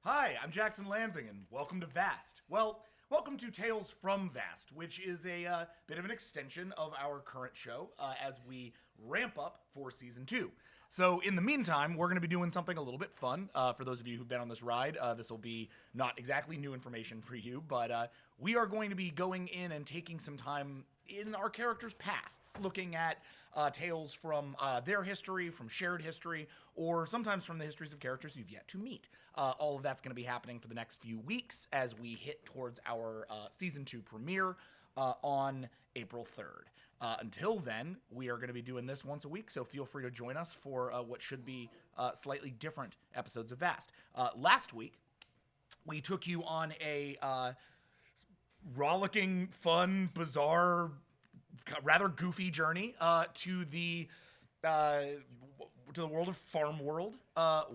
Hi, I'm Jackson Lanzing, and welcome to V.A.S.T. Well, welcome to Tales from V.A.S.T, which is a bit of an extension of our current show as we ramp up for Season 2. So in the meantime, we're going to be doing something a little bit fun. For those of you who've been on this ride, this will be not exactly new information for you, but we are going to be going in and taking some time in our characters' pasts, looking at tales from their history, from shared history, or sometimes from the histories of characters you've yet to meet. All of that's going to be happening for the next few weeks as we hit towards our Season 2 premiere on April 3rd. Until then, we are going to be doing this once a week, so feel free to join us for what should be slightly different episodes of V.A.S.T. Last week, we took you on a rollicking, fun, bizarre, rather goofy journey to the world of Farm World,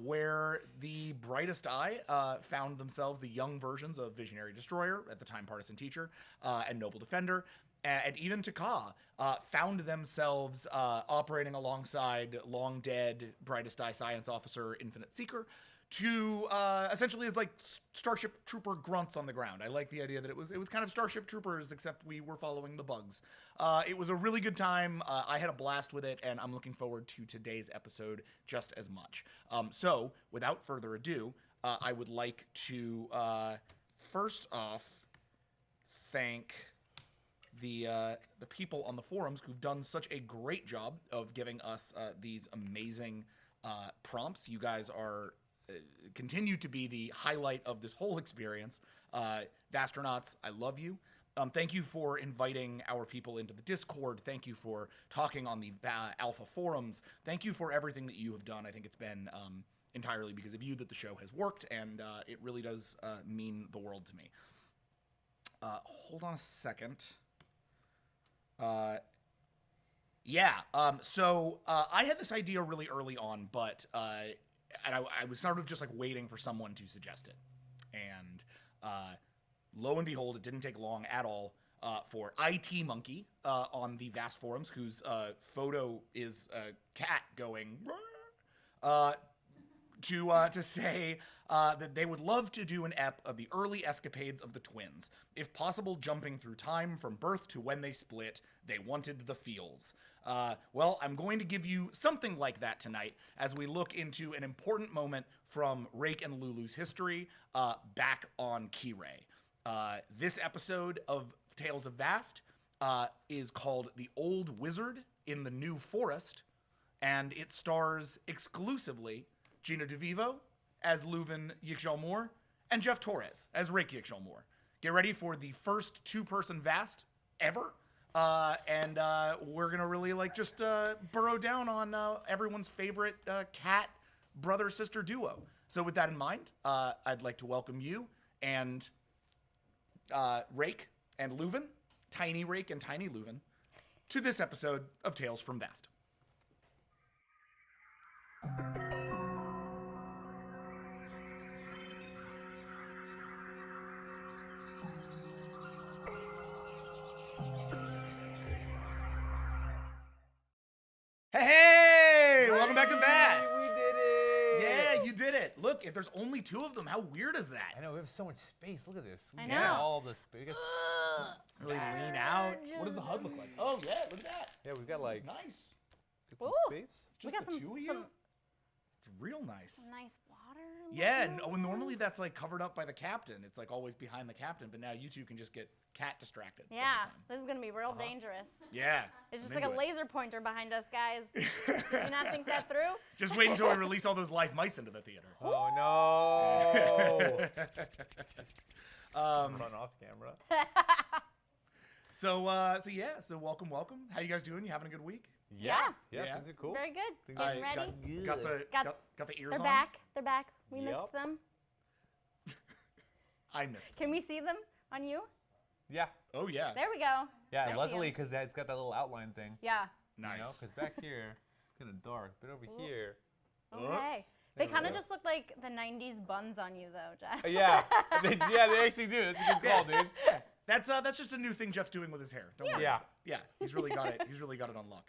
where the brightest eye found themselves the young versions of Visionary Destroyer, at the time Partisan Teacher, and Noble Defender, and even Pac-Ha found themselves operating alongside long dead brightest eye science officer Infinite Seeker, to essentially as like Starship Trooper grunts on the ground. I like the idea that it was kind of Starship Troopers, except we were following the bugs. It was a really good time. I had a blast with it, and I'm looking forward to today's episode just as much. So, without further ado, I would like to first off thank the people on the forums who've done such a great job of giving us these amazing prompts. You guys are continue to be the highlight of this whole experience. Vastronauts, I love you. Thank you for inviting our people into the Discord. Thank you for talking on the Alpha forums. Thank you for everything that you have done. I think it's been entirely because of you that the show has worked, and it really does mean the world to me. Hold on a second. So I had this idea really early on, but and I was sort of just like waiting for someone to suggest it. And lo and behold, it didn't take long at all for IT Monkey on the V.A.S.T forums, whose photo is a cat going to say that they would love to do an ep of the early escapades of the twins. If possible, jumping through time from birth to when they split. They wanted the feels. Well, I'm going to give you something like that tonight as we look into an important moment from Rake and Lulu's history back on Key-Ray. This episode of Tales of V.A.S.T is called The Old Wizard in the New Forest, and it stars exclusively Gina DeVivo as Leuven Yixjalmor and Jeff Torres as Rake Yixjalmor. Get ready for the first two-person V.A.S.T ever. And we're going to really just burrow down on everyone's favorite cat brother-sister duo. So with that in mind, I'd like to welcome you and Rake and Leuven, Tiny Rake and Tiny Leuven, to this episode of Tales from V.A.S.T. Hey! Welcome back to V.A.S.T. We did it! Yeah, you did it. Look, if there's only two of them, how weird is that? I know, we have so much space. Look at this. I We know. got all the space. Really lean out. What does the HUD look like? Oh, yeah, look at that. Yeah, we've got like Nice. some Ooh. space. Just got the some- two of you? some- It's real nice. Nice water. Yeah, normally that's like covered up by the captain. It's like always behind the captain, but now you two can just get cat distracted. all the Yeah, time. this is gonna be real dangerous. Yeah. It's just I'm like a into it. laser pointer behind us, guys. Did you not think that through? Just wait until we release all those live mice into the theater. Oh no! Run off camera. So welcome. How you guys doing? You having a good week? Yeah. Yeah, things are cool. Very good. Things Getting are ready. Got the ears They're on. back. They're back. We Yep. missed them. I missed. Can we see them on you? Yeah. Oh yeah. There we go. Yeah, I luckily see 'em. because it's got that little outline thing. Yeah. Nice. Because back here, it's kind of dark, but over Ooh. here. Okay. They There we kind of go. just look like the 90s buns on you, though, Jeff. Yeah. They actually do. That's a good call, dude. Yeah. That's just a new thing Jeff's doing with his hair. Don't worry. Yeah. about it. Yeah. He's really got it. He's really got it on lock.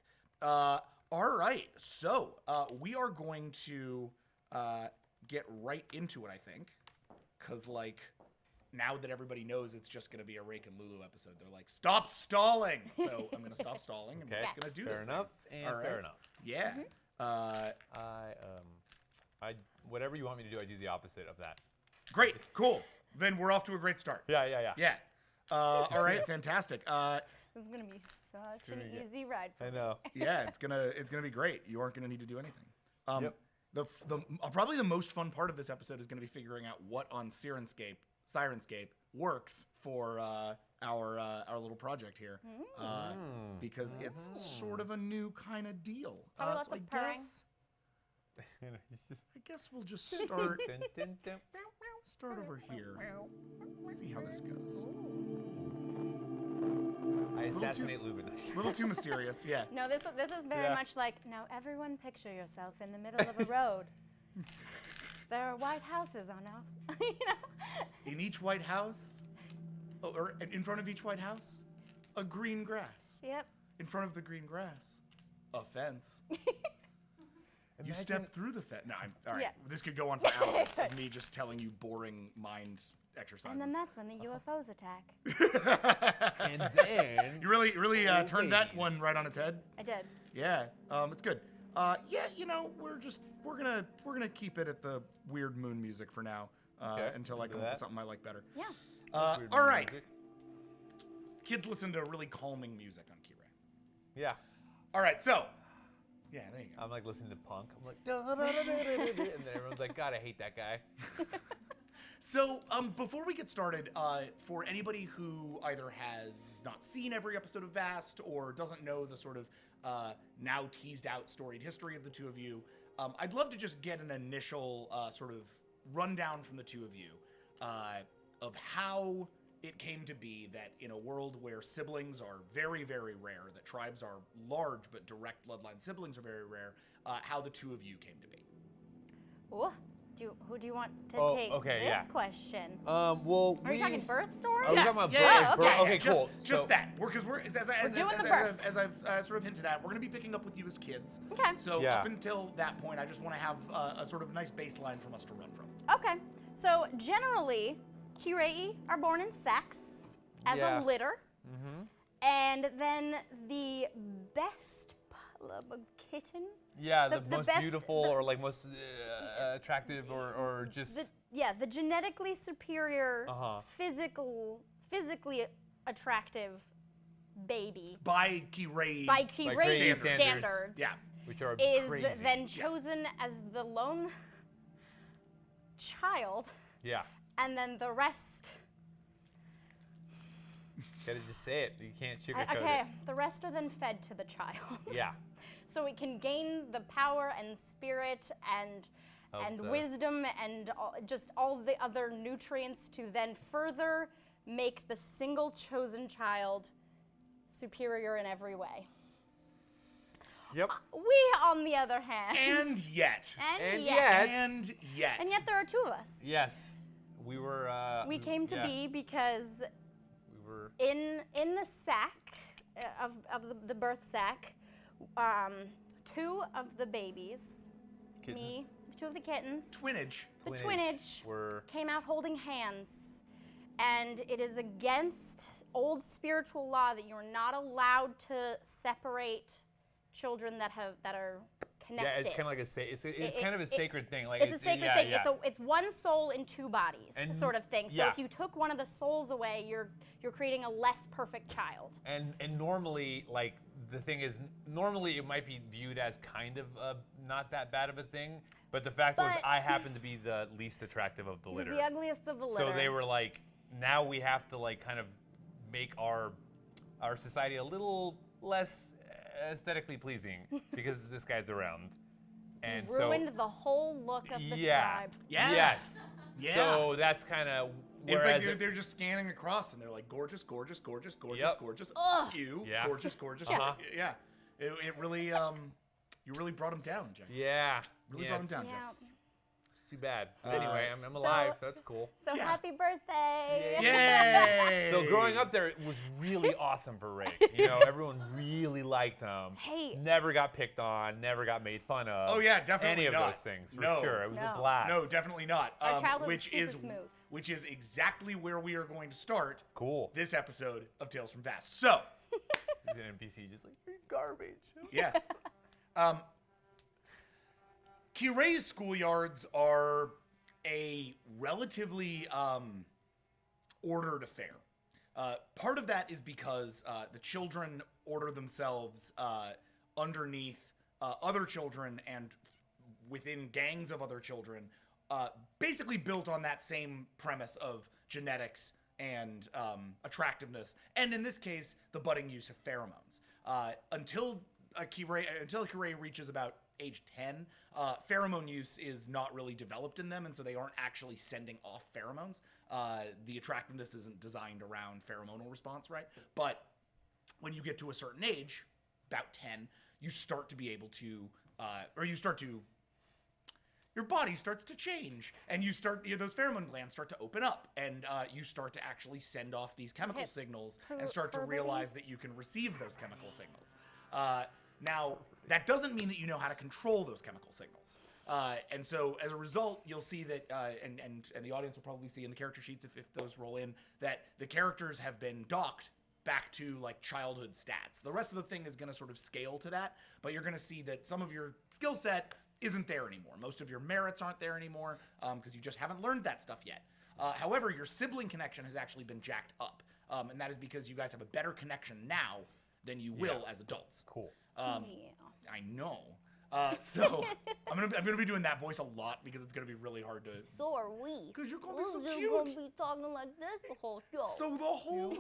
All right. So we are going to get right into it, I think. because like now that everybody knows it's just going to be a Rake and Lulu episode, they're like, stop stalling. So I'm going to stop stalling, and we're just going to do Fair this. enough, thing. and fair enough. Yeah. I whatever you want me to do, I do the opposite of that. Great. Cool. Then we're off to a great start. Yeah. Yeah. All right. Fantastic. This is gonna be such an gonna easy ride for I me. know. Yeah, it's gonna be great. You aren't gonna need to do anything. Yep. The probably the most fun part of this episode is gonna be figuring out what on Sirenscape works for our little project here, because it's sort of a new kind of deal. Probably lots So of purring. I guess we'll just start Dun, dun, dun. start over here. See how this goes. I assassinate Lubin. A little too mysterious. Yeah. No, this is very Yeah. much like, now everyone picture yourself in the middle of a road. There are white houses on us. You know? In each White House, or in front of each White House, a green grass. Yep. In front of the green grass, a fence. You Imagine- step through the fence. No, all right. Yeah. This could go on for hours of me just telling you boring mind exercises. And then that's when the UFOs attack. And then You really turned that one right on its head. I did. Yeah, it's good. Yeah, we're gonna keep it at the weird moon music for now, Okay, until I do come up with that. something I like better. Yeah. Weird All right, music. kids listen to really calming music on Key-Ray. Yeah. All right, so yeah, there you go. I'm like listening to punk. I'm like, and then everyone's like, God, I hate that guy. So, before we get started, for anybody who either has not seen every episode of V.A.S.T or doesn't know the sort of now teased out storied history of the two of you, I'd love to just get an initial sort of rundown from the two of you of how it came to be that in a world where siblings are very, very rare, that tribes are large but direct bloodline siblings are very rare, how the two of you came to be. Ooh. Who do you want to Oh, take okay, this yeah. question? Well, Are you talking birth story? Are we talking about yeah, birth? yeah, Okay, just, cool. Just So- that. Because we're as doing the birth. I've sort of hinted at, we're going to be picking up with you as kids. Okay. So Yeah. up until that point, I just want to have a sort of nice baseline from us to run from. Okay. So generally, Kirei are born in sex as Yeah. a litter. Mm-hmm. And then the best kitten, Yeah, the, The most best- beautiful or like most attractive or just the genetically superior, Uh-huh. physically attractive baby By Kirei. by Kirei Kirei standards. standards, Yeah. which are is crazy. then chosen as the lone child, Yeah. and then the rest. Gotta just say it. You can't sugarcoat Okay, it. the rest are then fed to the child. Yeah. So it can gain the power and spirit and Of the- wisdom and just all the other nutrients to then further make the single chosen child superior in every way. Yep. We, on the other hand, And yet. And yet, yet- And yet. and yet there are two of us. Yes. We were. We came to yeah, be because We were. in the sack of the birth sack, two of the babies, Kittens. me, two of the kittens, Twinnage. the Twinnage twinnage were. came out holding hands, and it is against old spiritual law that you're not allowed to separate children that are connected. Yeah, it's kind of like it's kind of a it- sacred thing. Like It's a sacred yeah, thing. Yeah. It's one soul in two bodies, And- sort of thing. So yeah. if you took one of the souls away, you're creating a less perfect child. And normally, like the thing is, normally it might be viewed as kind of not that bad of a thing, but the fact was But- I happen to be the least attractive of the He was litter. the ugliest of the litter. So they were like, now we have to like kind of make our society a little less aesthetically pleasing because this guy's around. And ruined so the whole look of the yeah. tribe. Yeah. Yes. Yeah. So that's kind of It's whereas like they're just scanning across and they're like, gorgeous, gorgeous, gorgeous, gorgeous, Yep. gorgeous. Ugh. You. Yeah. Gorgeous, gorgeous. Uh-huh. Yeah. It really, you really brought him down, Jack. yeah. Really yeah, brought him it's- down, Yeah. Jeff. too bad. But anyway, I'm alive, so that's cool. So Yeah. happy birthday! Yay! So growing up there, it was really awesome for Ray. Everyone really liked him. Hey. Never got picked on, never got made fun of. Oh yeah, definitely Any of not. those things, for No. sure. It was No. a blast. No, definitely not. Our childhood which was is super smooth. which is exactly where we are going to start Cool. this episode of Tales from V.A.S.T. So, He's an NPC just like, you're garbage. yeah. Kirei's schoolyards are a relatively ordered affair. Part of that is because the children order themselves underneath other children and within gangs of other children, basically built on that same premise of genetics and attractiveness, and in this case, the budding use of pheromones. Until Kirei reaches about age 10, pheromone use is not really developed in them, and so they aren't actually sending off pheromones. The attractiveness isn't designed around pheromonal response, right? But when you get to a certain age, about 10, you start to be able to, your body starts to change, and those pheromone glands start to open up, and you start to actually send off these chemical signals and start to realize that you can receive those chemical signals. Now, that doesn't mean that you know how to control those chemical signals. And so, as a result, you'll see that, and the audience will probably see in the character sheets if those roll in, that the characters have been docked back to like childhood stats. The rest of the thing is going to sort of scale to that, but you're going to see that some of your skill set isn't there anymore. Most of your merits aren't there anymore because you just haven't learned that stuff yet. However, your sibling connection has actually been jacked up, and that is because you guys have a better connection now than you will as adults. Cool. Yeah. I know. So I'm gonna be doing that voice a lot because it's gonna be really hard to. So are we. Because you're gonna be so We're just cute. gonna be talking like this the whole show. So the whole.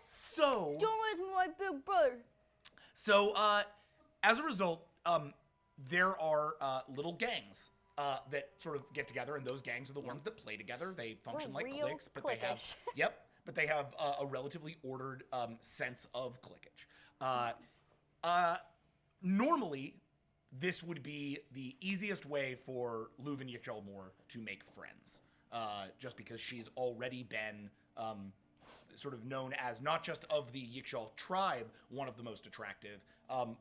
So. Don't raise my big brother. So as a result, there are little gangs that sort of get together, and those gangs are the ones that play together. They function like real cliques, but they have cliquish. but they have a relatively ordered sense of cliquage. Normally, this would be the easiest way for Leuven Yikjalmor to make friends, just because she's already been sort of known as not just of the Yikjal tribe, one of the most attractive,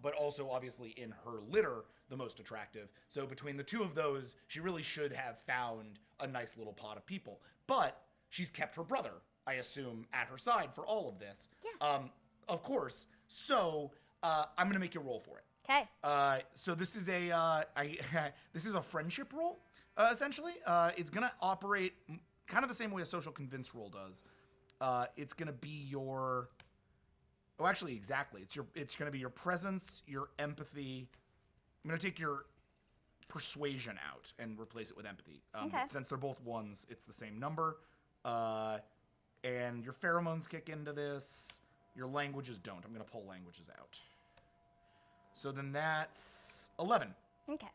but also obviously in her litter, the most attractive. So between the two of those, she really should have found a nice little pot of people. But she's kept her brother, I assume, at her side for all of this. Yes. Of course. So I'm going to make you roll for it. Okay. So this is this is a friendship roll, essentially. It's going to operate kind of the same way a social convince roll does. It's going to be your... Oh, actually, exactly. It's going to be your presence, your empathy. I'm going to take your persuasion out and replace it with empathy. Okay. Since they're both ones, it's the same number. And your pheromones kick into this. Your languages don't. I'm going to pull languages out. So then that's 11. Okay.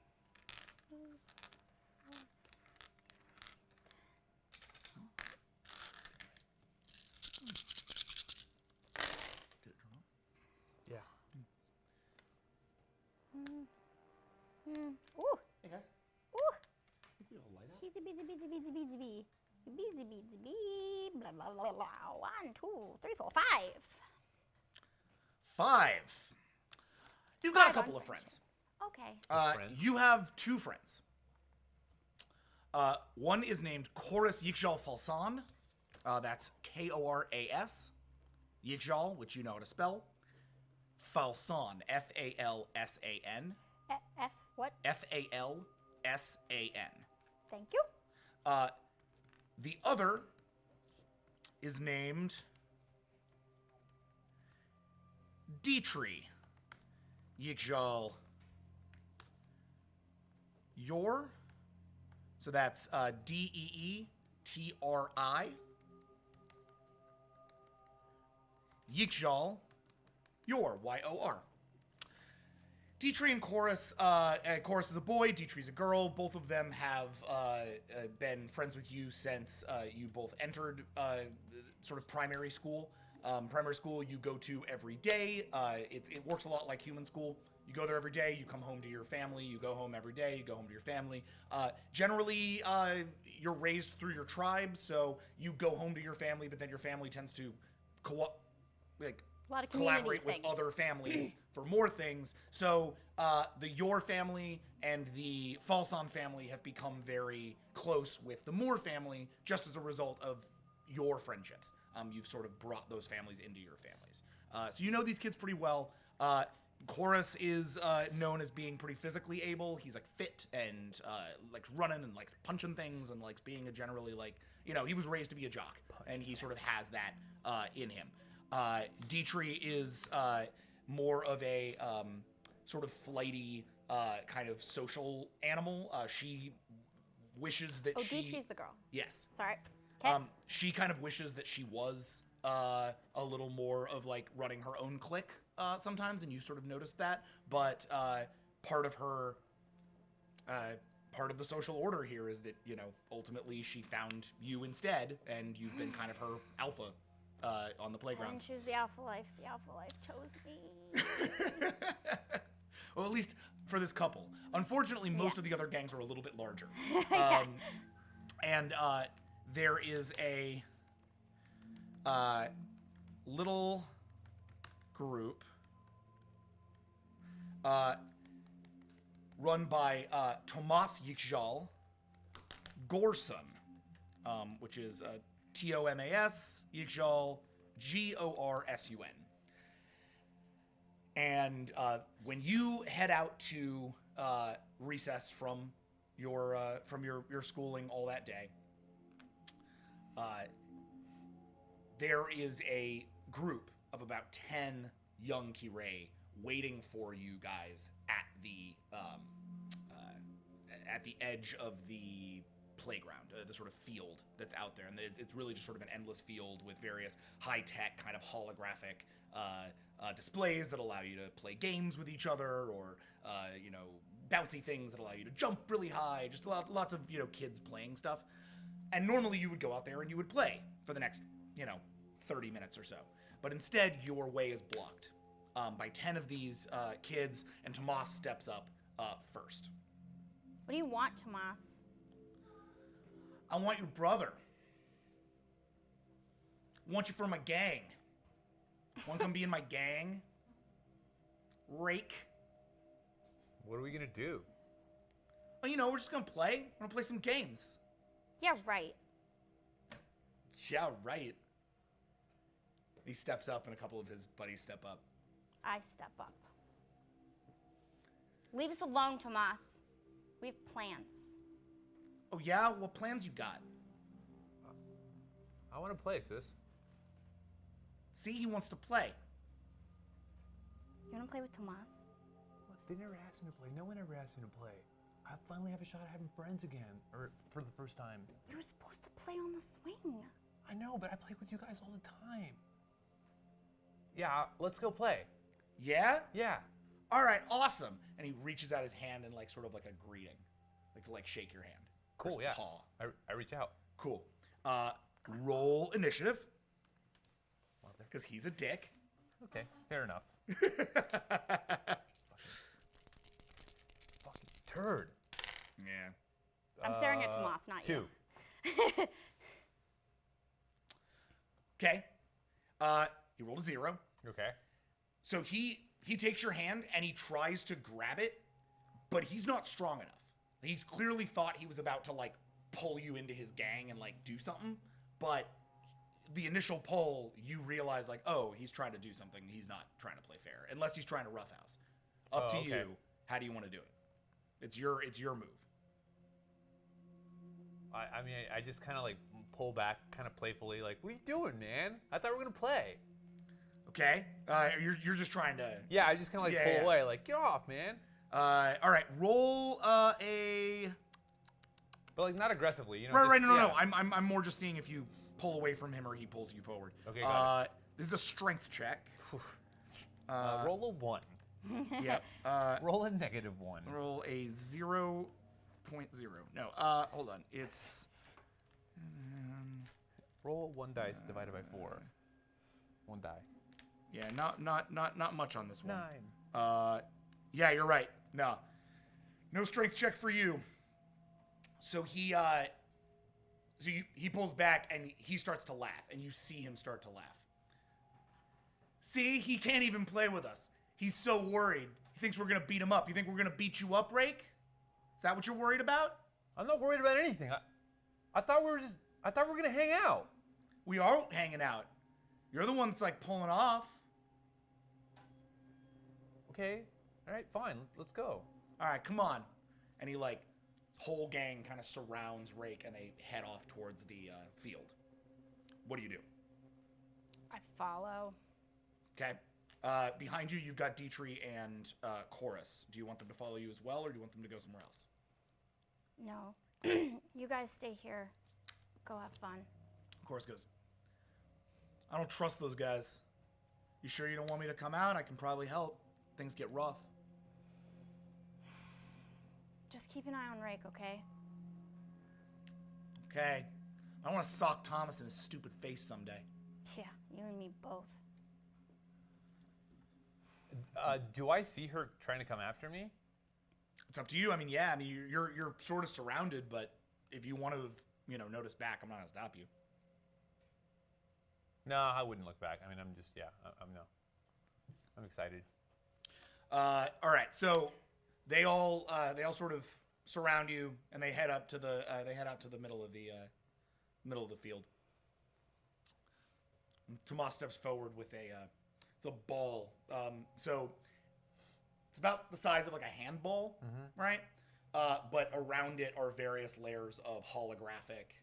Did it turn on? Yeah. Ooh. Hey, guys. Ooh. Is the light out? Beezy, beezy, beezy, beezy, beezy, bee. Beezy, beezy, bee. Blah, blah, blah, blah. 1, 2, 3, 4, 5. 5. You've got a 5 couple on of friends. Okay. Friends. You have 2 friends. One is named Chorus Yikjal Falsan. That's Koras. Yikjal, which you know how to spell. Falsan, Falsan. F what? Falsan. Thank you. The other is named Dietrich Yikjal Yor. So that's Deetri. Yikjal Yor, Yor. Dietrich and Chorus, Chorus is a boy, Dietrich's a girl. Both of them have been friends with you since you both entered sort of primary school. Primary school you go to every day. It works a lot like human school. You go there every day. You come home to your family. You go home every day. You go home to your family. Generally, you're raised through your tribe, so you go home to your family, but then your family tends to A lot of collaborate with things. other families for more things. So the Yor family and the Falson family have become very close with the Moore family just as a result of your friendships. You've sort of brought those families into your families. So you know these kids pretty well. Chorus is known as being pretty physically able. He's like fit and likes running and likes punching things and likes being a generally he was raised to be a jock and he sort of has that in him. Dietrich is more of a sort of flighty kind of social animal. She wishes that she... Oh, Dietrich's the girl. Yes. Sorry. Okay. She kind of wishes that she was a little more of like running her own clique sometimes, and you sort of noticed that. But part of the social order here is that, ultimately she found you instead, and you've been kind of her alpha on the I playgrounds. didn't choose the alpha life. The alpha life chose me. Well, at least for this couple. Unfortunately, most of the other gangs are a little bit larger. And there is a little group run by Tomas Yikjal Gorson, which is Tomas Yikjal Gorsun. And when you head out to recess from your schooling all that day, there is a group of about 10 young Kirei waiting for you guys at the edge of the playground, the sort of field that's out there. And it's really just sort of an endless field with various high-tech kind of holographic displays that allow you to play games with each other, or bouncy things that allow you to jump really high, just lots of kids playing stuff. And normally you would go out there and you would play for the next 30 minutes or so, but instead your way is blocked by 10 of these kids, and Tomas steps up first. What do you want, Tomas? I want your brother. I want you for my gang. Want to come be in my gang? Rake. What are we gonna do? Oh, we're just gonna play. We're gonna play some games. Yeah, right. Yeah, right. He steps up, and a couple of his buddies step up. I step up. Leave us alone, Tomas. We have plans. Oh yeah? What plans you got? I want to play, sis. See, he wants to play. You want to play with Tomas? What? They never asked me to play. No one ever asked me to play. I finally have a shot at having friends again, or for the first time. You were supposed to play on the swing. I know, but I play with you guys all the time. Yeah, let's go play. Yeah? Yeah. All right, awesome. And he reaches out his hand in sort of like a greeting, to shake your hand. Cool, Or his yeah. paw. I reach out. Cool. Roll initiative, because he's a dick. Okay, fair enough. Fucking turd. Yeah. I'm staring at Tomas, not 2. you. Okay. He rolled a 0. Okay. So he takes your hand and he tries to grab it, but he's not strong enough. He's clearly thought he was about to pull you into his gang and do something, but the initial pull, you realize oh, he's trying to do something. He's not trying to play fair, unless he's trying to roughhouse. Up to okay. you. How do you want to do it? It's your move. I mean, I just kind of pull back, kind of playfully, what are you doing, man? I thought we were gonna play. Okay. You're just trying to. Yeah, I just kind of pull away, get off, man. All right. Roll a. But not aggressively, Right. No. I'm more just seeing if you pull away from him or he pulls you forward. Okay, got it. This is a strength check. Roll a 1. Yep. Roll a -1. Roll a 0.0. No. Hold on. It's. Roll 1 dice divided by 4. 1 die. Yeah. Not much on this one. 9. Yeah, you're right. No strength check for you. So he pulls back and he starts to laugh, and you see him start to laugh. See, he can't even play with us. He's so worried. He thinks we're gonna beat him up. You think we're gonna beat you up, Rake? Is that what you're worried about? I'm not worried about anything. I thought we were gonna hang out. We are hanging out. You're the one that's like pulling off. Okay. All right. Fine. Let's go. All right, come on. And he like, his whole gang kind of surrounds Rake and they head off towards the field. What do you do? I follow. Okay. Behind you, you've got Dietrich and Chorus. Do you want them to follow you as well, or do you want them to go somewhere else? No. You guys stay here. Go have fun. Chorus goes, I don't trust those guys. You sure you don't want me to come out? I can probably help. Things get rough. Just keep an eye on Rake, okay? Okay. I want to sock Thomas in his stupid face someday. Yeah, you and me both. Do I see her trying to come after me? It's up to you. I mean, yeah. I mean, you're sort of surrounded, but if you want to, notice back, I'm not gonna stop you. No, I wouldn't look back. I mean, I'm just, I'm excited. All right. So they all sort of surround you, and they head up to the out to the middle of the field. Tomas steps forward with it's a ball. So it's about the size of like a handball, right? But around it are various layers of holographic,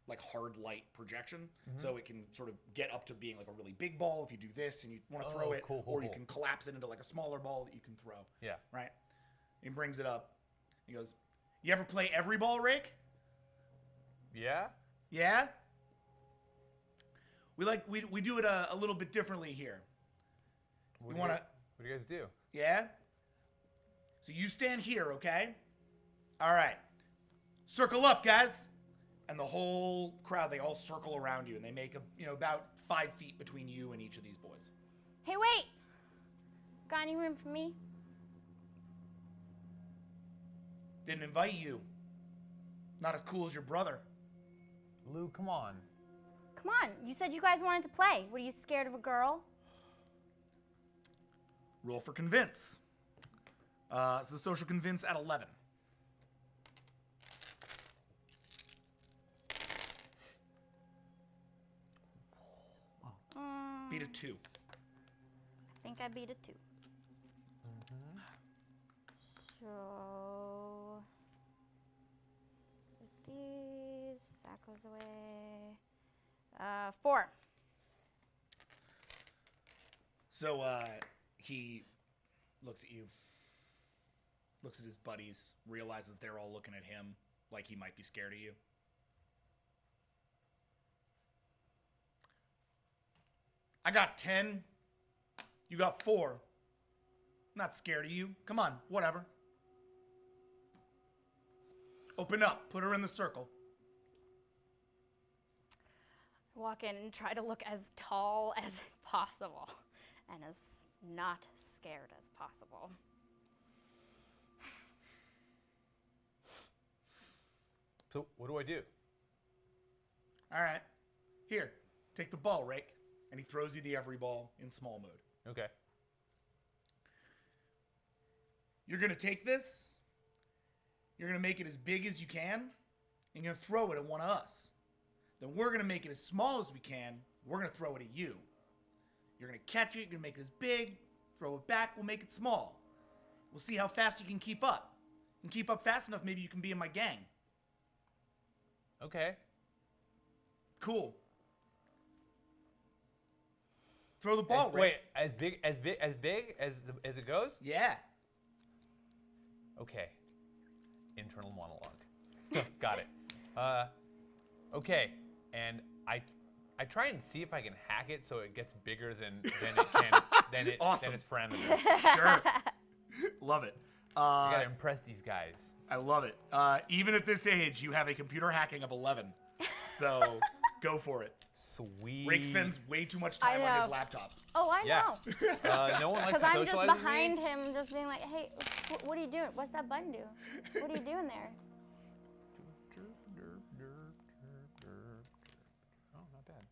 like hard light projection. So it can sort of get up to being like a really big ball if you do this and you want to throw it, or you can collapse it into like a smaller ball that you can throw. Yeah. Right? He brings it up. He goes, you ever play every ball, Rake? Yeah? Yeah? We do it a little bit differently here. What do you guys do? Yeah? So you stand here, okay? All right. Circle up, guys. And the whole crowd, they all circle around you, and they make about 5 feet between you and each of these boys. Hey, wait! Got any room for me? Didn't invite you. Not as cool as your brother. Lou, come on. Come on, you said you guys wanted to play. Were you scared of a girl? Roll for convince. So social convince at 11. Beat a 2. I think I beat a 2. So with these, that goes away. 4. So he looks at you, looks at his buddies, realizes they're all looking at him like he might be scared of you. I got 10. You got 4. I'm not scared of you. Come on, whatever. Open up. Put her in the circle. Walk in and try to look as tall as possible and as not scared as possible. So what do I do? All right. Here, take the ball, Rake. And he throws you the every ball in small mode. Okay. You're going to take this. You're going to make it as big as you can. And you're going to throw it at one of us. Then we're going to make it as small as we can. We're going to throw it at you. You're going to catch it. You're going to make it as big. Throw it back. We'll make it small. We'll see how fast you can keep up. And keep up fast enough, maybe you can be in my gang. Okay. Cool. Throw the ball, Ray. Wait, as big as it goes? Yeah. Okay. Internal monologue. Got it. Okay, and I try and see if I can hack it so it gets bigger than it can Awesome. than its parameters. Sure. Love it. I gotta impress these guys. I love it. Even at this age, you have a computer hacking of 11. So, Go for it. Sweet. Rake spends way too much time I on his know. laptop. Oh, I Yeah. know. No one likes Because to I'm socialize just with me. behind him, just being like, hey, what are you doing? What's that button do? What are you doing there? Oh, not bad.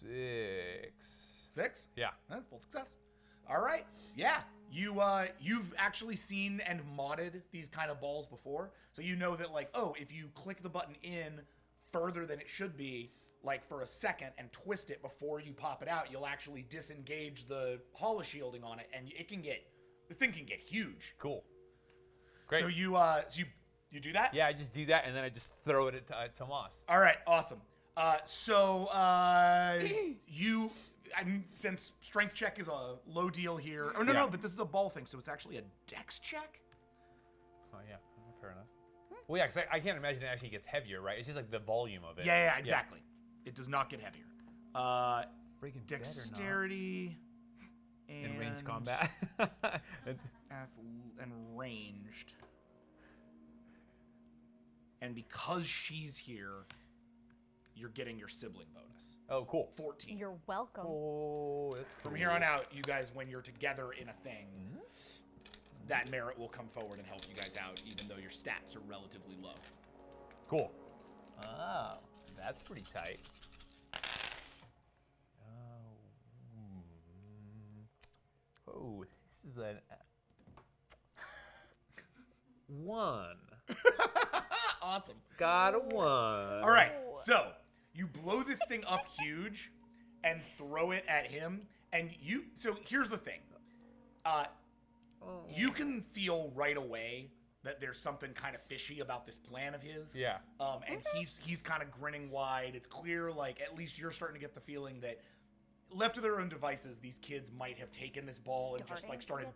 6. 6? Yeah. That's full success. All right. Yeah. You've actually seen and modded these kind of balls before, so you know that like, oh, if you click the button in further than it should be, like for a second, and twist it before you pop it out, you'll actually disengage the holoshielding on it, and the thing can get huge. Cool. Great. So you do that? Yeah, I just do that, and then I just throw it at Tomas. All right, awesome. Since strength check is a low deal here. Oh, no, but this is a ball thing, so it's actually a dex check? Oh, yeah. Fair enough. Well, yeah, because I can't imagine it actually gets heavier, right? It's just like the volume of it. Yeah, exactly. It does not get heavier. Friggin' Dexterity in ranged combat. and ranged. And because she's here, you're getting your sibling bonus. Oh, cool. 14. You're welcome. Oh, that's cool. From here on out, you guys, when you're together in a thing, that merit will come forward and help you guys out, even though your stats are relatively low. Cool. Oh, that's pretty tight. Oh, this is an 1. Awesome. Got a 1. All right, so you blow this thing up huge and throw it at him, and so here's the thing. You can feel right away that there's something kind of fishy about this plan of his. Yeah. And he's kind of grinning wide. It's clear, like, at least you're starting to get the feeling that left to their own devices, these kids might have taken this ball and just, like, started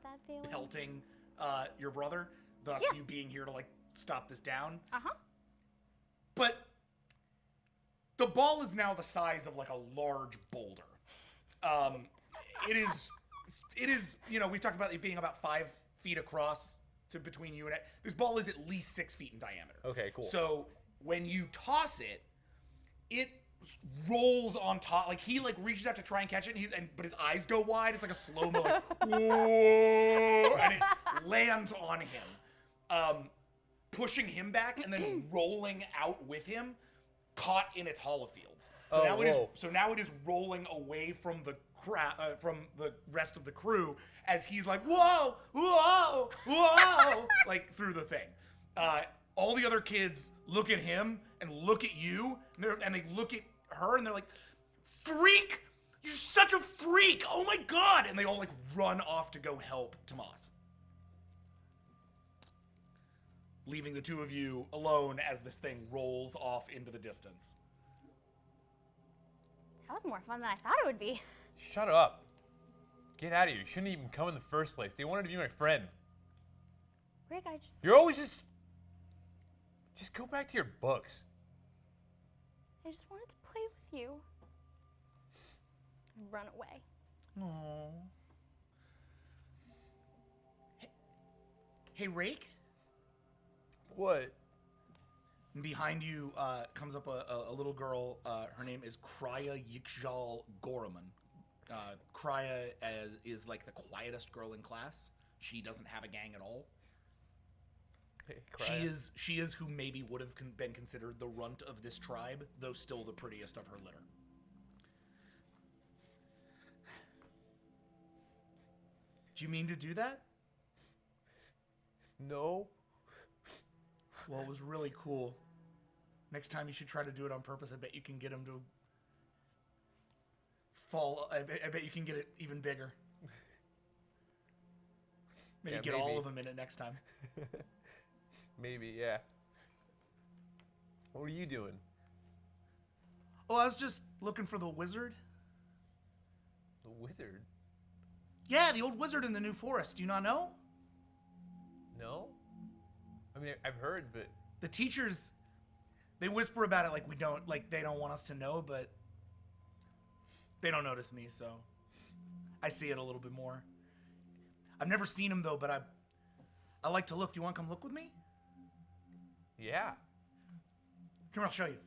pelting your brother, thus you being here to, like, stop this down. Uh-huh. But the ball is now the size of, like, a large boulder. It is, we talked about it being about 5 feet across to between you and it. This ball is at least 6 feet in diameter. Okay, cool. So when you toss it, it rolls on top. Like, he, like, reaches out to try and catch it, but his eyes go wide. It's like a slow-mo, like, whoa, and it lands on him, pushing him back and then rolling out with him, caught in its holofields. So now it is rolling away from the from the rest of the crew as he's like, whoa, whoa, whoa, like through the thing. All the other kids look at him and look at you, and they look at her and they're like, freak, you're such a freak, oh my god, and they all like run off to go help Tomas, leaving the two of you alone as this thing rolls off into the distance. That was more fun than I thought it would be. Shut up. Get out of here. You shouldn't even come in the first place. They wanted to be my friend. Rick, You're always just go back to your books. I just wanted to play with you. And run away. Aww. Hey, Rake? What? And behind you comes up a little girl. Her name is Krya Yikjal Goraman. Krya is like the quietest girl in class. She doesn't have a gang at all. Hey, Krya. She is who maybe would have been considered the runt of this tribe, though still the prettiest of her litter. Do you mean to do that? No. Well, it was really cool. Next time you should try to do it on purpose. I bet you can get him to fall. I bet you can get it even bigger. Maybe get all of them in it next time. Maybe, yeah. What are you doing? Oh, I was just looking for the wizard. The wizard? Yeah, the old wizard in the New Forest. Do you not know? No? I mean, I've heard, but... The teachers, they whisper about it like they don't want us to know, but they don't notice me, so I see it a little bit more. I've never seen him, though, but I like to look. Do you want to come look with me? Yeah. Come here, I'll show you.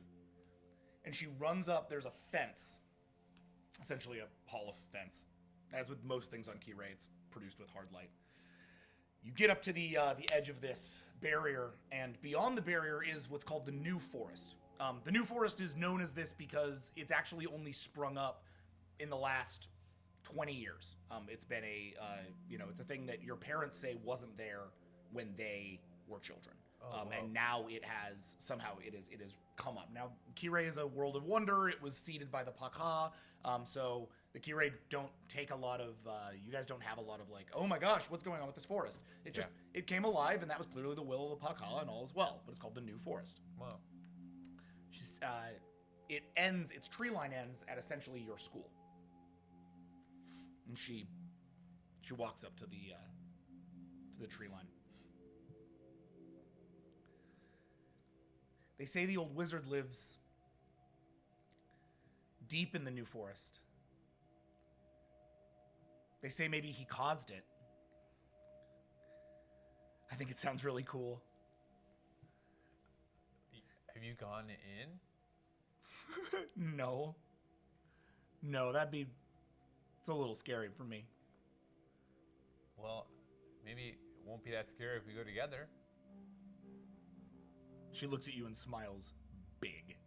And she runs up. There's a fence, essentially a hollow fence. As with most things on Key Ray, it's produced with hard light. You get up to the edge of this barrier, and beyond the barrier is what's called the New Forest. The New Forest is known as this because it's actually only sprung up in the last 20 years. It's been it's a thing that your parents say wasn't there when they were children. And now it has come up. Now, Key Ray is a world of wonder. It was seeded by the Pac-Ha. So the Key Ray don't take a lot of, you guys don't have a lot of like, oh my gosh, what's going on with this forest? It came alive, and that was clearly the will of the Pac-Ha, and all is well. But it's called the New Forest. Wow. Its tree line ends at essentially your school. And she walks up to the tree line. They say the old wizard lives deep in the New Forest. They say maybe he caused it. I think it sounds really cool. Have you gone in? No, it's a little scary for me. Well, maybe it won't be that scary if we go together. She looks at you and smiles big.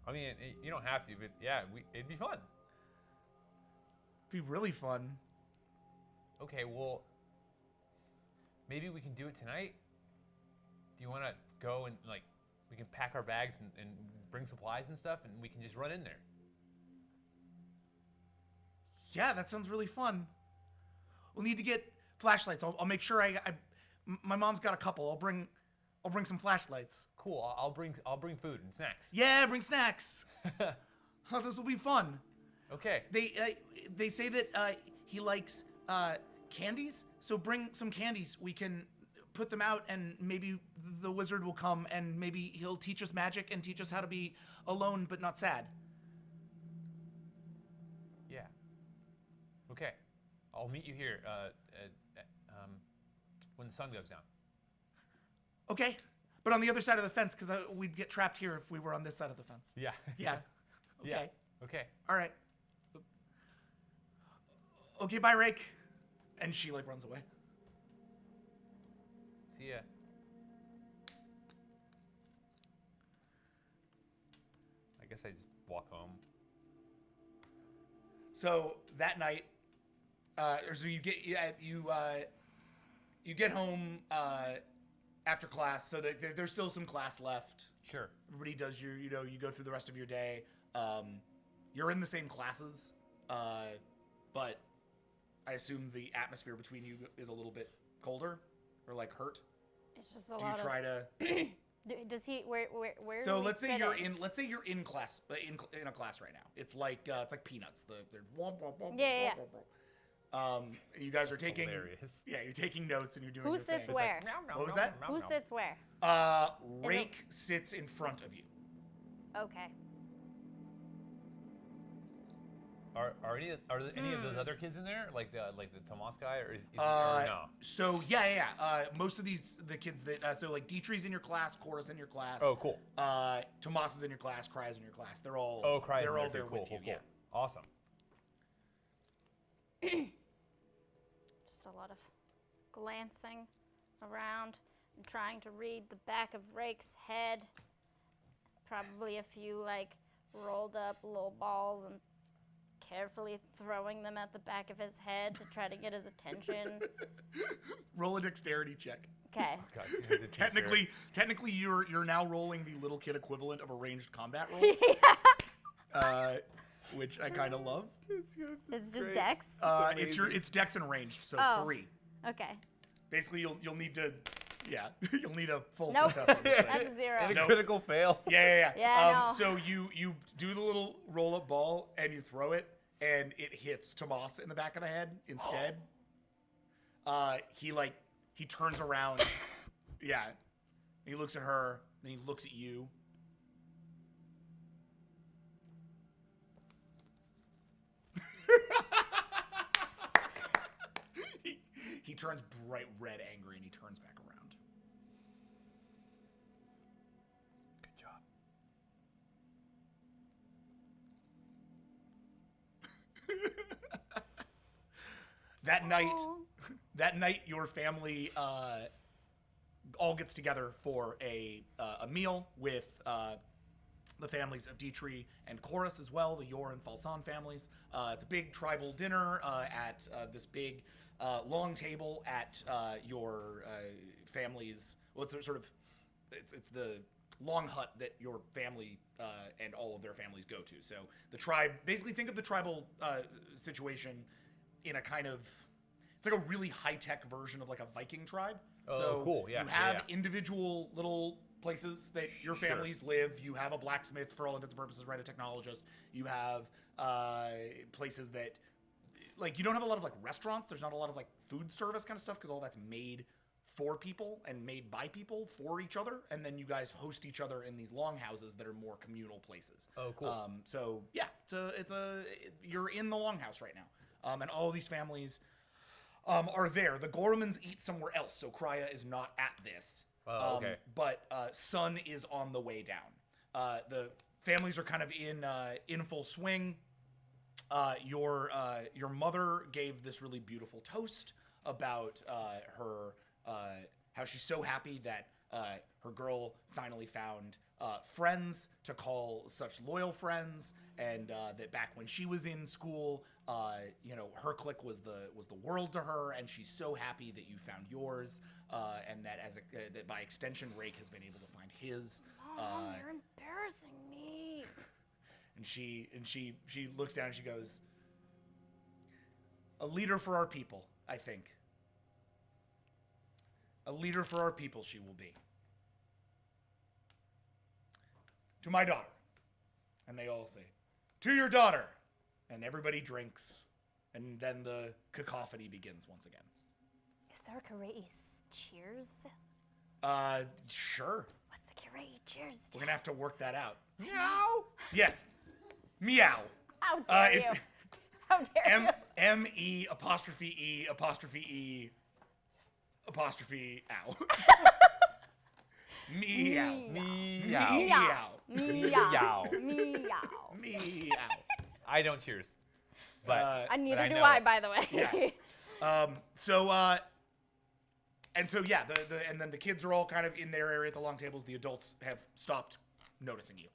I mean, you don't have to, but yeah, it'd be fun. It'd be really fun. Okay, well, maybe we can do it tonight. Do you want to go and, like, we can pack our bags and bring supplies and stuff, and we can just run in there? Yeah, that sounds really fun. We'll need to get flashlights. I'll make sure my mom's got a couple. I'll bring some flashlights. Cool. I'll bring food and snacks. Yeah, bring snacks. Oh, this will be fun. Okay. They say that he likes candies, so bring some candies. We can put them out, and maybe the wizard will come, and maybe he'll teach us magic and teach us how to be alone but not sad. Yeah. Okay. I'll meet you here when the sun goes down. Okay, but on the other side of the fence, because we'd get trapped here if we were on this side of the fence. Yeah. Yeah. Okay. Yeah. Okay. All right. Okay, bye, Rake. And she runs away. See ya. I guess I just walk home. So that night, so you get home after class. So there's still some class left. Sure. Everybody does you go through the rest of your day. You're in the same classes, but I assume the atmosphere between you is a little bit colder or hurt. It's just a Do lot you try to? Does he? Where? So do we let's say fit you're in? Let's say you're in class, but in a class right now. It's like Peanuts. They're Yeah. you guys are taking. Hilarious. Yeah, you're taking notes and you're doing. Who your sits thing. where? What was that? Who sits where? Rake sits in front of you. Okay. Are any of those other kids in there, like the Tomas guy, or is or no? So yeah. Most of the kids that Dietrich's in your class, Cora's in your class. Oh, cool. Tomas is in your class, Cry's in your class. They're all They're all there with you. Cool. Yeah. Awesome. Just a lot of glancing around and trying to read the back of Rake's head. Probably a few rolled up little balls and carefully throwing them at the back of his head to try to get his attention. Roll a dexterity check. Okay. God, Technically, you're now rolling the little kid equivalent of a ranged combat roll. Which I kind of love. It's just dex? It's dex and ranged, so 3. Okay. Basically, you'll need to, you'll need a full Nope. success on this thing. That's a 0. And a critical fail. Yeah. Yeah, no. So you do the little roll up ball and you throw it, and it hits Tomas in the back of the head instead. He turns around. Yeah. He looks at her, then he looks at you. turns bright red, angry, and he turns back around. Good job. That night, your family all gets together for a meal with the families of Dietrich and Chorus as well, the Yor and Falsan families. It's a big tribal dinner at this big long table at your family's. Well, it's sort of it's the long hut that your family and all of their families go to. So the tribe, basically, think of the tribal situation in a kind of, it's like a really high-tech version of like a Viking tribe. Oh, so cool. Yeah, you have yeah. individual little places that your families live. You have a blacksmith, for all intents and purposes, right? A technologist. You have places that, like, you don't have a lot of like restaurants. There's not a lot of like food service kind of stuff because all that's made for people and made by people for each other. And then you guys host each other in these longhouses that are more communal places. Oh, cool. So yeah, you're in the longhouse right now. And all these families are there. The Gormans eat somewhere else, so Krya is not at this. Oh, okay. But Sun is on the way down. The families are kind of in full swing. Your mother gave this really beautiful toast about her how she's so happy that her girl finally found friends to call such loyal friends, and that back when she was in school, her clique was the world to her, and she's so happy that you found yours, and that that by extension, Rake has been able to find his. Mom, you're embarrassing me. And she looks down and she goes, "A leader for our people, I think. A leader for our people she will be. To my daughter." And they all say, "To your daughter." And everybody drinks. And then the cacophony begins once again. Is there a Karate cheers? Sure. What's the Karate cheers? We're going to have to work that out. Meow. Yes. Meow. How dare you? How dare you? M-E apostrophe E apostrophe E apostrophe ow. Meow. Meow. Meow. Meow. Meow. Meow. I don't cheers. But Neither I do know I, it. by the way. Yeah. So yeah, and then the kids are all kind of in their area at the long tables. The adults have stopped noticing you.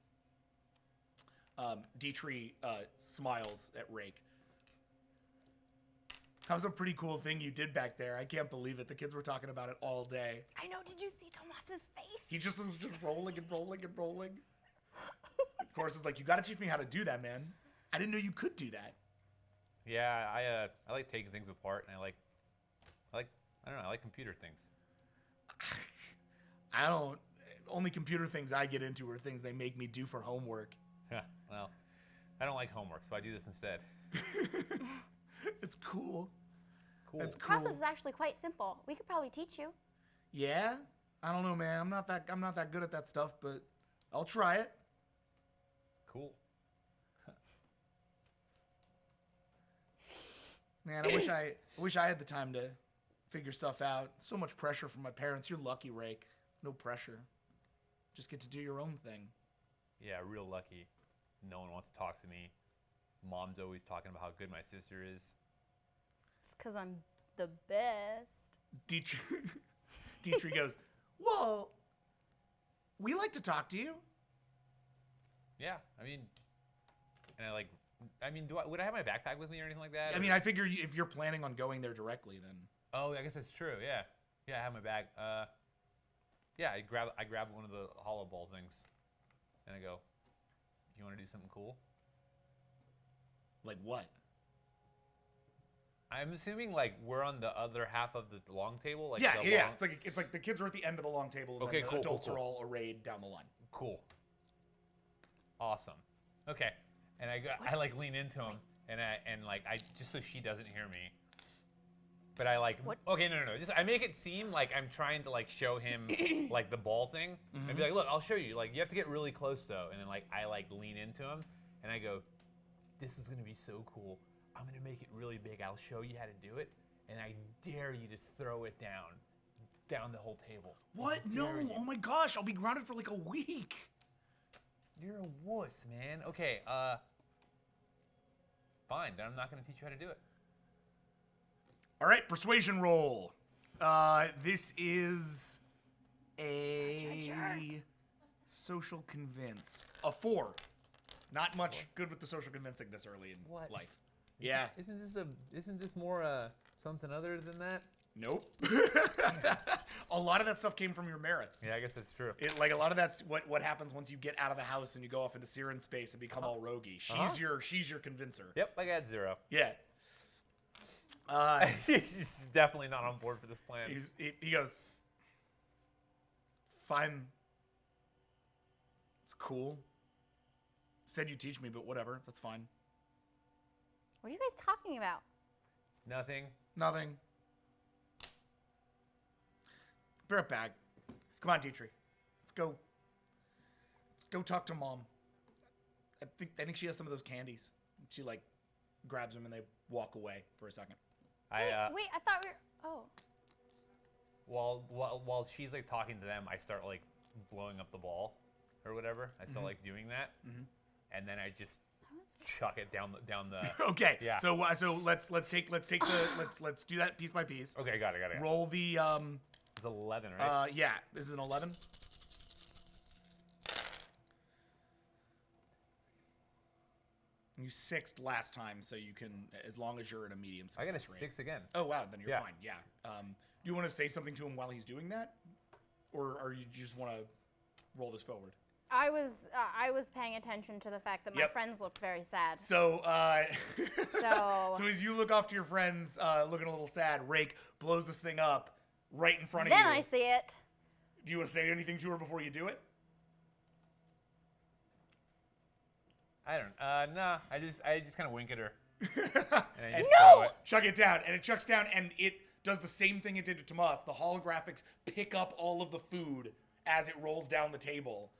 Dietrich smiles at Rake. That was a pretty cool thing you did back there. I can't believe it. The kids were talking about it all day. I know. Did you see Tomas's face? He just was rolling and rolling and rolling. Of course, it's like, you got to teach me how to do that, man. I didn't know you could do that. Yeah, I like taking things apart, and I don't know, I like computer things. I don't. Only computer things I get into are things they make me do for homework. Yeah, well, I don't like homework, so I do this instead. It's cool. Cool. It's The cool. process is actually quite simple. We could probably teach you. Yeah? I don't know, man. I'm not that good at that stuff, but I'll try it. Cool. Man, I wish I had the time to figure stuff out. So much pressure from my parents. You're lucky, Rake. No pressure. Just get to do your own thing. Yeah, real lucky. No one wants to talk to me. Mom's always talking about how good my sister is. It's because I'm the best. Dietrich goes, "Well, we like to talk to you." Yeah, I mean, would I have my backpack with me or anything like that? I mean, I figure if you're planning on going there directly, then. Oh, I guess that's true. Yeah, yeah, I have my bag. Yeah, I grab one of the hollow ball things, and I go, "You want to do something cool?" Like what? I'm assuming like we're on the other half of the long table. Like Yeah. the long... It's like the kids are at the end of the long table, and Okay, then the cool, adults cool. are all arrayed down the line. Cool. Awesome. Okay, and I like lean into him, and I just so she doesn't hear me. But I like. What? Okay, no. Just I make it seem like I'm trying to like show him like the ball thing, and be like, "Look, I'll show you. Like you have to get really close though." And then like I like lean into him, and I go, "This is gonna be so cool. I'm gonna make it really big. I'll show you how to do it, and I dare you to throw it down the whole table. What? I No! dare you. Oh my gosh! I'll be grounded for like a week. You're a wuss, man. Okay, fine. Then I'm not gonna teach you how to do it. All right, persuasion roll. This is a social convince. A 4. Not much good with the social convincing this early in life. Yeah. Isn't this more something other than that? Nope. A lot of that stuff came from your merits. Yeah, I guess that's true. Like a lot of that's what happens once you get out of the house and you go off into Siren space and become all roguey. She's your convincer. Yep, I got 0. Yeah. He's definitely not on board for this plan. He goes, fine. It's cool. Said you teach me, but whatever. That's fine. What are you guys talking about? Nothing. Nothing. Be right back. Come on, Dietrich. Let's go. Let's go talk to Mom. I think she has some of those candies. She like grabs them and they walk away for a second. Wait, I thought we were. Oh. While she's like talking to them, I start like blowing up the ball or whatever. I start like doing that, and then I just chuck it down the. Okay. Yeah. So let's do that piece by piece. Okay, got it. Roll the It's 11, right? Yeah, this is an 11. You 6'd last time, so you can, as long as you're in a medium success I got a rate. 6 again. Oh wow, then you're Yeah. fine. Yeah. Do you want to say something to him while he's doing that, or you just want to roll this forward? I was paying attention to the fact that my friends looked very sad. So, So so as you look off to your friends, looking a little sad, Rake blows this thing up right in front of you. then I see it. Do you want to say anything to her before you do it? I don't. Nah. I just kind of wink at her. And I just No! throw it. Chuck it down, and it chucks down, and it does the same thing it did to Tomas. The holographics pick up all of the food as it rolls down the table.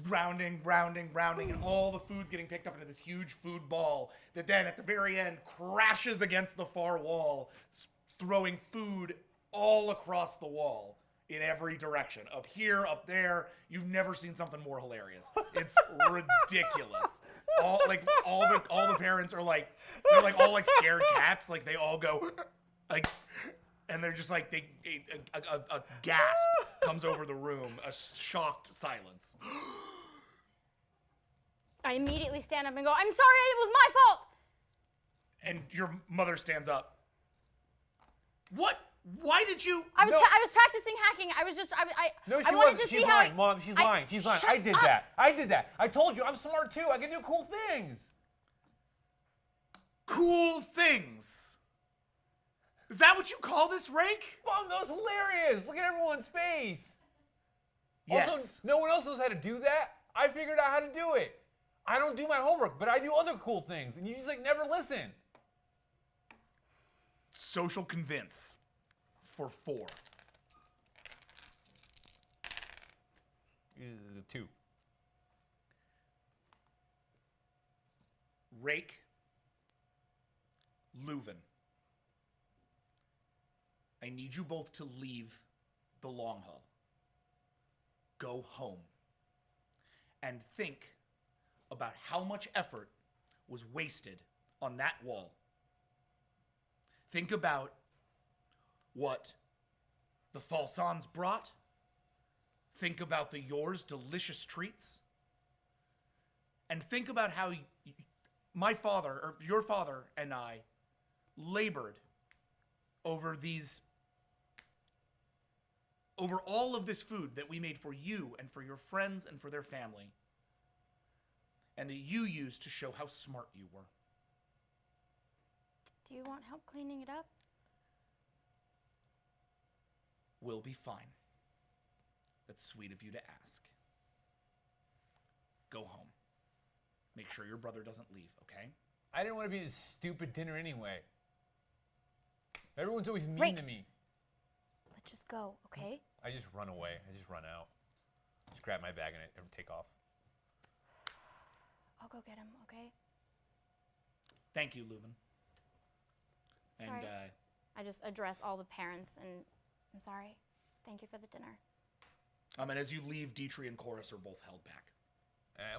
Rounding, and all the food's getting picked up into this huge food ball that then at the very end crashes against the far wall, throwing food all across the wall in every direction. Up here, up there. You've never seen something more hilarious. It's ridiculous. All the parents are like, they're like all like scared cats. Like they all go like, and they're just like a gasp comes over the room, a shocked silence. I immediately stand up and go, I'm sorry, it was my fault. And your mother stands up. What? Why did you? I was practicing hacking. No, she I wanted wasn't. to She's see lying, how Mom. She's lying. She's lying. I did up. that. I did that. I told you. I'm smart too. I can do cool things. Cool things. Is that what you call this, Rake? Mom, that was hilarious. Look at everyone's face. Yes. Also, no one else knows how to do that. I figured out how to do it. I don't do my homework, but I do other cool things, and you just like never listen. Social convince for 4. 2. Rake, Leuven, I need you both to leave the long haul. Go home. And think about how much effort was wasted on that wall. Think about what the Falsons brought. Think about the yours delicious treats. And think about how my father, or your father and I, labored over all of this food that we made for you and for your friends and for their family, and that you used to show how smart you were. Do you want help cleaning it up? We'll be fine. That's sweet of you to ask. Go home. Make sure your brother doesn't leave, okay? I didn't want to be at this stupid dinner anyway. Everyone's always mean Right. to me. Let's just go, okay? I just run away. I just run out. Just grab my bag and take off. I'll go get him, okay? Thank you, Leuven. And Sorry. I just address all the parents and I'm sorry. Thank you for the dinner. And as you leave, Dietrich and Chorus are both held back.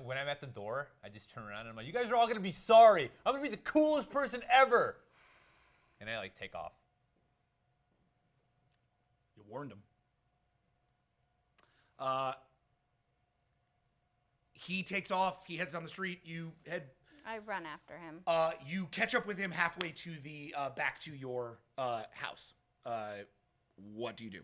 When I'm at the door, I just turn around and I'm like, you guys are all going to be sorry. I'm going to be the coolest person ever. And I, like, take off. You warned him. He takes off. He heads down the street. You head. I run after him. You catch up with him halfway to the back to your house. What do you do?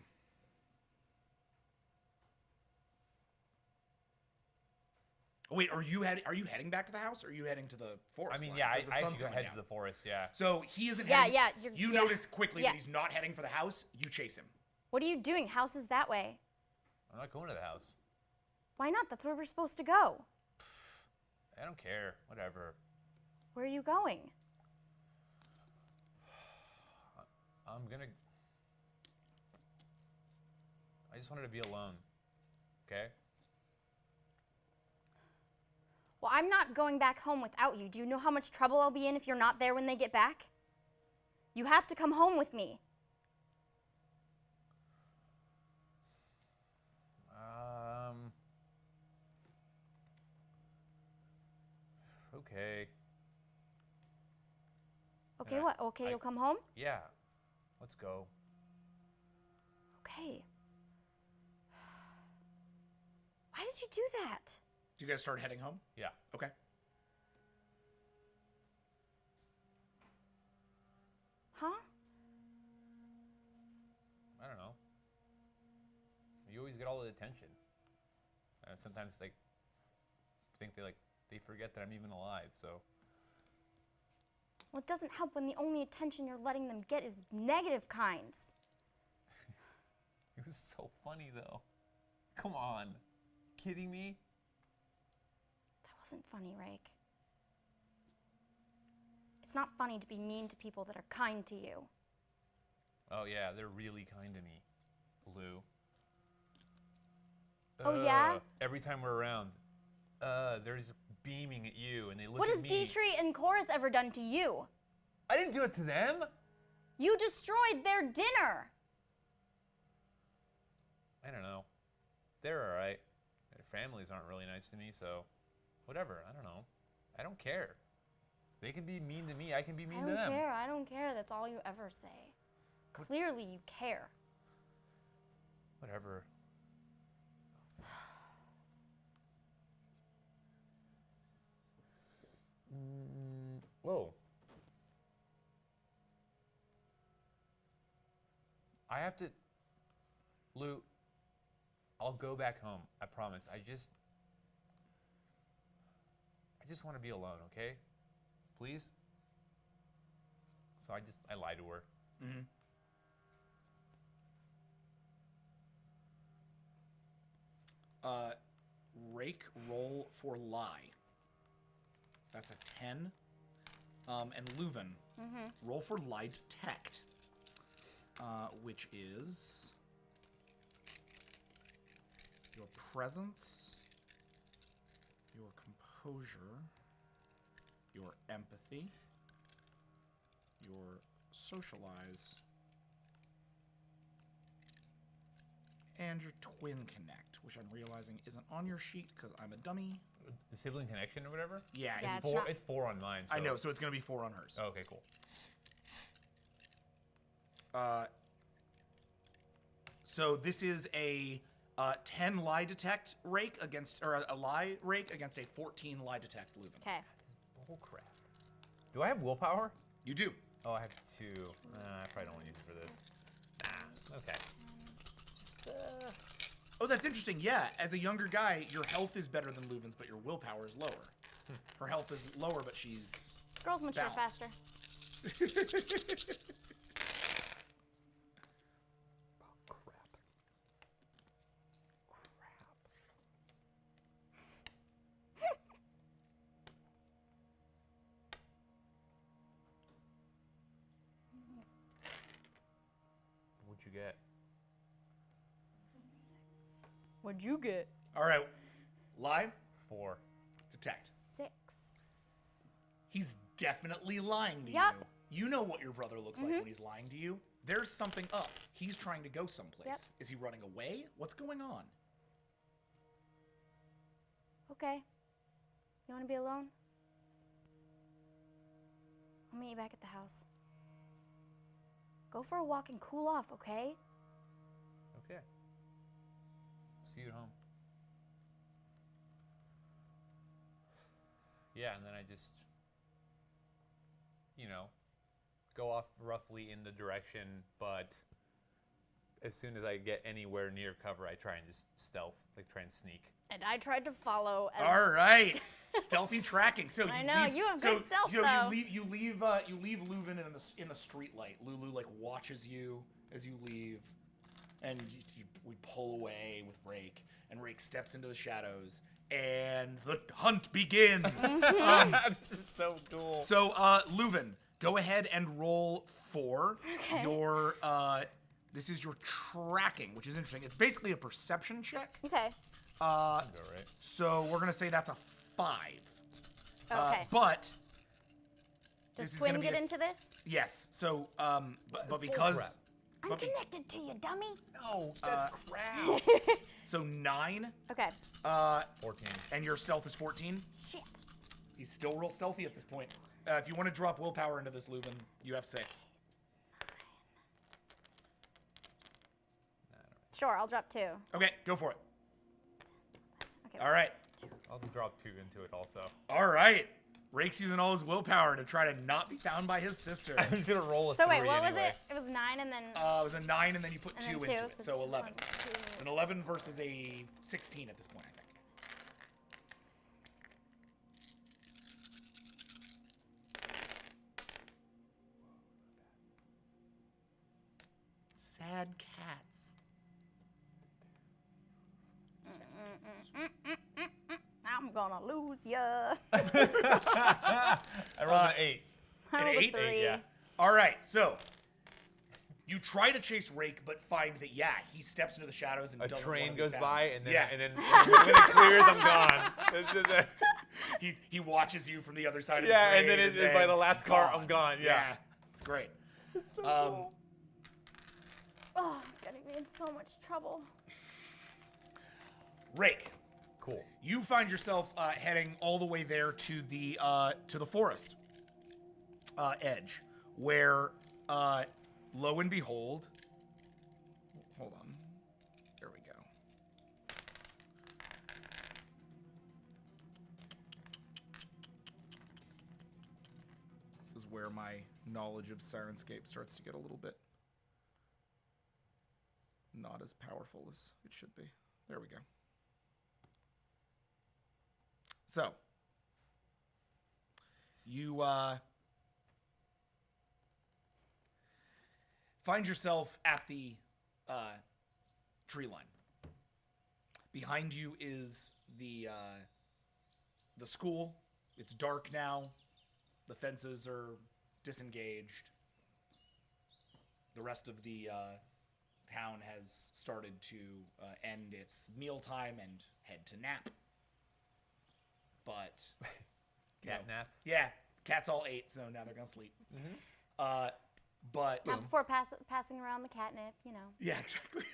Wait, are you heading back to the house, or are you heading to the forest? I mean, line? yeah, The I have sun's to go coming head down. to the forest, yeah. So he isn't Yeah, heading. yeah. You notice quickly Yeah. that he's not heading for the house. You chase him. What are you doing? House is that way. I'm not going to the house. Why not? That's where we're supposed to go. I don't care. Whatever. Where are you going? I'm gonna... I just wanted to be alone. Okay? Well, I'm not going back home without you. Do you know how much trouble I'll be in if you're not there when they get back? You have to come home with me. Okay. Okay, Yeah, what? Okay, you'll come home? Yeah. Let's go. Okay. Why did you do that? Do you guys start heading home? Yeah. Okay. Huh? I don't know. You always get all the attention. And sometimes, like, think they forget that I'm even alive, so... Well, it doesn't help when the only attention you're letting them get is negative kinds. It was so funny, though. Come on. Kidding me? That wasn't funny, Rake. It's not funny to be mean to people that are kind to you. Oh, yeah, they're really kind to me. Blue. Oh, yeah? Every time we're around, they're just beaming at you, and they look What at has me. Dietrich and Chorus ever done to you? I didn't do it to them. You destroyed their dinner. I don't know. They're all right. Their families aren't really nice to me, so whatever. I don't know. I don't care. They can be mean to me. I can be mean to them. I don't care. That's all you ever say. Clearly you care. Whatever. Whoa. I have to... Lou, I'll go back home. I promise. I just want to be alone, okay? Please? So I lied to her. Mm-hmm. Rake, roll for lie. That's a 10. And Leuven, roll for lie detect, which is your presence, your composure, your empathy, your socialize, and your twin connect, which I'm realizing isn't on your sheet because I'm a dummy. The sibling connection or whatever? Yeah, Yeah, it's it's not- It's 4 on mine. So. I know, so it's going to be 4 on hers. Oh, okay, cool. So this is a 10 lie detect rake against, or a lie rake against a 14 lie detect Leuven. Okay. Bull crap. Do I have willpower? You do. Oh, I have 2. I probably don't want to use it for this. Okay. Oh, that's interesting. Yeah, as a younger guy, your health is better than Leuven's, but your willpower is lower. Her health is lower, but she's Girls mature balanced. faster. Oh, crap. What'd you get? What'd you get? All right, lie, 4. detect. 6. He's definitely lying to Yep. you. You know what your brother looks like when he's lying to you. There's something up. He's trying to go someplace. Yep. Is he running away? What's going on? Okay. You want to be alone? I'll meet you back at the house. Go for a walk and cool off, okay? Okay. See you at home. Yeah, and then I just, go off roughly in the direction, but as soon as I get anywhere near cover, I try and just stealth, try and sneak. And I tried to follow. All right, stealthy tracking. So I know you have good stealth though. You leave Leuven in the street light. Lulu watches you as you leave, and we pull away with Rake, and Rake steps into the shadows, and the hunt begins. This is so cool. So Leuven, go ahead and roll for your. This is your tracking, which is interesting. It's basically a perception check. Okay. Right. So we're gonna say that's a 5. Okay. But does Twin get into this? Yes. So, but because I'm connected to you, dummy. No, that's crap. So 9. Okay. 14. And your stealth is 14. Shit. He's still real stealthy at this point. If you want to drop willpower into this, Leuven, you have 6. Sure, I'll drop 2. Okay, go for it. Okay. All right. I'll drop 2 into it also. All right. Rake's using all his willpower to try to not be found by his sister. I'm just gonna roll a So 3 wait, what was anyway. it? It was 9 and then. It was a 9, and then you put and 2 then into 2, it, so 11. 1, 2. It's an 11 versus a 16 at this point, I think. Sad cats. I'm gonna lose ya. I rolled an 8. I rolled a 8? 3. Yeah. All right, so you try to chase Rake, but find that he steps into the shadows and A doesn't train wanna be goes found. by, and then Yeah. and then when it clears, I'm gone. He watches you from the other side of the Yeah, train. and then by the last car, I'm gone. Yeah. It's great. Oh, getting me in so much trouble. Rake, Cool. you find yourself heading all the way there to the forest edge, where lo and behold, hold on, there we go. This is where my knowledge of Sirenscape starts to get a little bit not as powerful as it should be. There we go. So, you find yourself at the tree line. Behind you is the school. It's dark now. The fences are disengaged. The rest of the town has started to end its mealtime and head to nap. But Cat nap. yeah, cats all ate, so now they're gonna sleep. But Not before passing around the catnip, yeah, exactly.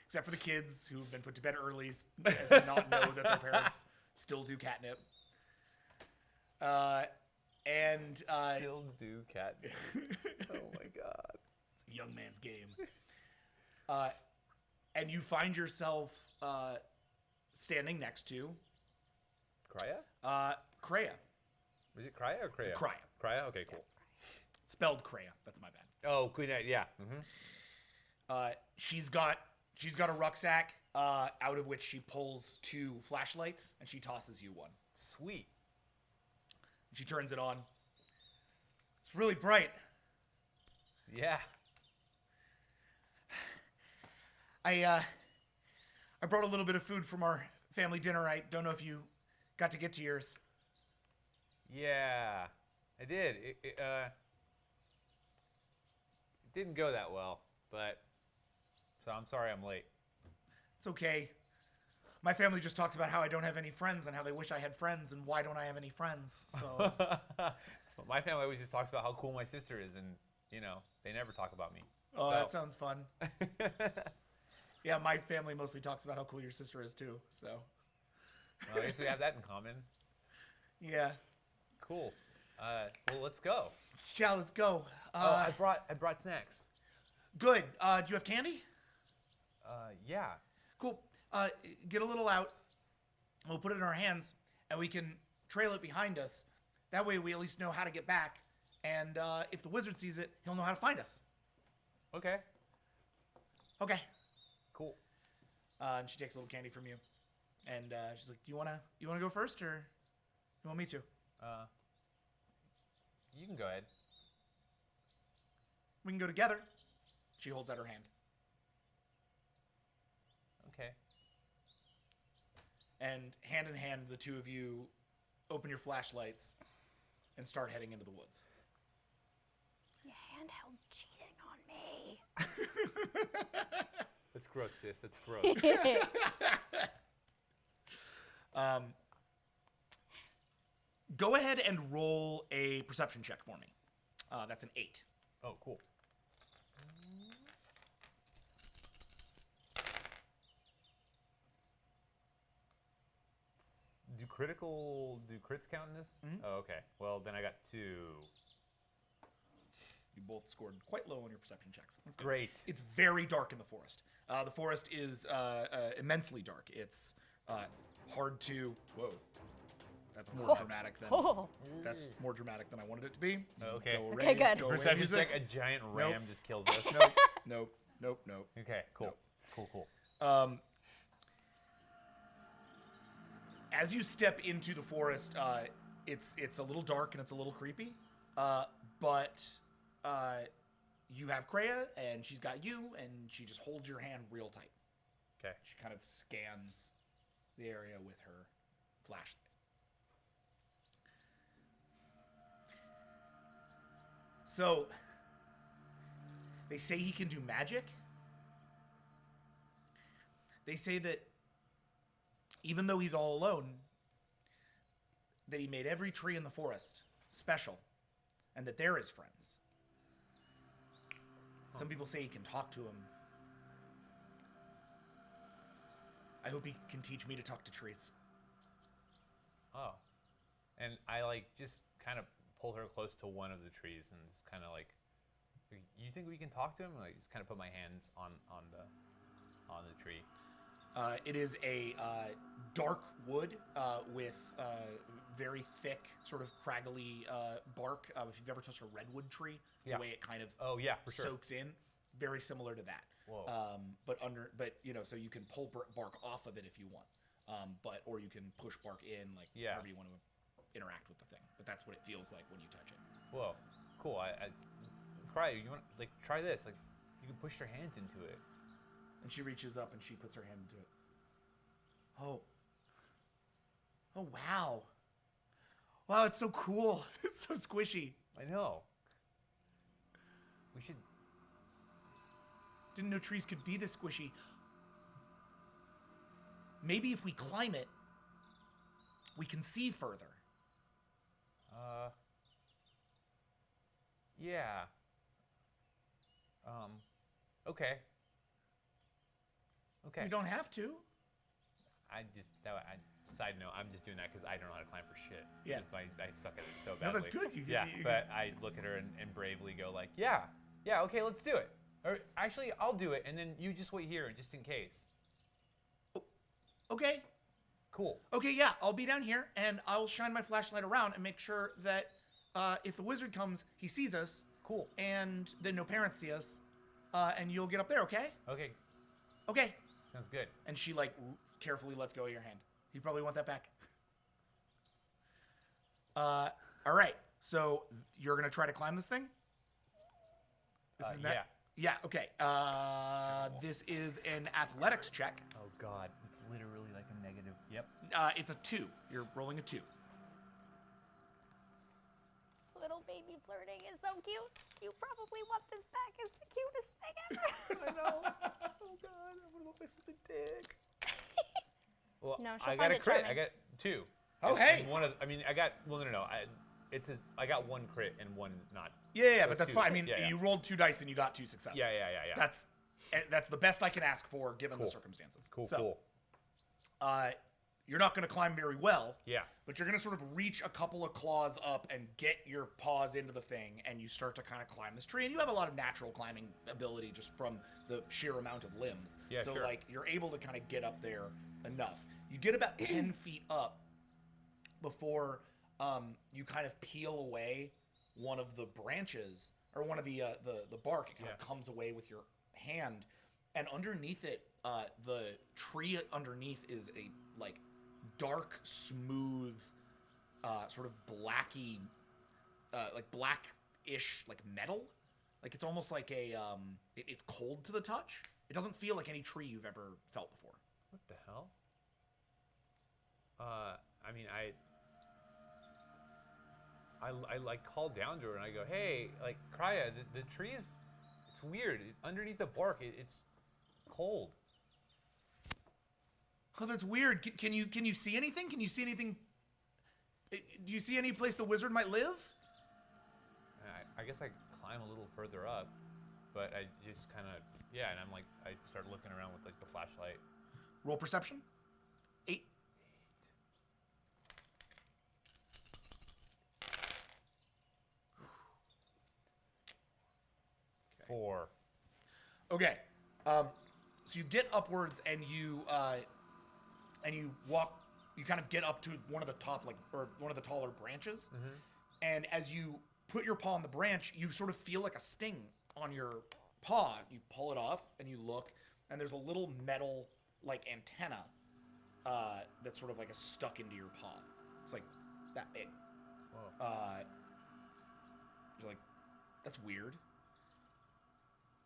Except for the kids who have been put to bed early, as to not know that their parents still do catnip. Still do catnip. Oh my god. It's a young man's game. And you find yourself standing next to Kraya? Kreia. Is it Kraya or Kreia? Kreia. Kraya? Okay, cool. Spelled Kreia. That's my bad. Oh, good night. Yeah. She's got a rucksack out of which she pulls 2 flashlights, and she tosses you one. Sweet. She turns it on. It's really bright. Yeah. I brought a little bit of food from our family dinner. I don't know if you got to get to yours. Yeah. I did. It didn't go that well, but so I'm sorry I'm late. It's okay. My family just talks about how I don't have any friends and how they wish I had friends and why don't I have any friends. So But my family always just talks about how cool my sister is, and you know, they never talk about me. Oh, So. that sounds fun. Yeah, my family mostly talks about how cool your sister is too. So. Well, I guess we have that in common. Yeah. Cool. Well, let's go. Yeah, let's go. I brought snacks. Good. Do you have candy? Yeah. Cool. Get a little out. We'll put it in our hands, and we can trail it behind us. That way, we at least know how to get back. And if the wizard sees it, he'll know how to find us. Okay. Okay. Cool. And she takes a little candy from you, and she's like, "You wanna go first, or you want me to?" You can go ahead. We can go together. She holds out her hand. Okay. And hand in hand, the two of you open your flashlights and start heading into the woods. Your handheld cheating on me. That's gross, sis. That's gross. Go ahead and roll a perception check for me. That's an 8. Oh, cool. Do crits count in this? Mhm. Oh, okay. Well, then I got 2. You both scored quite low on your perception checks. That's good. Great. It's very dark in the forest. The forest is immensely dark. It's hard to... Whoa. That's more dramatic than... Oh. That's more dramatic than I wanted it to be. Okay. Go Okay, good. Go away, Perception music. check, a giant ram just kills us. Nope. Nope. Okay, cool. Nope. Cool. As you step into the forest, it's a little dark and it's a little creepy, but you have Kreia and she's got you, and she just holds your hand real tight. Okay. She kind of scans the area with her flashlight. So, they say he can do magic. They say that even though he's all alone, that he made every tree in the forest special, and that they're his friends. Some people say he can talk to him. I hope he can teach me to talk to trees. Oh. And I just kind of pull her close to one of the trees and just kind of you think we can talk to him? Just kind of put my hands on the tree. It is a dark wood with very thick, sort of craggly bark. If you've ever touched a redwood tree, the way it kind of for sure. soaks in, very similar to that. Whoa. But so you can pull bark off of it if you want, or you can push bark in, however you want to interact with the thing. But that's what it feels like when you touch it. Whoa, cool. Kreia, you want try this? You can push your hands into it. And she reaches up and she puts her hand into it. Oh, wow. Wow, it's so cool. It's so squishy. I know. We should. Didn't know trees could be this squishy. Maybe if we climb it, we can see further. Yeah. Okay. Okay. We don't have to. Side note, I'm just doing that because I don't know how to climb for shit. Yeah. I suck at it so badly. No, that's good. But I look at her and bravely go yeah, okay, let's do it. Or actually, I'll do it, and then you just wait here just in case. Okay. Cool. Okay, yeah, I'll be down here, and I'll shine my flashlight around and make sure that if the wizard comes, he sees us. Cool. And then no parents see us, and you'll get up there, okay? Okay. Okay. Sounds good. And she, carefully lets go of your hand. You probably want that back. All right. So you're going to try to climb this thing? Yeah. Yeah, okay. This is an athletics check. Oh, God. It's literally like a negative. Yep. It's a 2. You're rolling a 2. Little baby flirting is so cute. You probably want this back. It's the cutest thing ever. I know. Oh, God. I'm going to mess with the dick. Well, No, she'll I got find a it crit. charming. I got 2. Oh, And hey. I got, well, no. I got 1 crit and 1 not. Yeah, So but that's 2. fine. I mean, Yeah. you rolled 2 dice and you got 2 successes. Yeah. That's the best I can ask for given the circumstances. Cool. You're not going to climb very well. Yeah. But you're going to sort of reach a couple of claws up and get your paws into the thing, and you start to kind of climb this tree. And you have a lot of natural climbing ability just from the sheer amount of limbs. Yeah, so, sure. like, you're able to kind of get up there enough. You get about 10 feet up before you kind of peel away one of the branches, or one of the bark. It kind of comes away with your hand, and underneath it, the tree underneath is a, like, dark, smooth, sort of blacky, like black-ish, like metal. Like it's almost like a, it's cold to the touch. It doesn't feel like any tree you've ever felt before. What the hell? I mean, I like call down to her and I go, hey, like Krya, the tree is, it's weird. Underneath the bark, it's cold. Oh, that's weird. Can you see anything? Can you see anything? Do you see any place the wizard might live? I guess I climb a little further up, but I just kind of, and I'm like, I start looking around with like the flashlight. Roll perception. 8. Okay. 4. Okay. So you get upwards and you walk. You kind of get up to one of the top, like, or one of the taller branches. Mm-hmm. And as you put your paw on the branch, you sort of feel like a sting on your paw. You pull it off and you look, and there's a little metal, like, antenna that's sort of like stuck into your paw. It's like that big. Whoa. You're like, that's weird.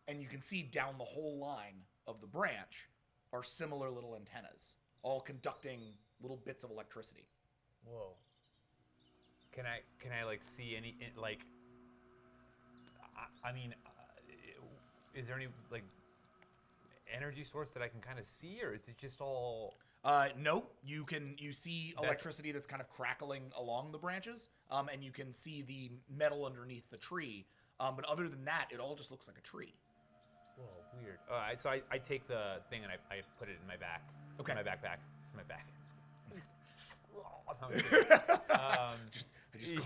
And you can see down the whole line of the branch are similar little antennas, all conducting little bits of electricity. Whoa. Can I like see any, like, I mean, is there any like energy source that I can kind of see, or is it just all? No, you see electricity that's kind of crackling along the branches, and you can see the metal underneath the tree. But other than that, it all just looks like a tree. Whoa, weird. So I take the thing and I put it in my back. Okay. My backpack. My back. I just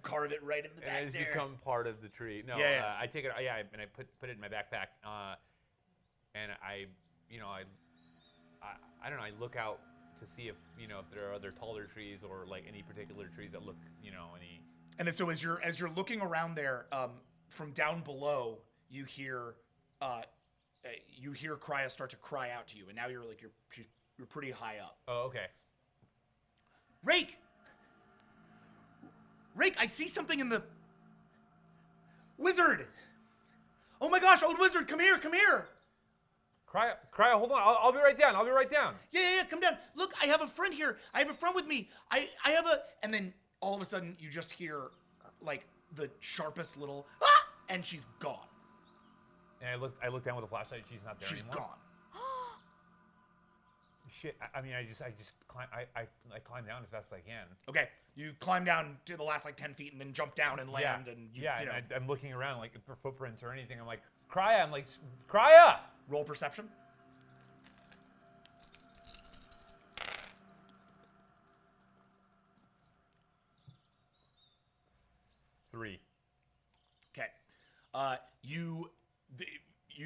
carve it right in the back and it's there. become part of the tree. No, Yeah. I take it. And I put it in my backpack. And I don't know. I look out to see if if there are other taller trees or like any particular trees that look any. And so as you're looking around there, from down below, you hear Krya start to cry out to you, and now you're pretty high up. Oh, okay. Rake, I see something in the wizard. Oh my gosh, old wizard, come here. Krya, hold on. I'll be right down. Yeah, come down. Look, I have a friend here. I have a friend with me. I have a, and then all of a sudden you just hear like the sharpest little and she's gone. And I look down with a flashlight. She's not there She's anymore. gone. Shit. I mean, I just climb. I climb down as fast as I can. Okay, you climb down to the last like 10 feet and then jump down and land and I'm looking around like for footprints or anything. I'm like, Krya. Krya. Roll perception. Three. Okay. You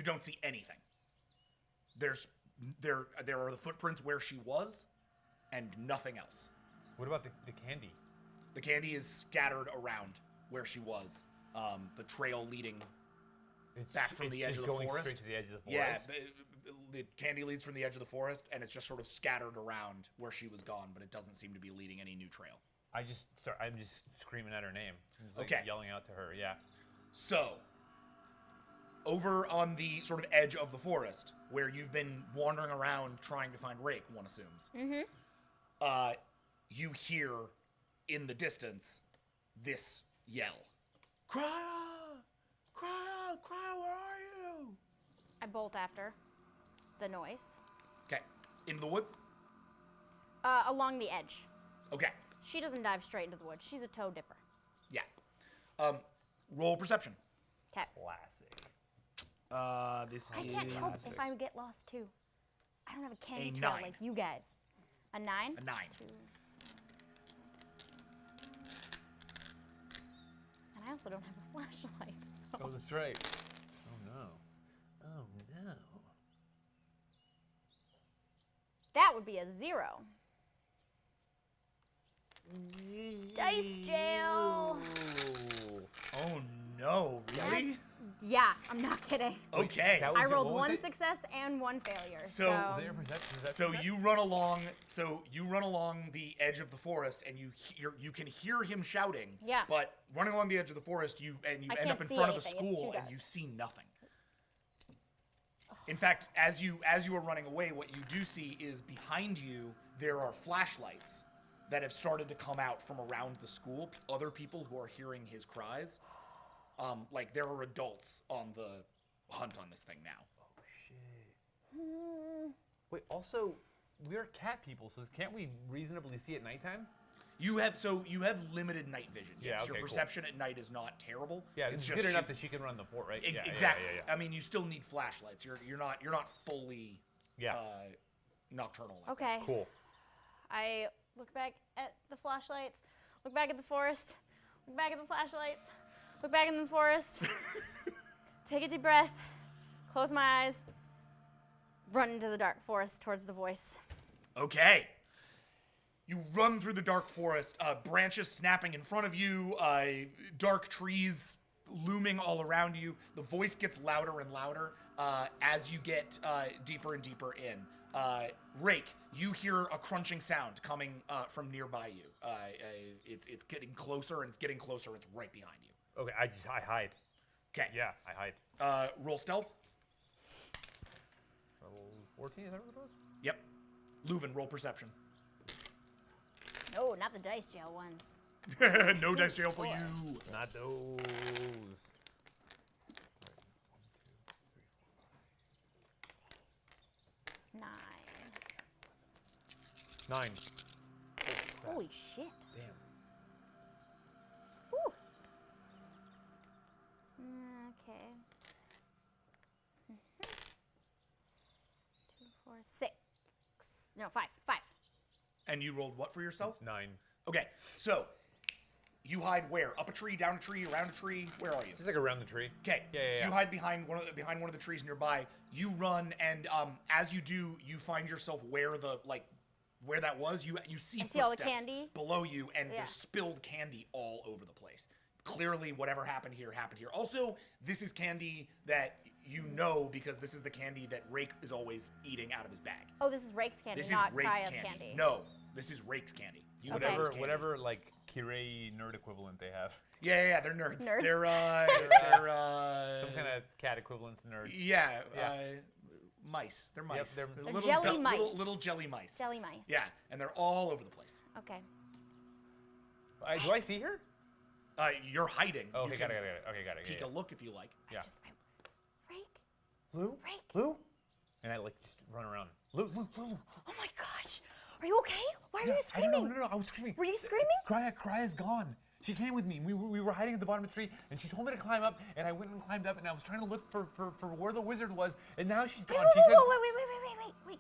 don't see anything. There are the footprints where she was, and nothing else. What about the candy? The candy is scattered around where she was. The trail leading back from the edge of the forest. Going straight to the edge of the Yeah, forest. the candy leads from the edge of the forest, and it's just sort of scattered around where she was gone, but it doesn't seem to be leading any new trail. I'm just screaming at her name. Just, like, Okay. Yelling out to her. Yeah. So, over on the sort of edge of the forest, where you've been wandering around trying to find Rake, one assumes, you hear in the distance this yell. Krya! Krya! Krya, where are you? I bolt after the noise. Okay. Into the woods? Along the edge. Okay. She doesn't dive straight into the woods. She's a toe dipper. Roll perception. Okay. Classic. This I is can't help if I get lost too. I don't have a candy A trail 9. like you guys. A 9? a 9. And I also don't have a flashlight. So. Oh, that's right. Oh no. Oh no. That would be a 0. Dice jail. Oh no, really? Yeah, I'm not kidding. Okay. That was I your- rolled what was one it? success and 1 failure. So- Was that your perception? Was that So perception? you run along. So you run along the edge of the forest, and you can hear him shouting. Yeah. But running along the edge of the forest, you I end can't up in see front of the anything, it's school, too and dark. you see nothing. In fact, as you are running away, what you do see is behind you there are flashlights that have started to come out from around the school. Other people who are hearing his cries. Like there are adults on the hunt on this thing now. Oh shit. Wait. Also, we're cat people, so can't we reasonably see at nighttime? You have limited night vision. Yeah, Yes, okay, your cool. perception at night is not terrible. Yeah, it's good enough that she can run the fort, right? Yeah, exactly. Yeah, yeah. I mean, you still need flashlights. You're not fully Yeah. nocturnal. Like Okay. Cool. I look back at the flashlights, look back at the forest, look back at the flashlights, look back in the forest, take a deep breath, close my eyes, run into the dark forest towards the voice. Okay. You run through the dark forest, branches snapping in front of you, dark trees looming all around you. The voice gets louder and louder as you get deeper and deeper in. Rake, you hear a crunching sound coming from nearby you. It's getting closer and it's getting closer. It's right behind you. Okay, I hide. Okay. Yeah, I hide. Roll stealth. Level 14, is that what it was? Yep. Leuven, roll perception. No, not the dice jail ones. No dice jail for you. Not those. 9. 9. Holy shit. Damn. Woo. Okay. 2, 4, 6. No, 5. 5. And you rolled what for yourself? 9. Okay, so you hide where? Up a tree, down a tree, around a tree? Where are you? Just like around the tree. Okay. Yeah. So you hide behind one of the trees nearby. You run, and as you do, you find yourself where that was. You see I see all the footsteps candy. below you, and Yeah. there's spilled candy all over the place. Clearly, whatever happened here happened here. Also, this is candy that you know because this is the candy that Rake is always eating out of his bag. Oh, this is Rake's candy, This not is Rake's Kaya's candy. No, this is Rake's candy. You know Whatever, this candy. whatever, like Kirei nerd equivalent they have. Yeah, they're nerds. Nerds. They're Some kind of cat equivalent to nerds. yeah, Yeah. mice. They're mice. they're little jelly mice. Little jelly mice. Jelly mice. Yeah, and they're all over the place. Okay. Do I see her? You're hiding. Oh, You okay, can got it. Okay, got it. Peek Yeah, a look if you like. yeah. Rake? Lou? Rake? Lou? And I like just run around. Lou. Oh my gosh. Are you okay? Why are you I screaming? don't know. No, I was screaming. Were you screaming? Crya's gone. She came with me. We were hiding at the bottom of the tree, and she told me to climb up, and I went and climbed up, and I was trying to look for where the wizard was, and now she's gone. She said, Wait.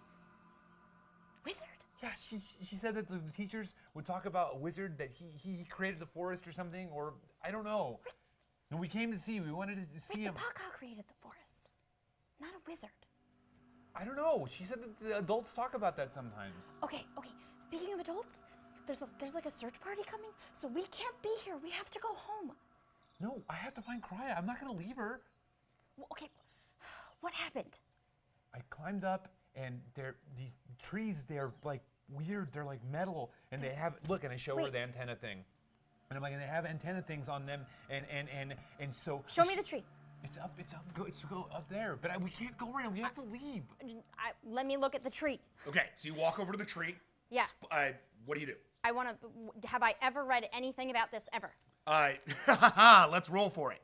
Wizard? yeah, she said that the teachers would talk about a wizard, that he created the forest or something, or I don't know. And we came to see. We wanted to see Wait, him. the Pac-Ha created the forest, not a wizard. I don't know. She said that the adults talk about that sometimes. Okay. Speaking of adults, there's like a search party coming, so we can't be here. We have to go home. No, I have to find Crya. I'm not gonna leave her. Okay, what happened? I climbed up, and these trees. They're like weird. They're like metal, and they have look. And I show her Wait. the antenna thing, and I'm like, and they have antenna things on them, and so. Show me the tree. It's up. Go up there. But we can't go around. We have to leave. Let me look at the tree. Okay, so you walk over to the tree. Yeah. What do you do? I want to. Have I ever read anything about this ever? Let's roll for it.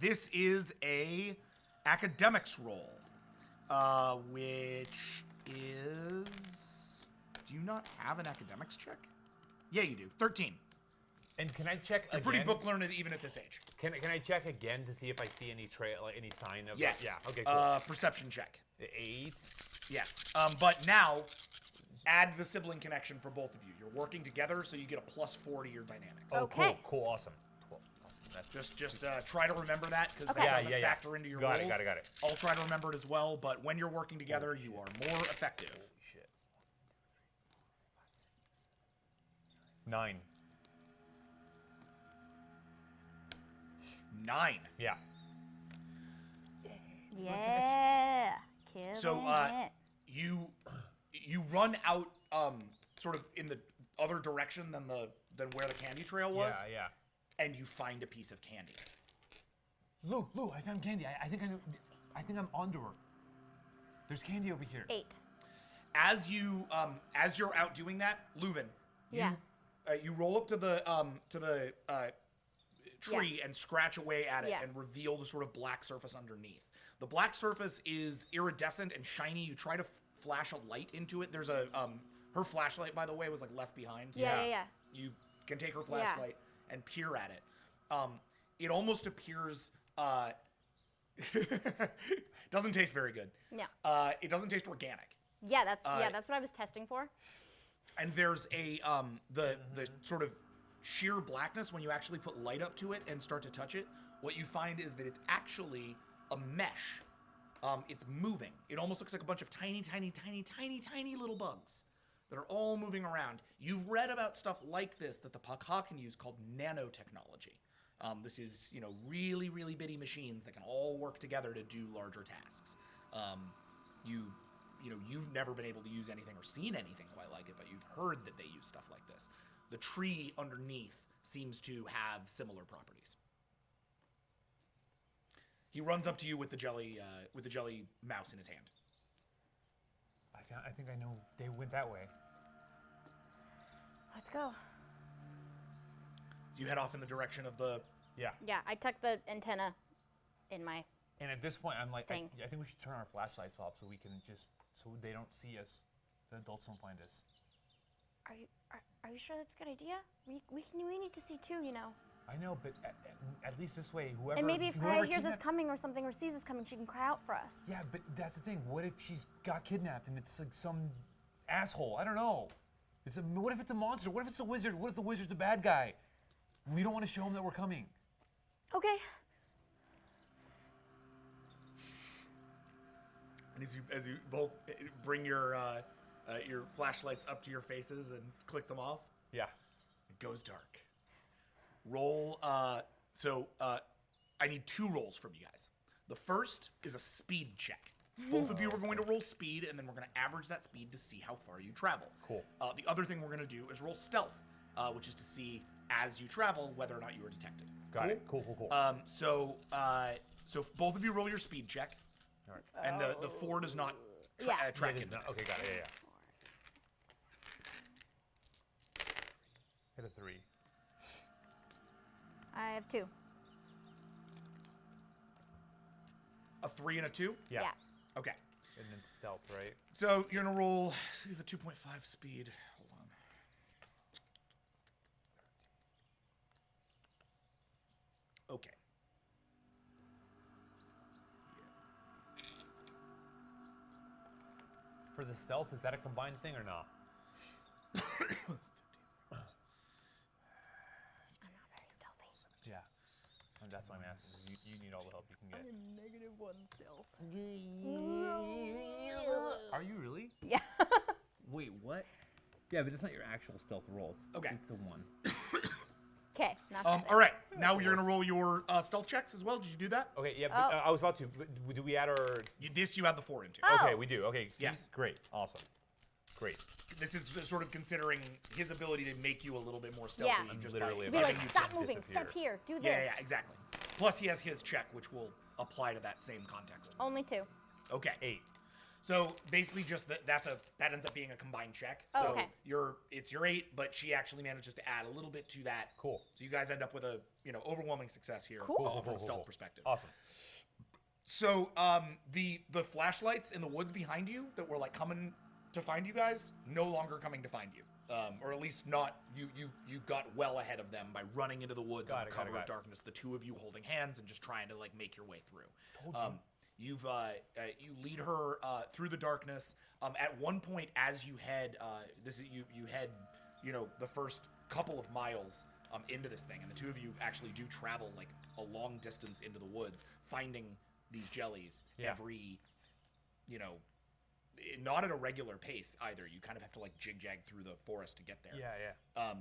This is a academics roll, which is. Do you not have an academics check? Yeah, you do. 13. And can I check You're again? pretty book learned even at this age. Can I check again to see if I see any trail, like any sign of? Yes. Yeah. Okay. Cool. Perception check. 8. Yes. But now, add the sibling connection for both of you. You're working together, so you get a +4 to your dynamics. Oh, Okay. Cool. Awesome. 12. Awesome. That's Just try to remember that because Okay. that doesn't factor into your Got rolls. it. Got it. I'll try to remember it as well. But when you're working together, you are more effective. Holy shit. 9. 9. Yeah. Yeah. Killing So it. you run out sort of in the other direction than where the candy trail was, Yeah. and you find a piece of candy. Lou, I found candy. I think I'm onto her. There's candy over here. 8. As you're out doing that, Leuven, Yeah. you roll up to the tree and scratch away at it Yeah. and reveal the sort of black surface underneath. The black surface is iridescent and shiny. You try to flash a light into it. There's a her flashlight, by the way, was like left behind. So Yeah. you can take her flashlight and peer at it. It almost appears doesn't taste very good. No. It doesn't taste organic. Yeah, that's what I was testing for. And there's a the sort of sheer blackness when you actually put light up to it and start to touch it. What you find is that it's actually a mesh. It's moving. It almost looks like a bunch of tiny little bugs that are all moving around. You've read about stuff like this that the Pac-Ha can use called nanotechnology. This is, really, really bitty machines that can all work together to do larger tasks. You've never been able to use anything or seen anything quite like it, but you've heard that they use stuff like this. The tree underneath seems to have similar properties. He runs up to you with the jelly mouse in his hand. I think I know they went that way. Let's go. So you head off in the direction of the. Yeah. Yeah, I tucked the antenna in my. And at this point, I'm like, I Thing. think we should turn our flashlights off so we can so they don't see us. The adults don't find us. Are you sure that's a good idea? We need to see too, I know, but at least this way, whoever. And maybe if whoever Kaya hears us kidnapped- coming or something or sees us coming, she can cry out for us. Yeah, but that's the thing. What if she's got kidnapped and it's like some asshole? I don't know. What if it's a monster? What if it's a wizard? What if the wizard's the bad guy? We don't want to show him that we're coming. Okay. And as you both bring your flashlights up to your faces and click them off, Yeah. it goes dark. Roll. I need 2 rolls from you guys. The first is a speed check. Both of you are going to roll speed, and then we're going to average that speed to see how far you travel. Cool. The other thing we're going to do is roll stealth, which is to see as you travel whether or not you are detected. Got it. Cool. So both of you roll your speed check, All right. and the 4 does not Yeah. track Yeah, it into is not- this. Okay, got it. Yeah. Hit a 3. I have 2. A 3 and a 2? Yeah. Okay. And then stealth, right? So you're going to roll. So you have a 2.5 speed. Hold on. Okay. For the stealth, is that a combined thing or not? I'm not very stealthy. Yeah. And that's why I'm asking. You need all the help you can get. -1 stealth. Are you really? Yeah. Wait, what? Yeah, but it's not your actual stealth roll. Okay. It's a 1. Okay, not that bad. All right. Now you're going to roll your stealth checks as well. Did you do that? Okay, yeah, but, Oh. I was about to. But do we add our... You had the 4 into. Oh. Okay, we do. Okay, see? Yes. Great. Awesome. Great. This is sort of considering his ability to make you a little bit more stealthy. Yeah. I'm just literally by Be about like, giving you stop tips. moving, disappear. step here, do this. Yeah, exactly. Plus, he has his check, which will apply to that same context. Only 2. Okay. 8. So basically, just that ends up being a combined check. Oh, So okay. it's your 8, but she actually manages to add a little bit to that. Cool. So you guys end up with a overwhelming success here Cool. from a stealth perspective. Awesome. So the flashlights in the woods behind you that were like coming to find you guys no longer coming to find you. or at least not. You got well ahead of them by running into the woods Got under it, cover got of it. darkness. The two of you holding hands and just trying to like make your way through. Told you. You lead her through the darkness. At one point, as you head, you head, the first couple of miles into this thing, and the two of you actually do travel like a long distance into the woods, finding these jellies every, not at a regular pace either. You kind of have to like jig-jag through the forest to get there. Yeah.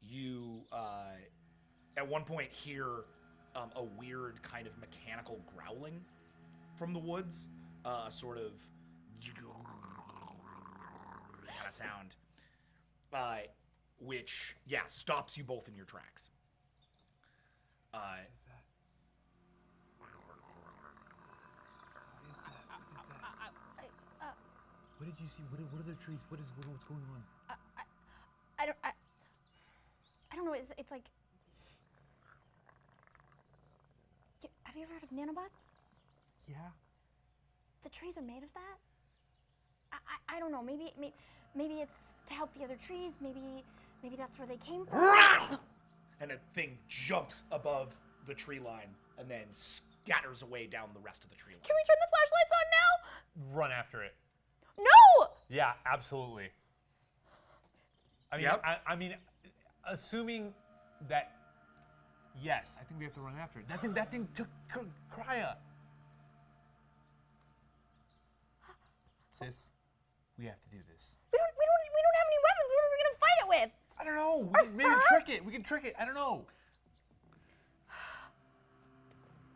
You at one point hear a weird kind of mechanical growling from the woods, a sort of kind of sound, which stops you both in your tracks. What is that? What did you see? What are the trees? What's going on? I don't know. It's like. Have you ever heard of nanobots? Yeah. The trees are made of that. I don't know. Maybe it's to help the other trees. Maybe that's where they came from. And a thing jumps above the tree line and then scatters away down the rest of the tree line. Can we turn the flashlights on now? Run after it. No! Yeah, absolutely. I mean, Yep. I mean, assuming that, yes, I think we have to run after it. That thing took Krya. Sis, we have to do this. We don't have any weapons. What are we gonna fight it with? I don't know. Our Maybe fur? trick it. We can trick it. I don't know.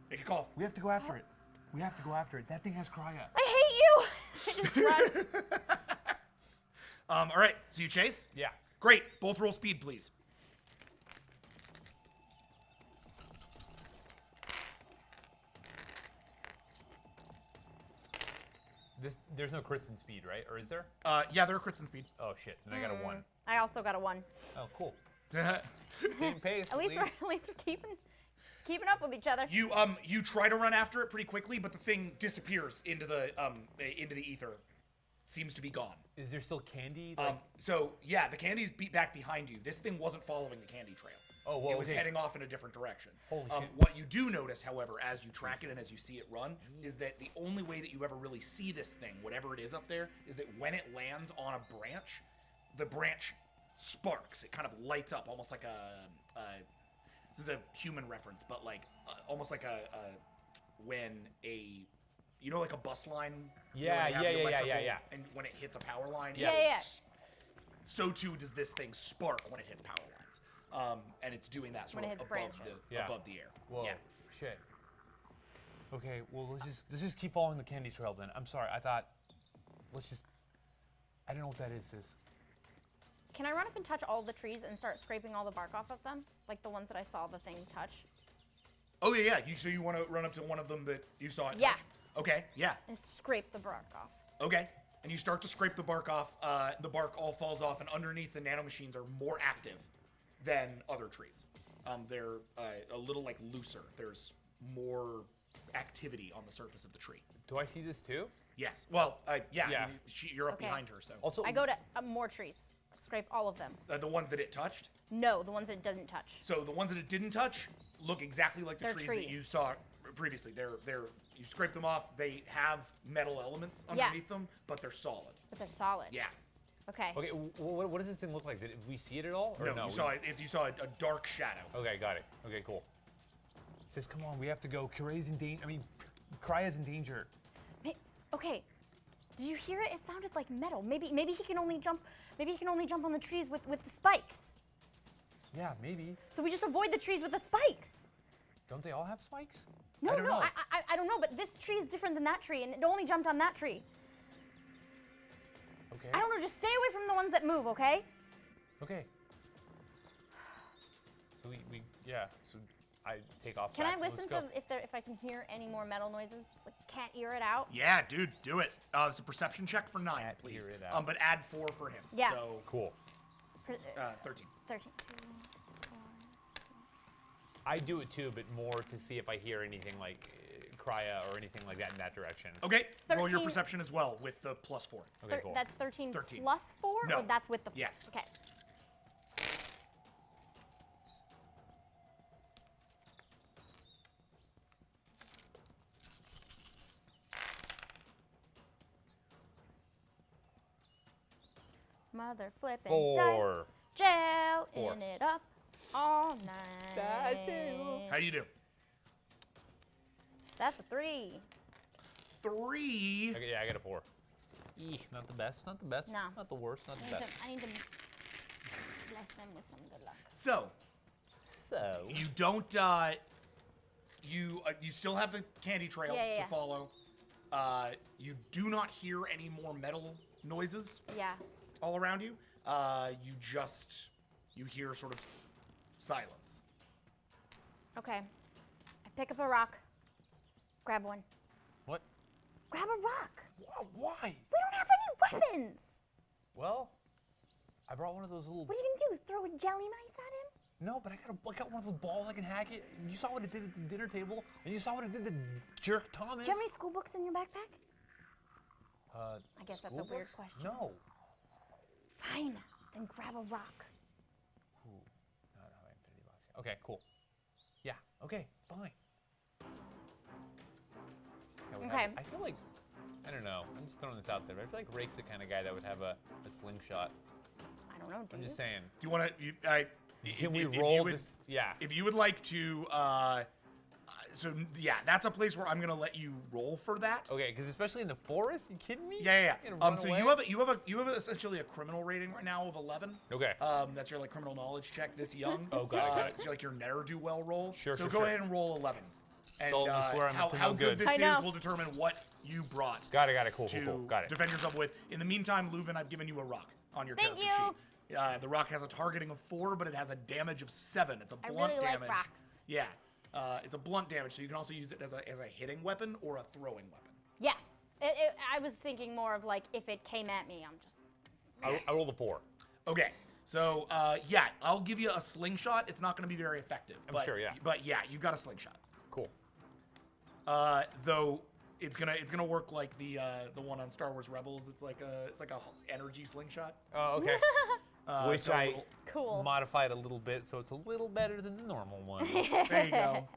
Make a call. We have to go after it. We have to go after it. That thing has Krya. I hate you. I just run. All right, so you chase? Yeah. Great. Both roll speed, please. There's no crits in speed, right? Or is there? Yeah, there are crits in speed. Oh shit! Then I got a 1. I also got a 1. Oh, cool. Same pace. At least we're keeping up with each other. You try to run after it pretty quickly, but the thing disappears into the ether. Seems to be gone. Is there still candy? So yeah, the candy's back behind you. This thing wasn't following the candy trail. Oh, well, it was okay. heading off in a different direction. Holy shit. What you do notice, however, as you track it and as you see it run, is that the only way that you ever really see this thing, whatever it is up there, is that when it lands on a branch, the branch sparks. It kind of lights up, almost like this is a human reference, but like almost like when a like a bus line. Yeah. And when it hits a power line, Yeah. so too does this thing spark when it hits power lines. And it's doing that sort When it of hits above branches. above the air. Whoa. Yeah. Shit. Okay. Well, let's just keep following the candy trail then. I'm sorry. I thought. I don't know what that is, sis. Can I run up and touch all the trees and start scraping all the bark off of them? Like the ones that I saw the thing touch? Oh yeah. So you want to run up to one of them that you saw it Yeah. touch? Okay. Yeah. And scrape the bark off. Okay. And you start to scrape the bark off. The bark all falls off, and underneath the nanomachines are more active than other trees. They're a little like looser. There's more activity on the surface of the tree. Do I see this too? Yes. Well, yeah. Yeah. I mean, you're up Okay. behind her, so. Also, I go to more trees. Scrape all of them. The ones that it touched. No, the ones that it doesn't touch. So the ones that it didn't touch look exactly like the They're trees trees. that you saw previously. They're you scrape them off. They have metal elements Yeah. underneath them, but they're solid. But they're solid. Yeah. Okay. Okay. What does this thing look like? Did we see it at all? Or No, you saw it. You saw a dark shadow. Okay, got it. Okay, cool. Sis, come on, we have to go. Krya's in danger. Krya's in danger. Okay. Did you hear it? It sounded like metal. Maybe he can only jump. Maybe he can only jump on the trees with the spikes. Yeah, maybe. So we just avoid the trees with the spikes. Don't they all have spikes? No, I don't know. I don't know, but this tree is different than that tree, and it only jumped on that tree. Okay. I don't know. Just stay away from the ones that move, okay? Okay. So So I take off. Can I back. listen Let's for if I can hear any more metal noises? Just like can't ear it out. Yeah, dude, do it. It's a perception check for 9, Can't please. hear it out. But add 4 for him. Yeah. So go. Cool. 13. 13. 2, 4, 6. I do it too, but more to see if I hear anything like Krya or anything like that in that direction. Okay. Roll your 13. perception as well with the +4. Okay, cool. That's 13, 13. plus 4? No. Or that's with the 4? Yes. Okay. mother flipping 4. dice. Jail 4. in it up all night. How you do? That's a 3. 3. Okay, yeah, I got a 4. Eek, not the best. Not the best. No. Not the worst. Not the best. I need to bless them with some good luck. So So. you don't. You still have the candy trail Yeah. to follow. You do not hear any more metal noises Yeah. all around you. You hear sort of silence. Okay. I pick up a rock. Grab one. What? Grab a rock. Why? We don't have any weapons. Well, I brought one of those little. What are you gonna do? Throw a jelly mice at him? No, but I got one of those balls I can hack it. You saw what it did at the dinner table, and you saw what it did to Jerk Thomas. Do you have any school books in your backpack? I guess that's a weird question. No. Fine. Then grab a rock. Ooh, no, I have $50. Okay, cool. Yeah. Okay. Fine. Okay. I feel like, I don't know. I'm just throwing this out there, but I feel like Rake's the kind of guy that would have a slingshot. I don't know. I'm just saying. Do you want to? Can we roll this? Yeah. If you would like to, so yeah, that's a place where I'm gonna let you roll for that. Okay, because especially in the forest, you kidding me? Yeah. You're gonna run So away? you have essentially a criminal rating right now of 11. Okay. That's your like criminal knowledge check this young. Oh, got it. It's like your ne'er-do-well roll. Sure, So sure, go sure. ahead and roll 11. And Stolen swear I'm up to how no good good. this I is know. will determine what you brought Got it. Cool. to Got it. defend yourself with. In the meantime, Leuven, I've given you a rock on your Thank character you. sheet. The rock has a targeting of 4, but it has a damage of 7. It's a I blunt really like damage. rocks. Yeah. It's a blunt damage, so you can also use it as a hitting weapon or a throwing weapon. Yeah. I was thinking more of like if it came at me, I'm just. I rolled a 4. Okay. So yeah, I'll give you a slingshot. It's not going to be very effective. I'm sure, yeah. But yeah, you got a slingshot. Cool. Though it's gonna work like the one on Star Wars Rebels. It's like a energy slingshot. Oh, okay. It's Which got a I little- Cool. modified a little bit, so it's a little better than the normal one. There you go.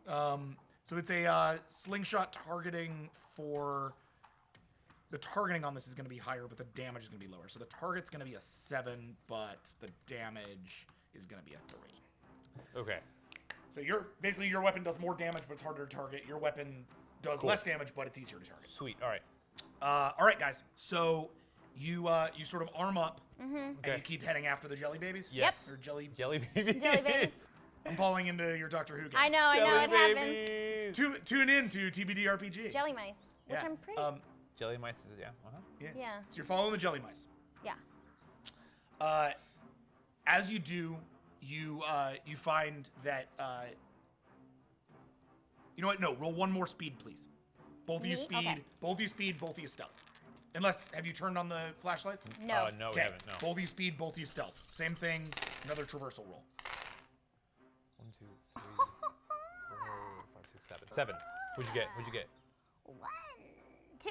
So it's a slingshot targeting for. The targeting on this is going to be higher, but the damage is going to be lower. So the target's going to be a 7, but the damage is going to be a 3. Okay. So your weapon does more damage, but it's harder to target. Your weapon does less damage, but it's easier to target. Sweet. All right. All right, guys. So you sort of arm up and Okay. you keep heading after the jelly babies. Yes. Or jelly. Jelly baby. Jelly babies. I'm falling into your Doctor Who game. I know, it happens. happens. Tune in to TBD RPG. Jelly mice, which Yeah. I'm pretty. Jelly mice is yeah. Uh-huh. Yeah. So you're following the jelly mice. Yeah. As you do, you find that you know what? No, roll one more speed, please. Both of you Me? speed. Okay. Both of you speed. Both of you stealth. Unless, have you turned on the flashlights? No. No, we Okay. haven't. No. Both of you speed. Both of you stealth. Same thing. Another traversal roll. 1, 2, 3, 4, 5, 6, 7. 7. What'd you get? 1, 2,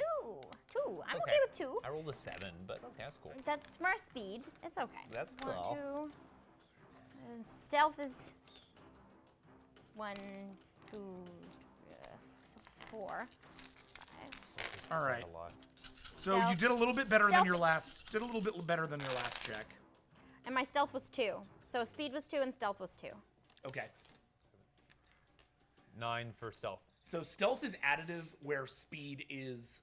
2. I'm okay Okay. with 2. I rolled a 7, but okay, that's cool. That's more speed. It's okay. That's 1, cool. 2. Stealth is 1, 2, 4, 5. All right. A lot. So you Stealth. did a little bit better than Stealth. your last. Did a little bit better than your last check. And my stealth was 2. So speed was 2 and stealth was 2. Okay. 9 for stealth. So stealth is additive, where speed is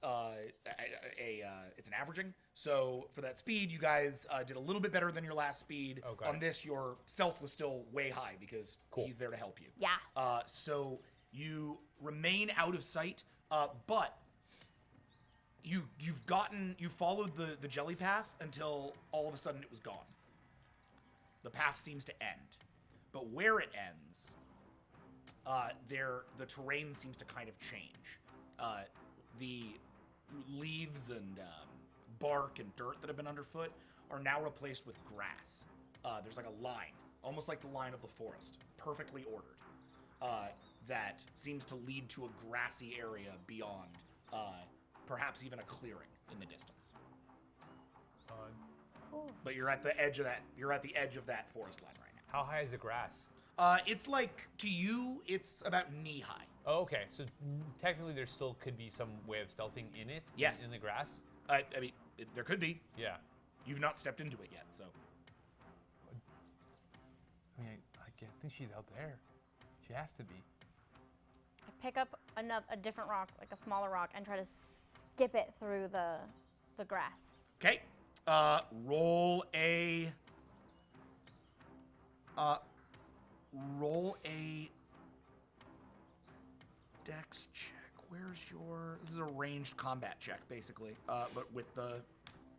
it's an averaging. So for that speed, you guys did a little bit better than your last speed. Oh, got On it. this, your stealth was still way high because Cool. he's there to help you. Yeah. So you remain out of sight, but you followed the jelly path until all of a sudden it was gone. The path seems to end, but where it ends, the terrain seems to kind of change. The leaves and bark and dirt that have been underfoot are now replaced with grass. There's like a line, almost like the line of the forest, perfectly ordered, that seems to lead to a grassy area beyond, perhaps even a clearing in the distance. Cool. But you're at the edge of that. You're at the edge of that forest line right How high is the grass? now. It's like, to you, it's about knee high. Oh, okay. So technically, there still could be some way of stealthing in it. Yes. In the grass. I mean, there could be. Yeah. You've not stepped into it yet, so. I mean, I think she's out there. She has to be. I pick up a different rock, like a smaller rock, and try to skip it through the grass. Okay. Roll a dex check. Where's your... This is a ranged combat check, basically, but with the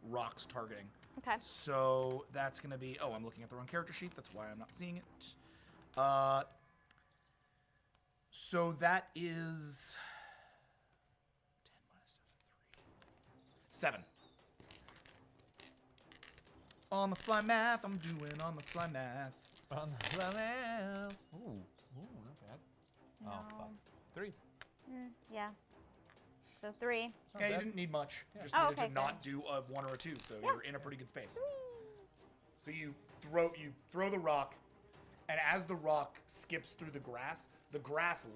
rocks targeting. Okay. So that's going to be... Oh, I'm looking at the wrong character sheet. That's why I'm not seeing it. So that is... 10 minus 7, 3. 7. On the fly math. I'm doing on the fly math. On the fly math. Ooh, not bad. No. Oh, fuck. 3. Yeah. So 3. Yeah, you didn't need much. You just Oh, needed okay, to not do a 1 or a 2, so Yeah. you're in a pretty good space. So you throw the rock, and as the rock skips through the grass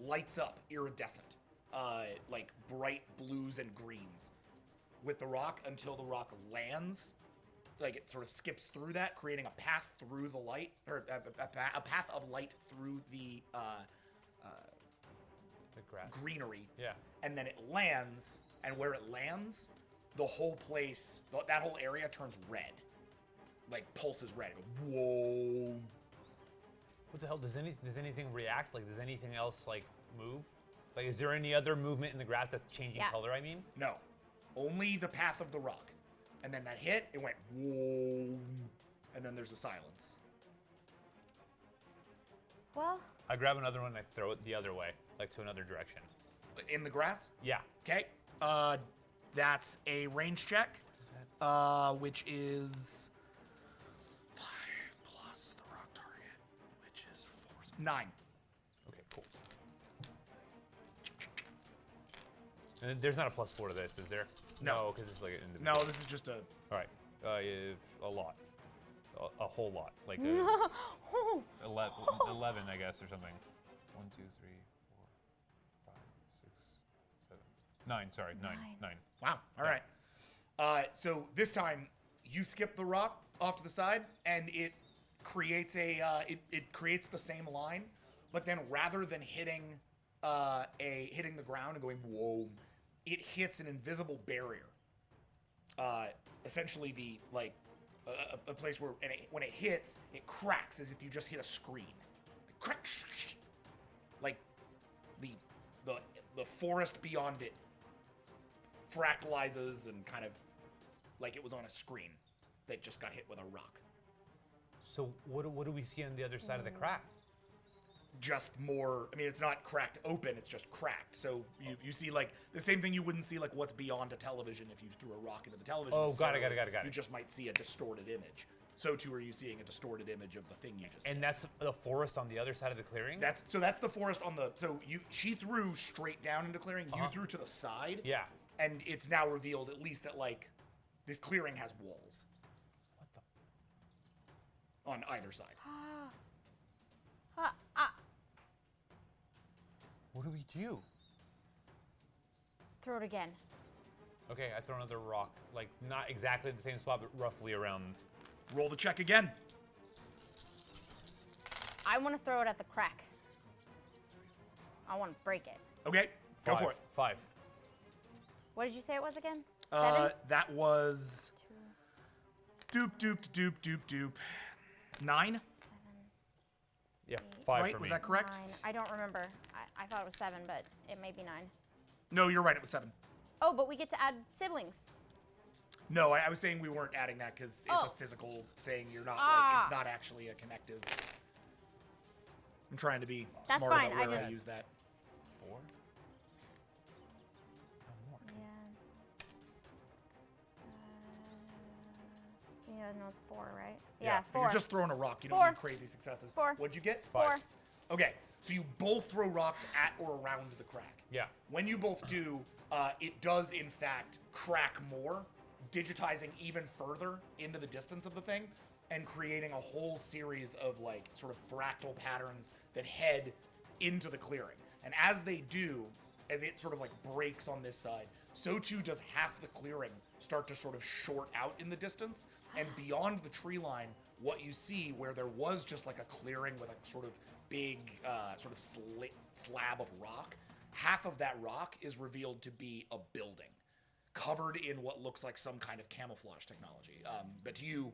lights up iridescent, like bright blues and greens with the rock until the rock lands. Like it sort of skips through that, creating a path through the light, or a path of light through the grass. greenery. Yeah. And then it lands, and where it lands, the whole place, that whole area turns red. Like pulses red. It goes, whoa. What the hell? Does anything react? Like, does anything else like move? Like, is there any other movement in the grass that's changing color? I mean. No, only the path of the rock. And then that hit, it went whoa, and then there's a silence. Well. I grab another one and I throw it the other way, like to another direction. In the grass? Yeah. Okay. That's a range check, which is 5 plus the rock target, which is 4. 9. Okay, cool. And there's not a +4 to this, is there? No, because it's like an individual. No, this is just a. All right, a lot, a whole lot, like 11, I guess, or something. 1, 2, 3, 4, 5, 6, 7, 9. Sorry, 9. Wow. All right. So this time you skip the rock off to the side, and it creates it creates the same line, but then rather than hitting the ground and going whoa, it hits an invisible barrier. Essentially a place where when it hits, it cracks as if you just hit a screen. Like the forest beyond it fractalizes and kind of like it was on a screen that just got hit with a rock. So what do we see on the other side of the crack? Just more, I mean, it's not cracked open, it's just cracked. So you see like the same thing you wouldn't see like what's beyond a television if you threw a rock into the television. Oh, got it. You just might see a distorted image. So too are you seeing a distorted image of the thing you just And hit. that's the forest on the other side of the clearing? That's the forest on the, she threw straight down into clearing, you threw to the side. Yeah. And it's now revealed at least that like this clearing has walls. What the? On either side. What do we do? Throw it again. Okay, I throw another rock, like not exactly the same spot, but roughly around. Roll the check again. I want to throw it at the crack. I want to break it. Okay, go for it. 5. What did you say it was again? 7? That was 2, doop. 9? 7. Yeah, 5 Right, for me. was that correct? 9. I don't remember. I thought it was 7, but it may be 9. No, you're right, it was 7. Oh, but we get to add siblings. No, I was saying we weren't adding that because it's a physical thing. You're not like, it's not actually a connective. I'm trying to be That's smart fine, about where I just- use that. 4? No more. Yeah. No, it's 4, right? Yeah, Yeah, but 4. You're just throwing a rock. You don't 4. need crazy successes. 4. What'd you get? 5. 4. Okay, so you both throw rocks at or around the crack. Yeah. When you both do, it does in fact crack more, digitizing even further into the distance of the thing and creating a whole series of like sort of fractal patterns that head into the clearing. And as they do, as it sort of like breaks on this side, so too does half the clearing start to sort of short out in the distance. And beyond the tree line, what you see where there was just like a clearing with a sort of big sort of slab of rock, half of that rock is revealed to be a building covered in what looks like some kind of camouflage technology. But to you,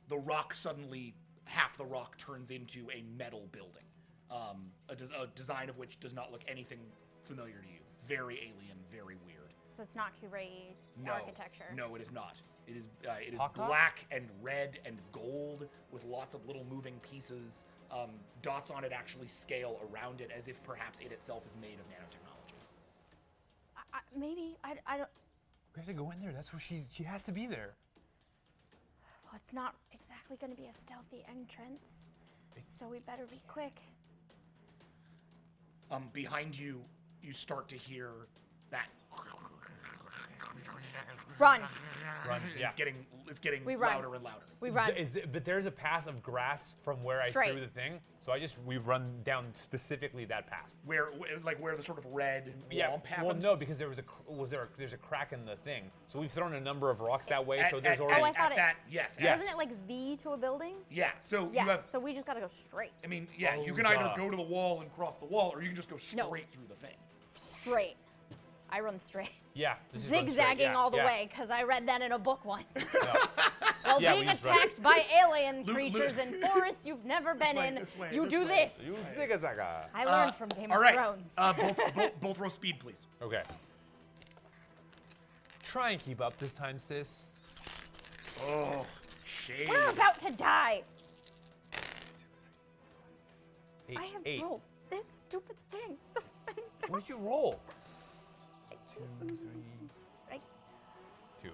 the rock suddenly, half the rock turns into a metal building. A design of which does not look anything familiar to you. Very alien, very weird. So it's not Kurai architecture. No, it is not. It is Pac-Ha? black and red and gold with lots of little moving pieces. Dots on it actually scale around it as if perhaps it itself is made of nanotechnology. Maybe I don't. We have to go in there. That's where she has to be there. Well, it's not exactly going to be a stealthy entrance, so we better be quick. Behind you, you start to hear that. Run. Yeah. It's getting We run. louder and louder. We run. But there's a path of grass from where I Straight. threw the thing, so we run down specifically that path. Where the sort of red womp happened? Well, no, because there's a crack in the thing, so we've thrown a number of rocks that way. So there's already. I thought yes. Wasn't it like V to a building? Yeah. So Yeah. you have. So we just gotta go straight. I mean, yeah. Oh, You can either duh. go to the wall and cross the wall, or you can just go straight through the thing. Straight. I run straight. Yeah. this is run straight, Zigzagging yeah, all the yeah. way, because I read that in a book once. No. While Yeah, being we just run. attacked by alien Lu- creatures in forests you've never been way, in, this way, you this do way. this. You zigzagga. I learned from Game All of right. Thrones. Both roll speed, please. Okay. Try and keep up this time, sis. Oh, shade. We're about to die. Eight. I have eight. rolled this stupid thing so many times. What did you roll? I 2, 3. 2.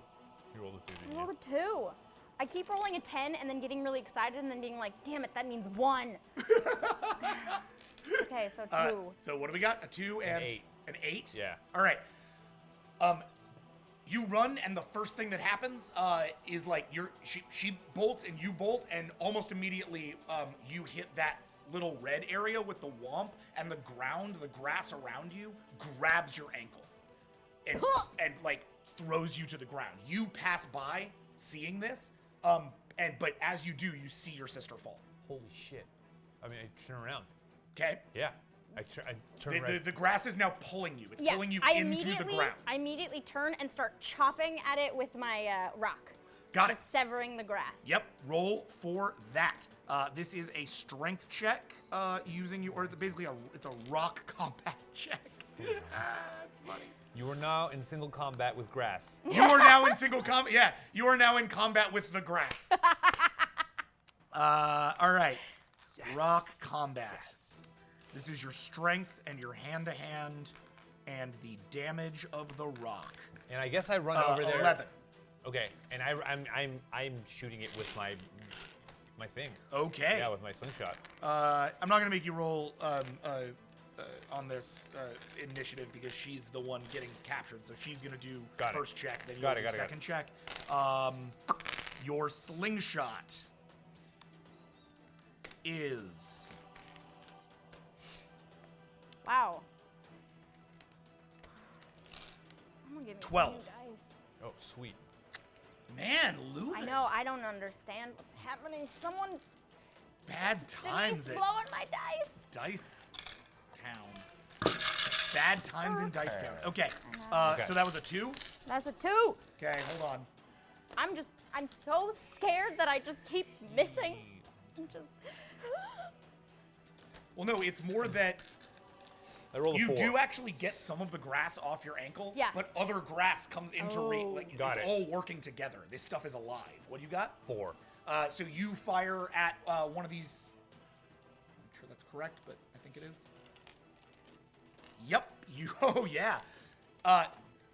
You rolled a 2. Didn't rolled you? a 2. I keep rolling a 10 and then getting really excited and then being like, damn it, that means 1. Okay, so 2. So what do we got? A 2 and An 8. An 8? Yeah. All right. You run, and the first thing that happens is like she bolts and you bolt, and almost immediately you hit that little red area with the womp, and the grass around you grabs your ankle, and like throws you to the ground. You pass by, seeing this, but as you do, you see your sister fall. Holy shit. I mean, I turn around. Okay. Yeah. I turn right. The grass is now pulling you. It's Yeah, pulling you I into the ground. immediately turn and start chopping at it with my rock. Got it. Just severing the grass. Yep. Roll for that. This is a strength check using you, or it's basically it's a rock combat check. That's funny. You are now in single combat with grass. You are now in single combat. Yeah, you are now in combat with the grass. All right. Yes. Rock combat. Yes. This is your strength and your hand-to-hand, and the damage of the rock. And I guess I run over there. 11. Okay, and I'm shooting it with my thing. Okay. Yeah, with my slingshot. I'm not gonna make you roll on this initiative because she's the one getting captured. So she's gonna do first check, then you do second check. Your slingshot is Wow. Someone give me 12. new dice. Oh, sweet. man, Lou. I know, I don't understand what's happening. Someone Bad times Denise at blowing my dice. Dice Town. Bad times in Dice Town. Okay. Okay. So that was a 2. That's a 2. Okay, hold on. I'm so scared that I just keep missing. I'm just. Well, no, it's more that I rolled a you 4. do actually get some of the grass off your ankle. Yeah. But other grass comes into Oh. like Got it's it. all working together. This stuff is alive. What do you got? 4. So you fire at one of these. I'm not sure that's correct, but I think it is. Yep. You. Oh yeah.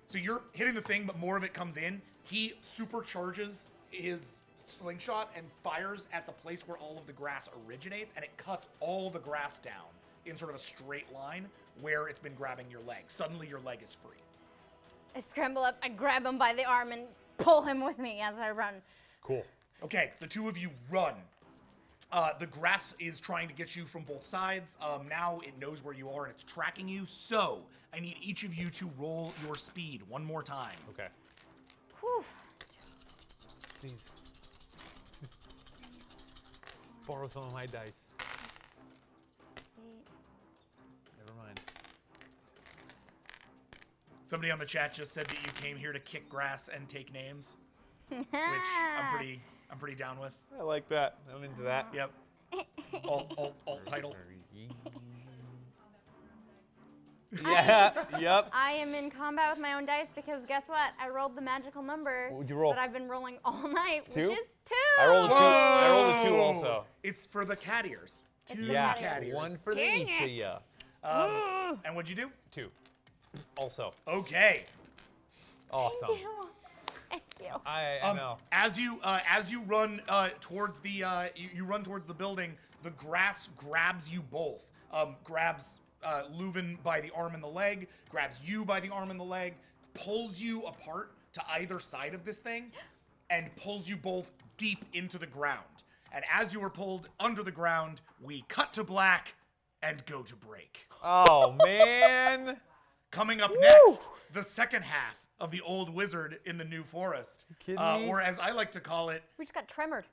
So you're hitting the thing, but more of it comes in. He supercharges his slingshot and fires at the place where all of the grass originates, and it cuts all the grass down in sort of a straight line where it's been grabbing your leg. Suddenly your leg is free. I scramble up, I grab him by the arm and pull him with me as I run. Cool. Okay, the two of you run. The grass is trying to get you from both sides. Now it knows where you are and it's tracking you. So I need each of you to roll your speed one more time. Okay. Whew. Please. Borrow some of my dice. 8. Never mind. Somebody on the chat just said that you came here to kick grass and take names, which I'm pretty down with. I like that. I'm into that. Yep. Alt title. Yeah. Yep. I am in combat with my own dice because guess what? I rolled the magical number What would you roll? that I've been rolling all night, Two? which is 2. I rolled a 2. I rolled a 2 Whoa! also. It's for the cat ears. It's Two the Yeah. cat ears. One for Dang each of it. ya. And what'd you do? 2. Also. Okay. Awesome. Thank you. Thank you. I know. As you run towards the you run towards the building, the grass grabs you both. Grabs Leuven by the arm and the leg, grabs you by the arm and the leg, pulls you apart to either side of this thing, and pulls you both deep into the ground. And as you are pulled under the ground, we cut to black and go to break. Oh man. Coming up next, the second half of the old wizard in the new forest. Kidding me? Or as I like to call it, We just got tremored.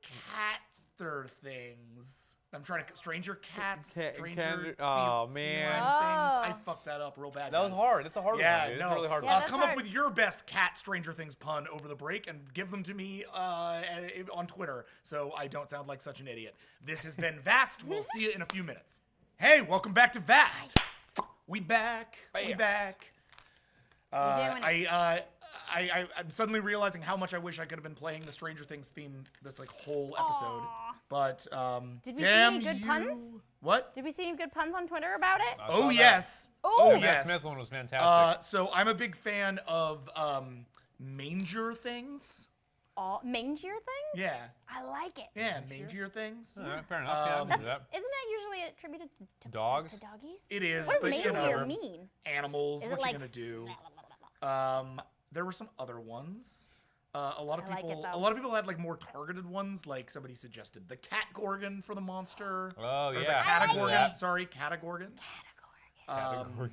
catster things. I'm trying to stranger cats, Ca- stranger oh, feline man. things. Oh. I fucked that up real bad. That was guys. hard. It's a hard Yeah, one. Dude. no. It's a really hard Yeah, one. that's Come up hard. with your best cat Stranger Things pun over the break and give them to me on Twitter so I don't sound like such an idiot. This has been V.A.S.T. We'll see you in a few minutes. Hey, welcome back to V.A.S.T. We back. We Bam. back. doing it. I'm suddenly realizing how much I wish I could have been playing the Stranger Things theme this like whole episode. Aw. But Did we see damn any good you. puns? What? Did we see any good puns on Twitter about it? I Oh saw that. yes. Oh. Oh The Matt yes. Smith one was fantastic. So I'm a big fan of manger things. Mangier thing? Yeah. I like it. Yeah, mangier things. All right, fair enough. Yeah, I can do that. Isn't that usually attributed to Dogs? To doggies? It is, What does but you mangier know, mean? animals. Is What it you like gonna do? blah, blah, blah, blah, blah? There were some other ones. A lot of I like it, people, though. a lot of people had like more targeted ones. Like somebody suggested the cat gorgon for the monster. Oh, or yeah. the I like catagorgon. that. Sorry, catagorgon. Category.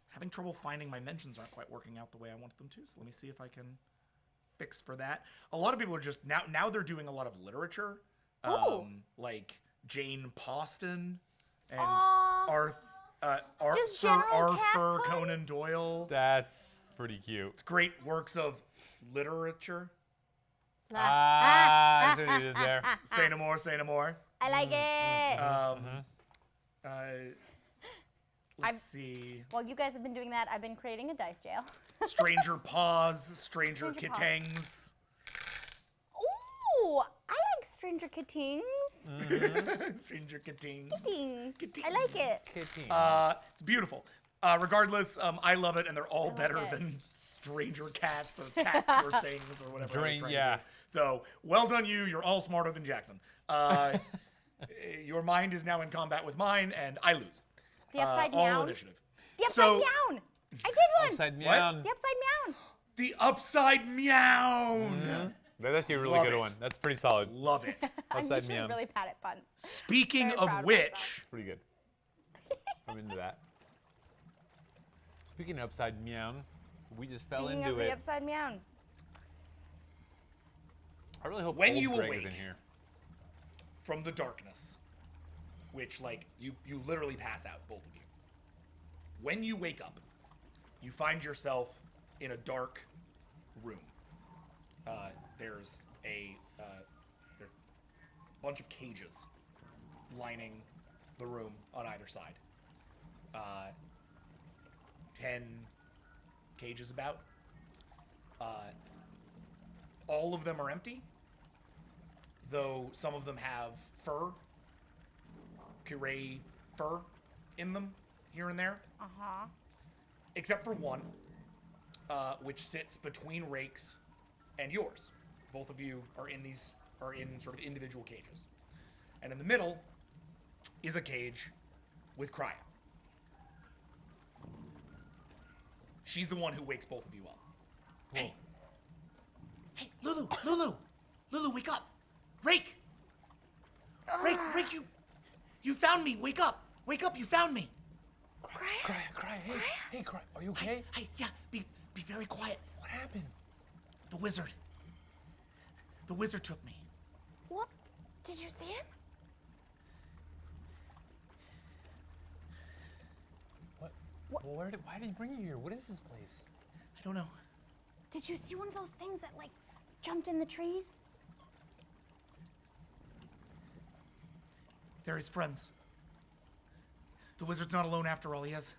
Having trouble finding my mentions aren't quite working out the way I wanted them to. So let me see if I can fix for that. A lot of people are just now they're doing a lot of literature, Ooh. like Jane Austen and Aw. Just Sir general cat Arthur puns? Conan Doyle. That's pretty cute. It's great works of literature. I see what you did there. Say no more. Say no more. I like it. Let's see. While you guys have been doing that, I've been creating a dice jail. Stranger Paws, Stranger Stranger Paws. Kittings. Ooh, I like Stranger Kittings. Stranger Kittings. Kittings. I like it. Kitty. It's beautiful. Regardless, I love it, and they're all better it. than Stranger Cats or Cats or Things or whatever. I was trying to yeah. do. So well done, you. You're all smarter than Jackson. Your mind is now in combat with mine, and I lose. The upside all down. initiative. The upside So- down. I did one. Upside What? down. The upside down. The upside meow. That's actually a really Love good it. one. That's pretty solid. Love it. I'm Upside usually down. really bad at puns. Speaking Very of proud of which, myself. Pretty good. I'm into that. Speaking of upside meow, we just fell Speaking into of the it. upside meow. I really hope When old you Greg awake- is in here. from the darkness, which like you literally pass out, both of you. When you wake up, you find yourself in a dark room. There's a bunch of cages lining the room on either side. 10 cages about. All of them are empty, though some of them have fur, curé fur in them here and there, Uh-huh. except for one, which sits between Rake's and yours. Both of you are in sort of individual cages. And in the middle is a cage with Cryo. She's the one who wakes both of you up. Hey, Lulu, wake up. Rake, Rake, you found me. Wake up, you found me. Cry. Hey, Cry. Are you okay? Hey, yeah, be very quiet. What happened? The wizard took me. What? Did you see him? What? Well, why did he bring you here? What is this place? I don't know. Did you see one of those things that like jumped in the trees? They're his friends. The wizard's not alone after all. He has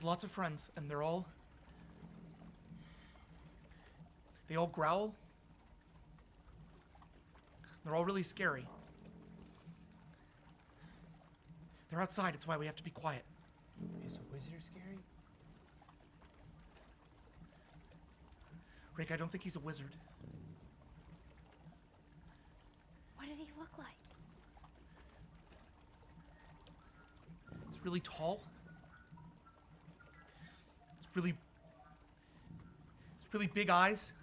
lots of friends, and they all growl. They're all really scary. They're outside. It's why we have to be quiet. Is the wizard scary? Rick, I don't think he's a wizard. What did he look like? He's really tall. He's really big eyes.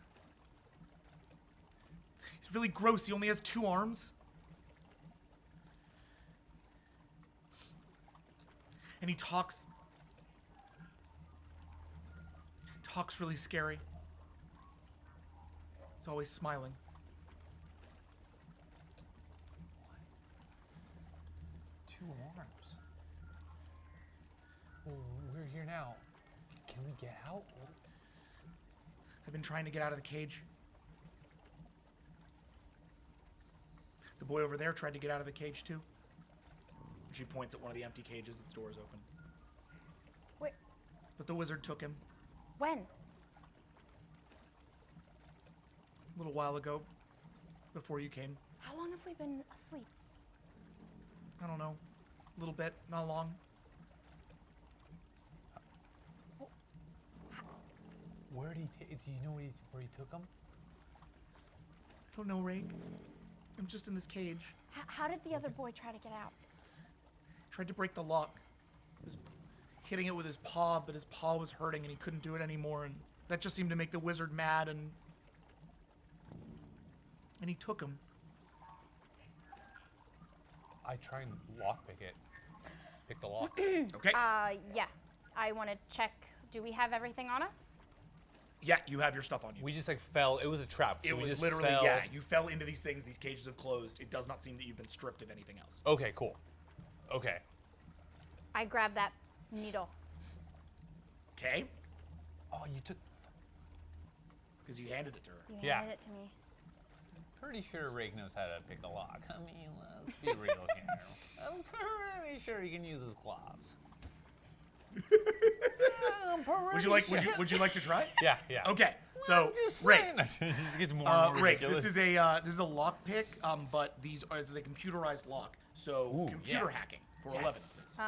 He's really gross. He only has 2 arms. And he talks really scary. He's always smiling. Two arms. Well, we're here now. Can we get out? I've been trying to get out of the cage. The boy over there tried to get out of the cage too. She points at one of the empty cages. Its door's open. Wait. But the wizard took him When? a little while ago, before you came. How long have we been asleep? I don't know. A little bit, not long. Where did do you know where he took him? I don't know, Rake. I'm just in this cage. How did the other boy try to get out? Tried to break the lock. He was hitting it with his paw, but his paw was hurting and he couldn't do it anymore, and that just seemed to make the wizard mad, and he took him. I try and lockpick it. Pick the lock. Okay. Yeah. I want to check. Do we have everything on us? Yeah, you have your stuff on you. We just like fell. It was a trap. So It we was just literally, fell. yeah, you fell into these things. These cages have closed. It does not seem that you've been stripped of anything else. Okay, cool. Okay. I grabbed that needle. Okay? Oh, you took. Because you handed it to her. You Yeah. handed it to me. Pretty sure Rake knows how to pick a lock. I mean, let's be real here. I'm pretty sure he can use his claws. Would you like to try? Yeah. Okay. So, Rake, It gets more and more Rake, ridiculous. this is a lock pick, but this is a computerized lock. So Ooh, computer yeah. hacking for Yes. 11, please.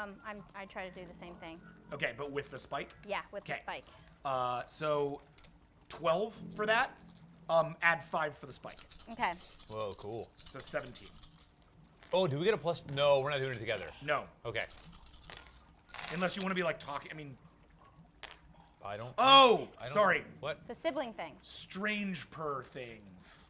I try to do the same thing. Okay, but with the spike. Yeah, with the Okay. spike. So 12 for that. Add 5 for the spike. Okay. Whoa, cool. So 17. Oh, do we get a plus? No, we're not doing it together. No, Okay. unless you want to be like talking. I mean, I don't. oh, I don't- sorry. What? The sibling thing. Strange per things.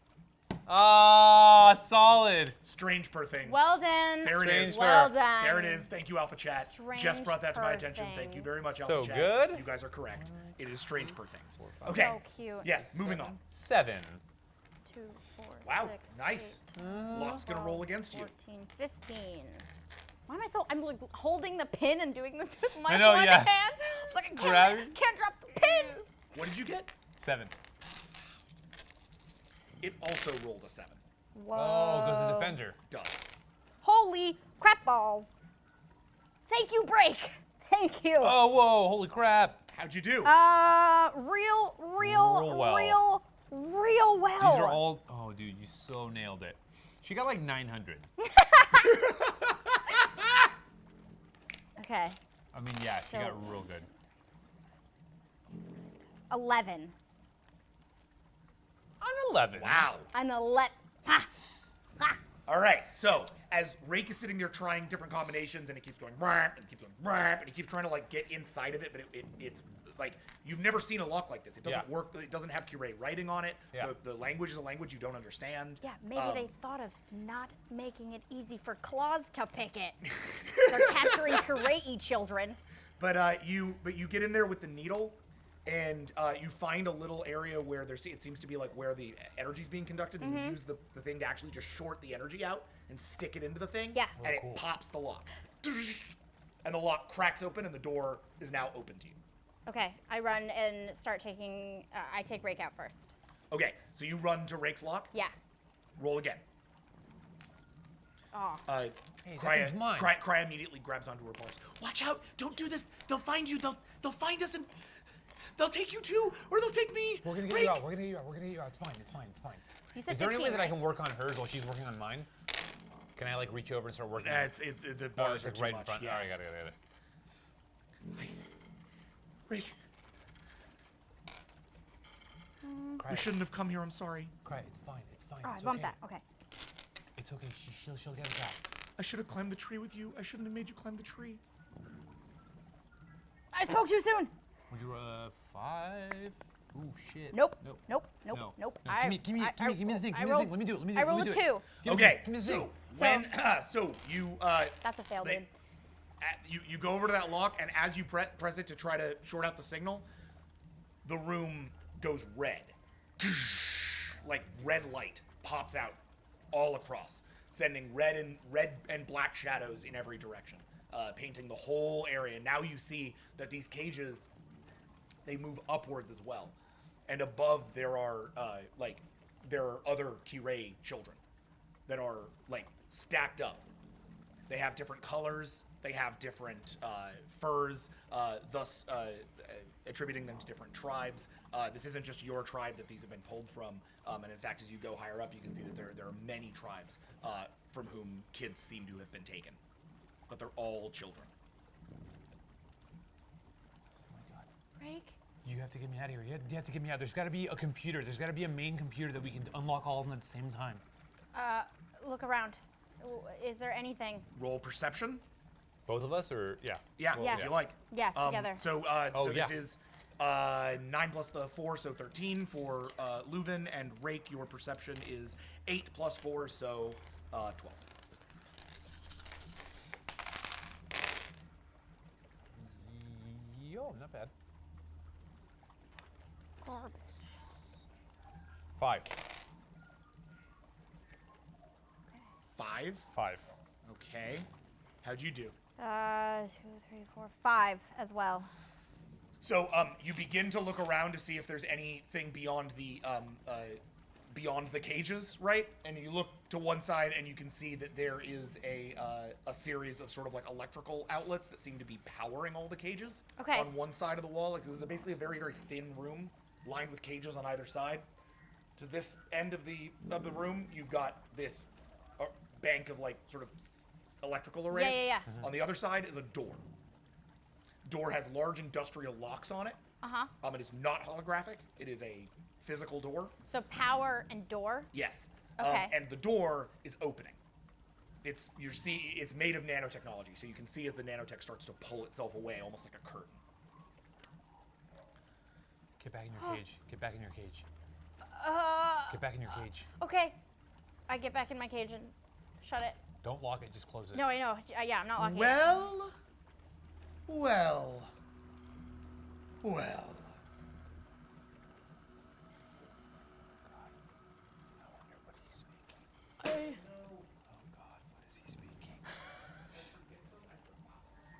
Ah, solid. Strange per things. Well done. There it is. Strange Well fur. done. There it is. Thank you, Alpha Chat. Strange Just brought that to my per attention. Thank you things. very much, Alpha So Chat. good. You guys are correct. It is strange per things. So Okay. cute. Yes, moving on. 7. 2, 4, Wow, 6, nice. 8, Lock's gonna roll against you. 14, 15. Why am I so? I'm like holding the pin and doing this with my I know, one yeah. hand. It's like I Grab it. can't drop the pin. What did you get? 7. It also rolled a 7. Whoa. Oh, goes to defender. Does. Holy crap balls. Thank you, break. Thank you. Oh, whoa, holy crap. How'd you do? Real Real well. well. These are all. Oh, dude, you so nailed it. She got like 900. Okay. I mean, yeah, she So- got real good. 11. On 11. Wow. An 11. Ha. Ha. All right. So as Rake is sitting there trying different combinations, and he keeps going ramp, and he keeps going ramp, and he keeps trying to like get inside of it, but it's like you've never seen a lock like this. It doesn't Yeah. work. It doesn't have Curé writing on it. Yeah. The language is a language you don't understand. Yeah, maybe they thought of not making it easy for claws to pick it. They're capturing Kure'i children. But you get in there with the needle, and you find a little area where it seems to be like where the energy's being conducted, and you use the thing to actually just short the energy out and stick it into the thing. Yeah. And cool. it pops the lock. And the lock cracks open, and the door is now open to you. Okay, I run and start taking. I take Rake out first. Okay, so you run to Rake's lock. Yeah. Roll again. Oh. Hey, that thing's mine. Cry immediately grabs onto her bars. Watch out! Don't do this. They'll find you. They'll find us and they'll take you too, or they'll take me. We're gonna get Rake! you out. We're gonna get you out. We're gonna get you out. It's fine. It's fine. It's fine. You said Is there any 15, way that I right? can work on hers while she's working on mine? Can I like reach over and start working? on It's the Oh, bars it's are like too right in much. front. Yeah. All right, got it. Rake, Cry. we shouldn't have come here. I'm sorry. Cry. It's fine. It's fine. Oh, I It's bumped okay. that. Okay. It's okay. She'll get us out. I should have climbed the tree with you. I shouldn't have made you climb the tree. I spoke too soon. Would you 5? Ooh, shit. Nope. Nope. Nope. Nope. No. Nope. No, give me the thing. Give me the thing. Let me do it. Let me do it. I rolled Let a me do it. 2. Give me Okay, the thing. so when so you That's a fail, they- dude. you go over to that lock, and as you press it to try to short out the signal, the room goes red. Like red light pops out all across, sending red and black shadows in every direction, painting the whole area. Now you see that these cages, they move upwards as well, and above there are other Kirei children that are like stacked up. They have different colors. They have different furs, thus attributing them to different tribes. This isn't just your tribe that these have been pulled from. And in fact, as you go higher up, you can see that there are many tribes from whom kids seem to have been taken. But they're all children. Rake? You have to get me out of here. You have to get me out. There's got to be a computer. There's got to be a main computer that we can unlock all of them at the same time. Look around. Is there anything? Roll perception. Both of us, or yeah? Yeah, Yeah. if you like. Yeah, together. So this yeah. is 9 plus the 4, so 13 for Leuven, and Rake, your perception is 8 plus 4, so 12. Yo, not bad. Garbage. 5. 5. 5. Okay. How'd you do? 2, 3, 4, 5 as well. So you begin to look around to see if there's anything beyond the cages, right? And you look to one side, and you can see that there is a series of sort of like electrical outlets that seem to be powering all the cages. Okay. On one side of the wall, like this is basically a very, very thin room lined with cages on either side. To this end of the room, you've got this bank of like sort of electrical arrays. Yeah. On the other side is a door. Door has large industrial locks on it. Uh-huh. It is not holographic. It is a physical door. So power and door? Yes. Okay. And the door is opening. It's made of nanotechnology, so you can see as the nanotech starts to pull itself away, almost like a curtain. Get back in your cage. Get back in your cage. Get back in your cage. Okay. I get back in my cage and shut it. Don't lock it. Just close it. No, I know. Yeah, I'm not locking it. Well. I wonder what he's speaking. Oh God, what is he speaking?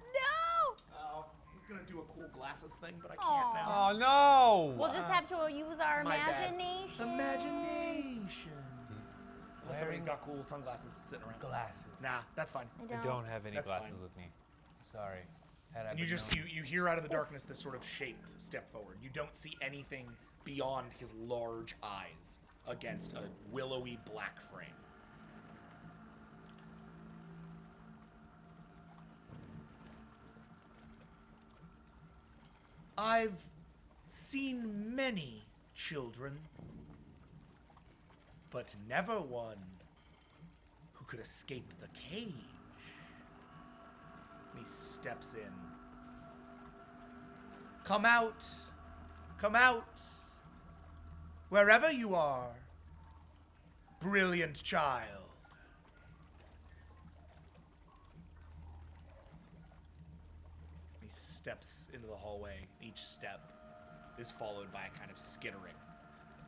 No! Oh, I was gonna do a cool glasses thing, but I Aw. can't now. Oh no! We'll just have to use our My bad. imagination. Imaginations. Unless somebody's got cool sunglasses sitting around. Glasses. Nah, that's fine. I don't have any That's glasses fine. with me. Sorry. Had I And you been just known. you hear out of the darkness this sort of shape step forward. You don't see anything beyond his large eyes against a willowy black frame. I've seen many children, but never one who could escape the cage. And he steps in. Come out. Come out. Wherever you are. Brilliant child. He steps into the hallway. Each step is followed by a kind of skittering.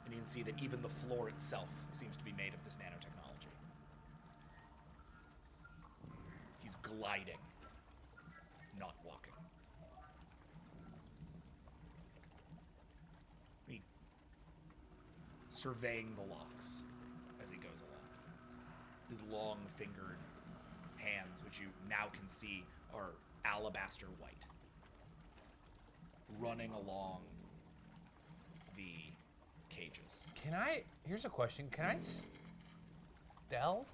And you can see that even the floor itself seems to be made of this nanotechnology. He's gliding, not walking. He surveying the locks as he goes along. His long-fingered hands, which you now can see are alabaster white, running along the cages. Here's a question. Can I stealth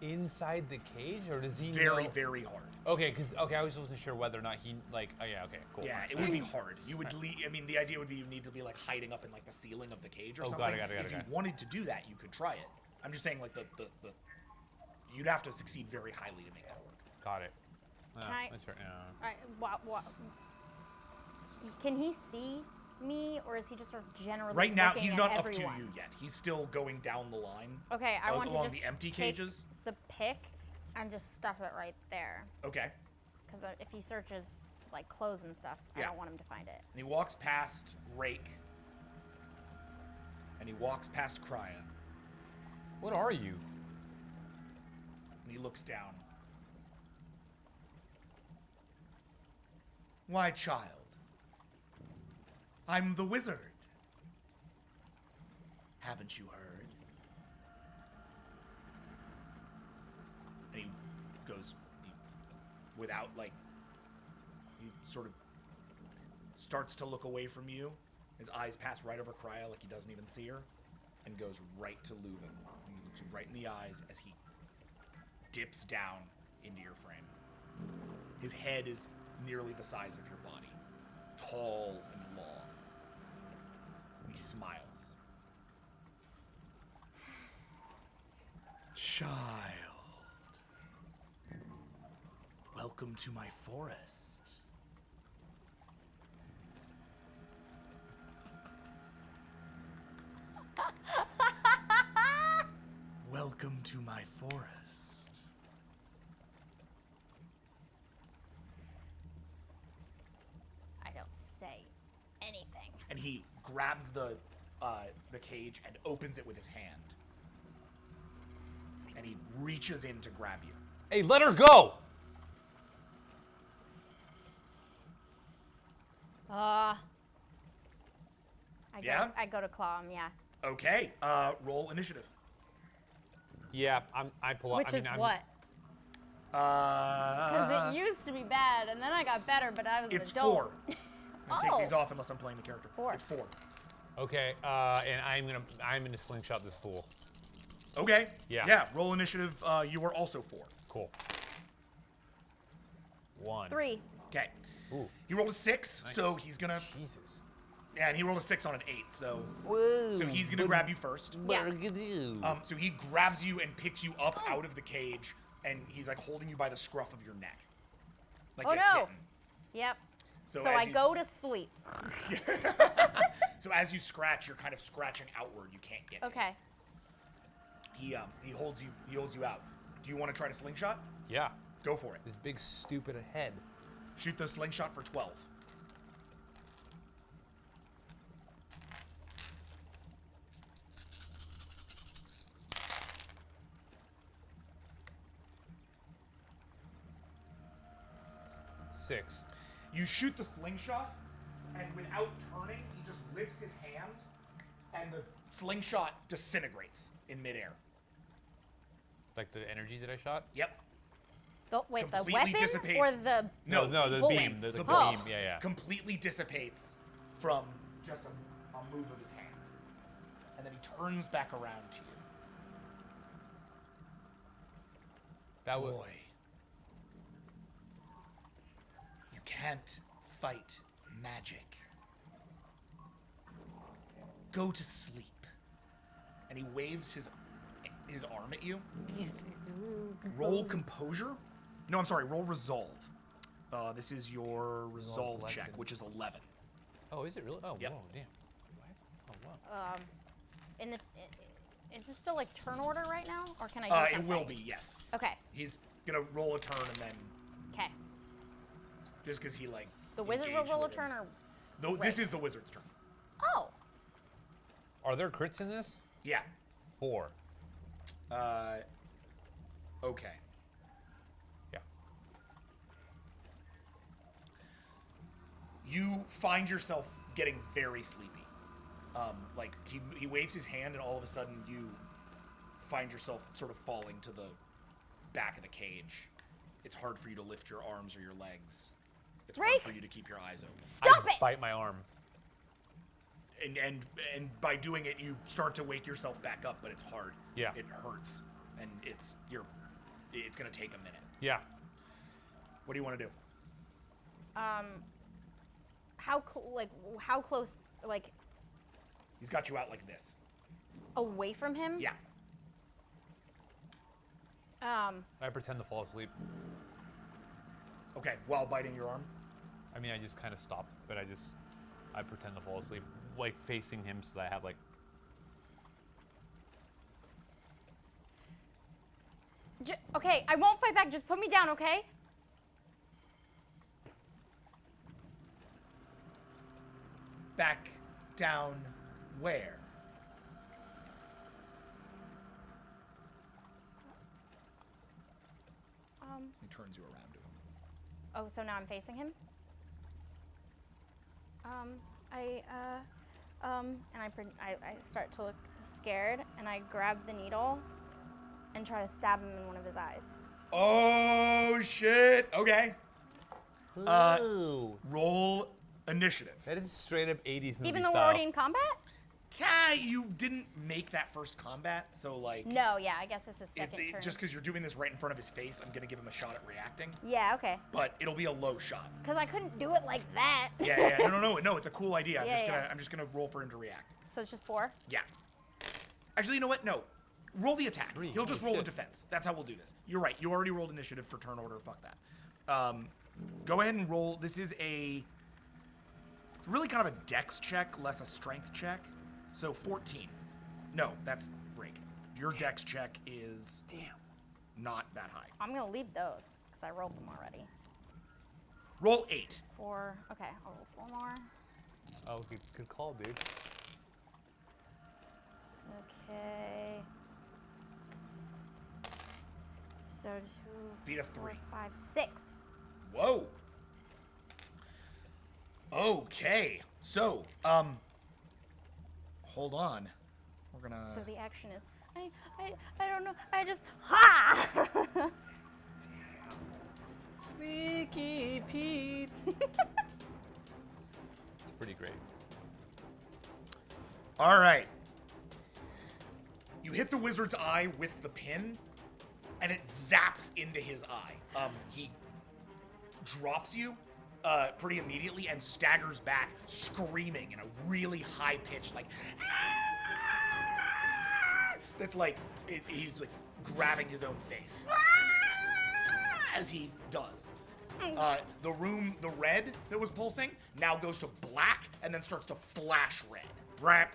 inside the cage, or does he Very, know? very hard. Okay, I was wasn't sure whether or not he like. Oh yeah, okay, cool. Yeah, it would be hard. You would I mean, the idea would be you need to be like hiding up in like the ceiling of the cage or something. Got it. If you wanted to do that, you could try it. I'm just saying, like the you'd have to succeed very highly to make that work. Got it. Can I- That's right. What? Can he see me, or is he just sort of generally Right now, looking he's at not up everyone? to you yet. He's still going down the line. Okay, I want to along just the empty take cages. the pick and just stuff it right there. Okay. Because if he searches like clothes and stuff, I Yeah. don't want him to find it. And he walks past Rake. And he walks past Krya. What are you? And he looks down. Why, child? I'm the wizard. Haven't you heard? And he goes, without, like, he sort of starts to look away from you. His eyes pass right over Krya like he doesn't even see her, and goes right to Leuven. He looks you right in the eyes as he dips down into your frame. His head is nearly the size of your body, tall and long. He smiles. Child, welcome to my forest. Welcome to my forest. I don't say anything. And he grabs the cage and opens it with his hand. And he reaches in to grab you. Hey, let her go! I go to claw him, yeah. Okay, roll initiative. Yeah, I pull up. Which is what? Because it used to be bad, and then I got better, but I was an It's adult. 4. I take these off unless I'm playing the character. 4. It's 4. Okay, and I'm gonna slingshot this fool. Okay. Yeah. Yeah. Roll initiative. You are also 4. Cool. 1. 3. Okay. Ooh. He rolled a 6, so he's gonna. Jesus. Yeah, and he rolled a 6 on an 8, so. Whoa. So he's gonna grab you first. Yeah. So he grabs you and picks you up out of the cage, and he's like holding you by the scruff of your neck, like Oh, a no. kitten. Yep. So So as I you- go to sleep. So as you scratch, you're kind of scratching outward. You can't get to Okay. him. He holds you out. Do you want to try to slingshot? Yeah. Go for it. This big stupid head. Shoot the slingshot for 12. Six. You shoot the slingshot, and without turning, he just lifts his hand, and the slingshot disintegrates in midair. Like the energy that I shot? Yep. Wait, the Completely weapon dissipates. or the? No, the bullet? beam. The The beam. bullet. Yeah. Completely dissipates from just a move of his hand. And then he turns back around to you. That was. Boy. You can't fight magic. Go to sleep. And he waves his arm at you. Roll composure. No, I'm sorry. Roll resolve. This is your resolve lesson. check, which is 11. Oh, is it really? Oh, Yep. whoa, damn. What? Oh, wow. Is it still like turn order right now, or can I do It something? will be, yes. Okay. He's gonna roll a turn and then Okay. just because he like. The wizard will engaged roll a with turn, him. or No, this Right. is the wizard's turn. oh, Are there crits in this? Yeah. 4. Okay. Yeah. You find yourself getting very sleepy. Like he waves his hand, and all of a sudden you find yourself sort of falling to the back of the cage. It's hard for you to lift your arms or your legs. It's hard Rake! for you to keep your eyes open. stop I it! bite my arm. And by doing it, you start to wake yourself back up, but it's hard. Yeah. It hurts, and it's gonna take a minute. Yeah. What do you want to do? How close, like, He's got you out like this. away from him? Yeah. I pretend to fall asleep. Okay. While biting your arm. I mean, I just kind of stop, but I pretend to fall asleep, like facing him, so that I have like. Okay, I won't fight back. Just put me down, okay? Back down where? He turns you around to him. Oh, so now I'm facing him? I start to look scared, and I grab the needle and try to stab him in one of his eyes. Oh shit! Okay. Ooh. Roll initiative. That is straight up 80s movie Even though style. we're already in combat? You didn't make that first combat, so like. No, yeah, I guess this is second turn. Just because you're doing this right in front of his face, I'm gonna give him a shot at reacting. Yeah, okay. But it'll be a low shot. Because I couldn't do it like that. Yeah. No. It's a cool idea. Yeah. I'm just gonna roll for him to react. So it's just 4? Yeah. Actually, you know what? No. Roll the attack. 3. He'll just Holy roll a shit. defense. That's how we'll do this. You're right. You already rolled initiative for turn order. Fuck that. Go ahead and roll. This is it's really kind of a dex check, less a strength check. So 14. No, that's Rake. Your dex check is not that high. I'm going to leave those because I rolled them already. Roll 8. 4. Okay, I'll roll 4 more. Oh, good call, dude. Okay. So 2, Beat a 4, 3. 5, 6. Whoa. Okay. So, hold on. We're gonna. So the action is, I don't know, I just, ha! Sneaky Pete. It's pretty great. All right. You hit the wizard's eye with the pin, and it zaps into his eye. He drops you pretty immediately and staggers back, screaming in a really high pitch, like. That's like he's like grabbing his own face as he does. The red that was pulsing now goes to black and then starts to flash red. Rap.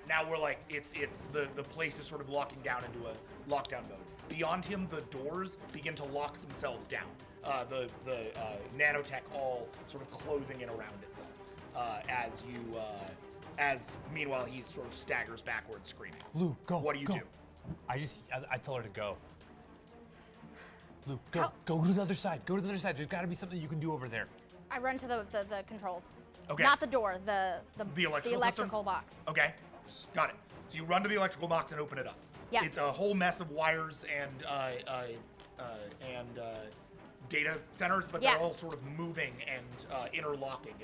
Now we're like it's the place is sort of locking down into a lockdown mode. Beyond him, the doors begin to lock themselves down. The nanotech all sort of closing in around itself as meanwhile he sort of staggers backwards screaming. Luke, go. What do you do? I tell her to go. Luke, go. Go to the other side. Go to the other side. There's got to be something you can do over there. I run to the controls. Okay. Not the door, the electrical electrical systems? box. Okay, got it. So you run to the electrical box and open it up. Yeah. It's a whole mess of wires and data centers, but Yeah. they're all sort of moving and interlocking.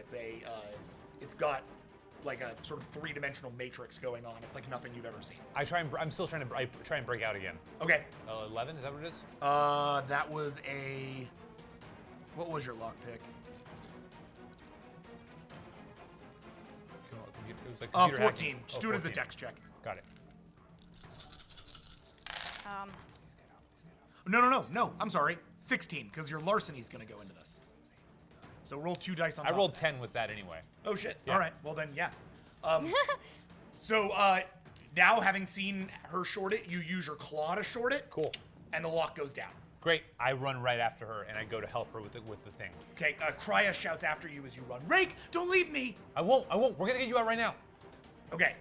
It's got like a sort of three-dimensional matrix going on. It's like nothing you've ever seen. I'm still trying to break out again. Okay. 11, is that what it is? That was a. What was your lockpick? It was like computer 14. hacking. Just do it as a 14. dex check. Got it. Um, No. I'm sorry. 16, because your larceny is going to go into this. So roll 2 dice on I top. rolled of that. 10 with that anyway. Oh shit! Yeah. All right. Well then, yeah. So now having seen her short it, you use your claw to short it. Cool. And the lock goes down. Great. I run right after her and I go to help her with the thing. Okay. Krya shouts after you as you run. Rake, don't leave me. I won't. We're gonna get you out right now. Okay.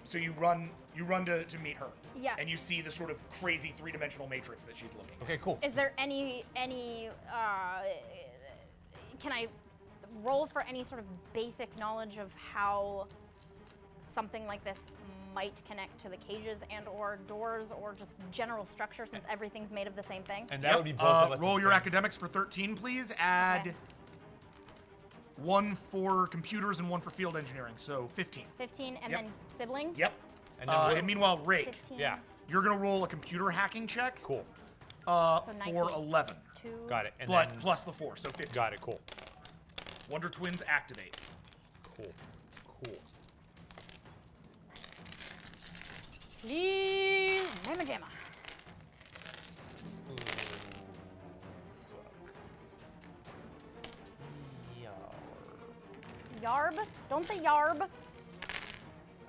So you run to meet her. Yeah. And you see the sort of crazy 3-dimensional matrix that she's looking at. Okay, cool. Is there any can I roll for any sort of basic knowledge of how something like this might connect to the cages and or doors or just general structure since everything's made of the same thing? And that would be both of us. Roll your academics for 13, please. Add Okay. 1 for computers and 1 for field engineering, so 15. 15 and Yep. then siblings? Yep. And then what- And meanwhile, Rake, 15. Yeah. you're gonna roll a computer hacking check. Cool. So For 19. 11. 2. Got it. And But then plus the 4, so 15. got it. Cool. Wonder Twins activate. Cool. Cool. Please, Mamma Jamma. Ooh, fuck. Yarb? Don't say yarb.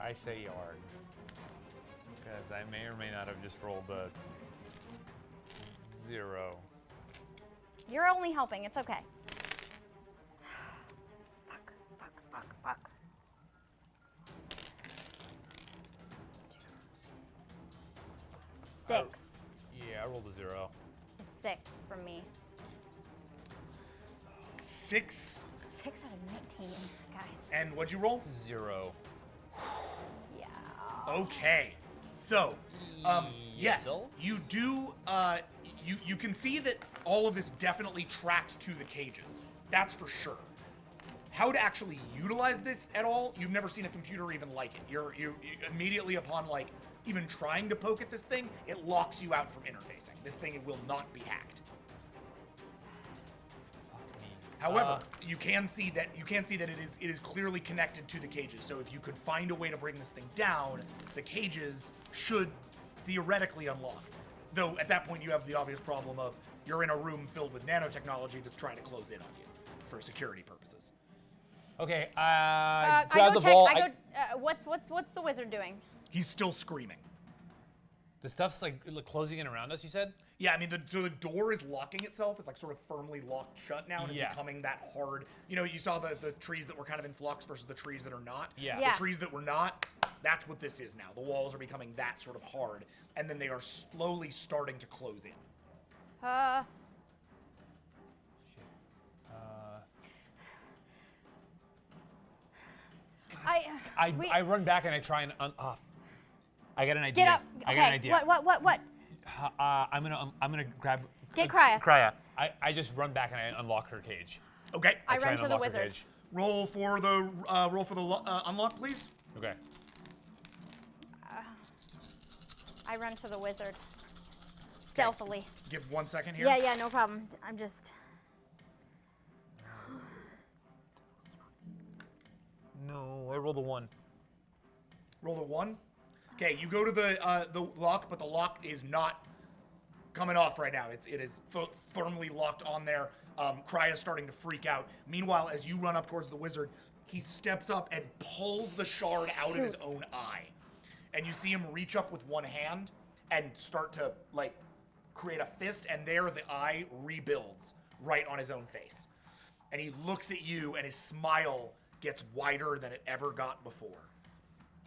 I say yard. Because I may or may not have just rolled a 0. You're only helping. It's okay. Fuck. 6. Yeah, I rolled a 0. 6 from me. 6. 6 out of 19, guys. And what'd you roll? 0. Yeah. Okay. So, yes, Still? you do, you can see that all of this definitely tracks to the cages. That's for sure. How to actually utilize this at all, you've never seen a computer even like it. You immediately upon, like, even trying to poke at this thing, it locks you out from interfacing. This thing will not be hacked. Fuck me. However, you can see that it is clearly connected to the cages. So if you could find a way to bring this thing down, the cages should theoretically unlock. Though at that point you have the obvious problem of you're in a room filled with nanotechnology that's trying to close in on you for security purposes. Okay, I grab go the check. ball. I go. What's the wizard doing? He's still screaming. The stuff's like closing in around us, you said? Yeah, I mean, so the door is locking itself. It's like sort of firmly locked shut now, and Yeah. it's becoming that hard. You know, you saw the trees that were kind of in flux versus the trees that are not. Yeah. Yeah. The trees that were not, that's what this is now. The walls are becoming that sort of hard, and then they are slowly starting to close in. Uh, I run back and I try and I got an idea. get up. I Okay. got an idea. What? I'm gonna grab. Get Krya. Krya. I just run back and I unlock her cage. Okay. I try run and to the unlock her wizard. cage. Roll for the unlock, please. Okay. I run to the wizard. Stealthily. Give 1 second here. Yeah, no problem. I'm just. No, I rolled a 1. Roll a 1. Okay, you go to the lock, but the lock is not coming off right now. It is firmly locked on there. Krya's starting to freak out. Meanwhile, as you run up towards the wizard, he steps up and pulls the shard out of his own eye. And you see him reach up with one hand and start to, like, create a fist, and there the eye rebuilds right on his own face. And he looks at you, and his smile gets wider than it ever got before.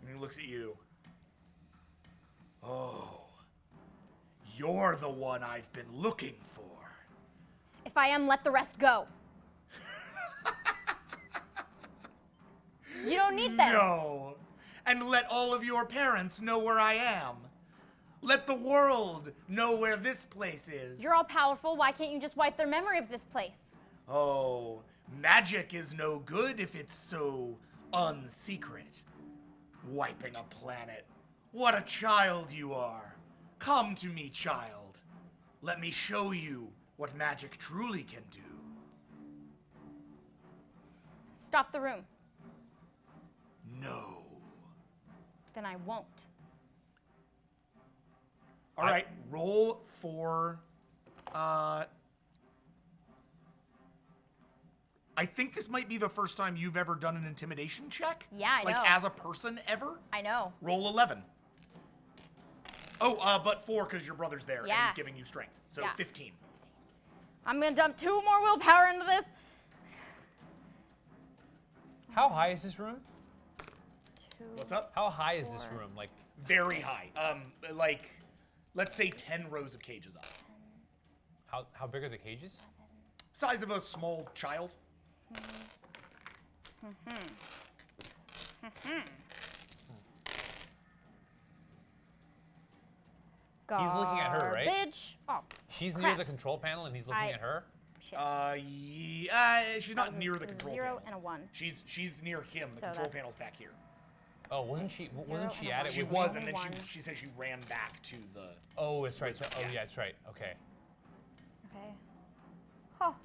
And he looks at you. Oh, you're the one I've been looking for. If I am, let the rest go. You don't need them. No. And let all of your parents know where I am. Let the world know where this place is. You're all powerful. Why can't you just wipe their memory of this place? Oh, magic is no good if it's so unsecret. Wiping a planet. What a child you are. Come to me, child. Let me show you what magic truly can do. Stop the room. No. Then I won't. All right, roll for I think this might be the first time you've ever done an intimidation check. Yeah, I like, know. as a person ever. I know. Roll 11. Oh, but 4 because your brother's there and Yeah. he's giving you strength. So Yeah. 15. I'm gonna dump 2 more willpower into this. How high is this room? 2. What's up? How high is this 4. room? Like, Very high. Like, let's say 10 rows of cages up. how big are the cages? Size of a small child. He's looking at her, right? Bitch. Oh, She's near crap. the control panel and he's looking at her? Shit. She's not near the control 0 panel. and a 1. She's near him. The So control that's- panel's back here. Oh, wasn't she Zero and a at one. it She with was, me? and then One. she said she ran back to the. Oh, that's right. So, oh, Yeah. yeah, that's right. Okay. Okay. Oh.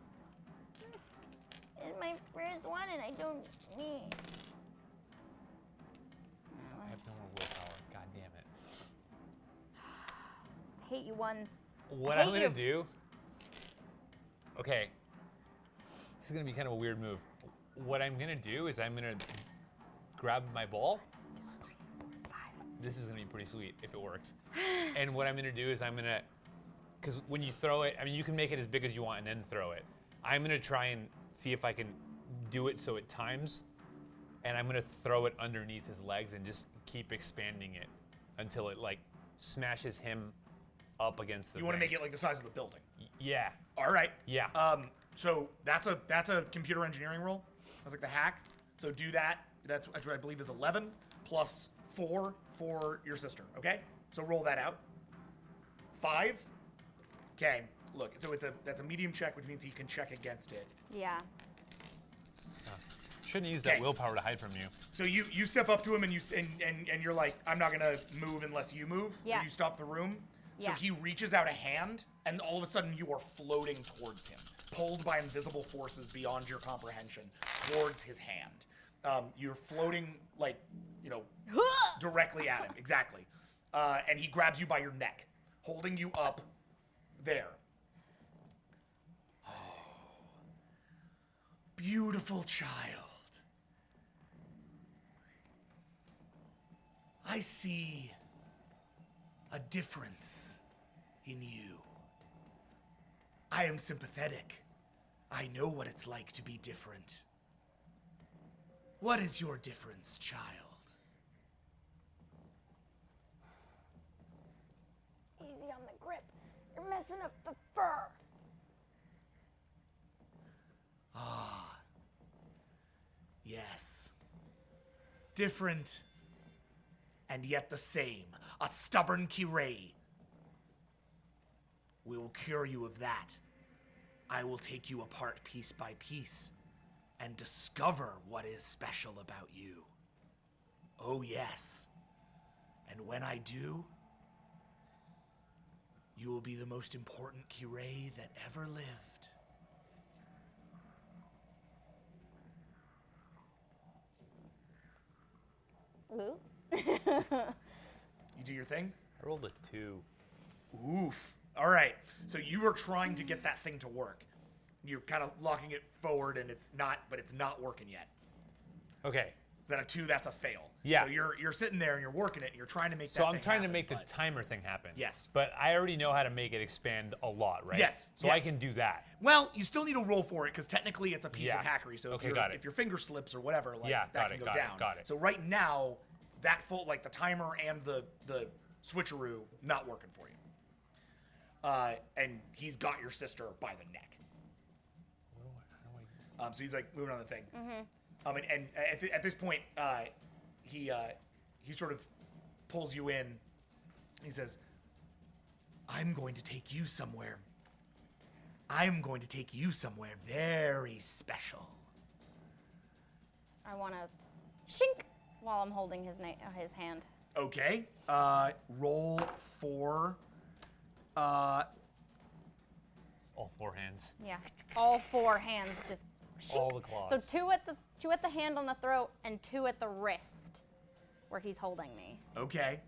It's my first one and I don't need. I have no more willpower. God damn it. I hate you ones. What I I'm hate gonna you. do. Okay. This is gonna be kind of a weird move. What I'm gonna do is I'm gonna grab my ball. This is gonna be pretty sweet if it works. And what I'm gonna do is I'm gonna, because when you throw it, I mean you can make it as big as you want and then throw it. I'm gonna try and see if I can do it so it times, and I'm gonna throw it underneath his legs and just keep expanding it until it like smashes him up against the. You want to thing. make it like the size of the building. Yeah. All right. Yeah. So that's a computer engineering roll. That's like the hack. So do that. That's what I believe is 11 plus 4 for your sister. Okay. So roll that out. 5. Okay. Look. So that's a medium check, which means he can check against it. Yeah. Shouldn't use that Okay. willpower to hide from you. So you step up to him and and you're like, I'm not gonna move unless you move. Yeah. Or you stop the room. So Yeah. he reaches out a hand, and all of a sudden you are floating towards him, pulled by invisible forces beyond your comprehension towards his hand. You're floating like, directly at him, exactly. And he grabs you by your neck, holding you up there. Oh, beautiful child. I see a difference in you. I am sympathetic. I know what it's like to be different. What is your difference, child? Easy on the grip. You're messing up the fur. Ah. Yes. Different and yet the same. A stubborn Kirei. We will cure you of that. I will take you apart piece by piece and discover what is special about you. Oh, yes. And when I do, you will be the most important Kirei that ever lived. Ooh. You do your thing? I rolled a 2. Oof. All right. So you are trying to get that thing to work. You're kind of locking it forward, and it's not working yet. Okay. Is that a 2? That's a fail. Yeah. So you're sitting there and you're working it, and you're trying to make that. So I'm thing trying to happen, make the but- timer thing happen. Yes. But I already know how to make it expand a lot, right? Yes, So I yes. can do that. Well, you still need to roll for it because technically it's a piece Yeah. of hackery. So Okay, got it. if your finger slips or whatever, like Yeah, that got can it, go got it, down. got it. So right now, that full like the timer and the switcheroo not working for you. And he's got your sister by the neck. How do I- So he's like moving on the thing. And at this point, he sort of pulls you in. He says, "I'm going to take you somewhere. I'm going to take you somewhere very special." I want to shink while I'm holding his hand. Okay. Roll for. All 4 hands. Yeah. All 4 hands just shink. All the claws. So 2 at the hand on the throat and 2 at the wrist where he's holding me. Okay.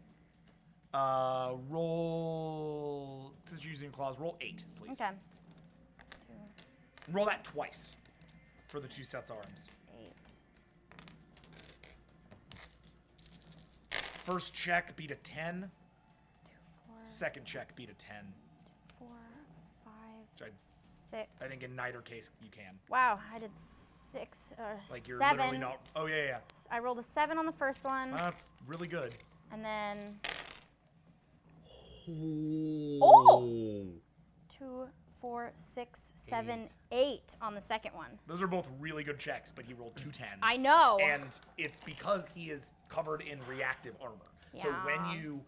Roll. Since you're using claws, roll 8, please. Okay. Roll that twice. for the 2 sets arms. 8. First check beat a 10. 2, 4. Second check beat a 10. 4, 5, Which 6. I think in neither case you can. Wow, I did 6 or Like you're 7. literally not. Oh yeah. I rolled a 7 on the first one, That's really good. and then Oh! 2, 4, 6, 7, 8 on the second one. Those are both really good checks, but he rolled 2 10s. I know. And it's because he is covered in reactive armor. So Yeah. when you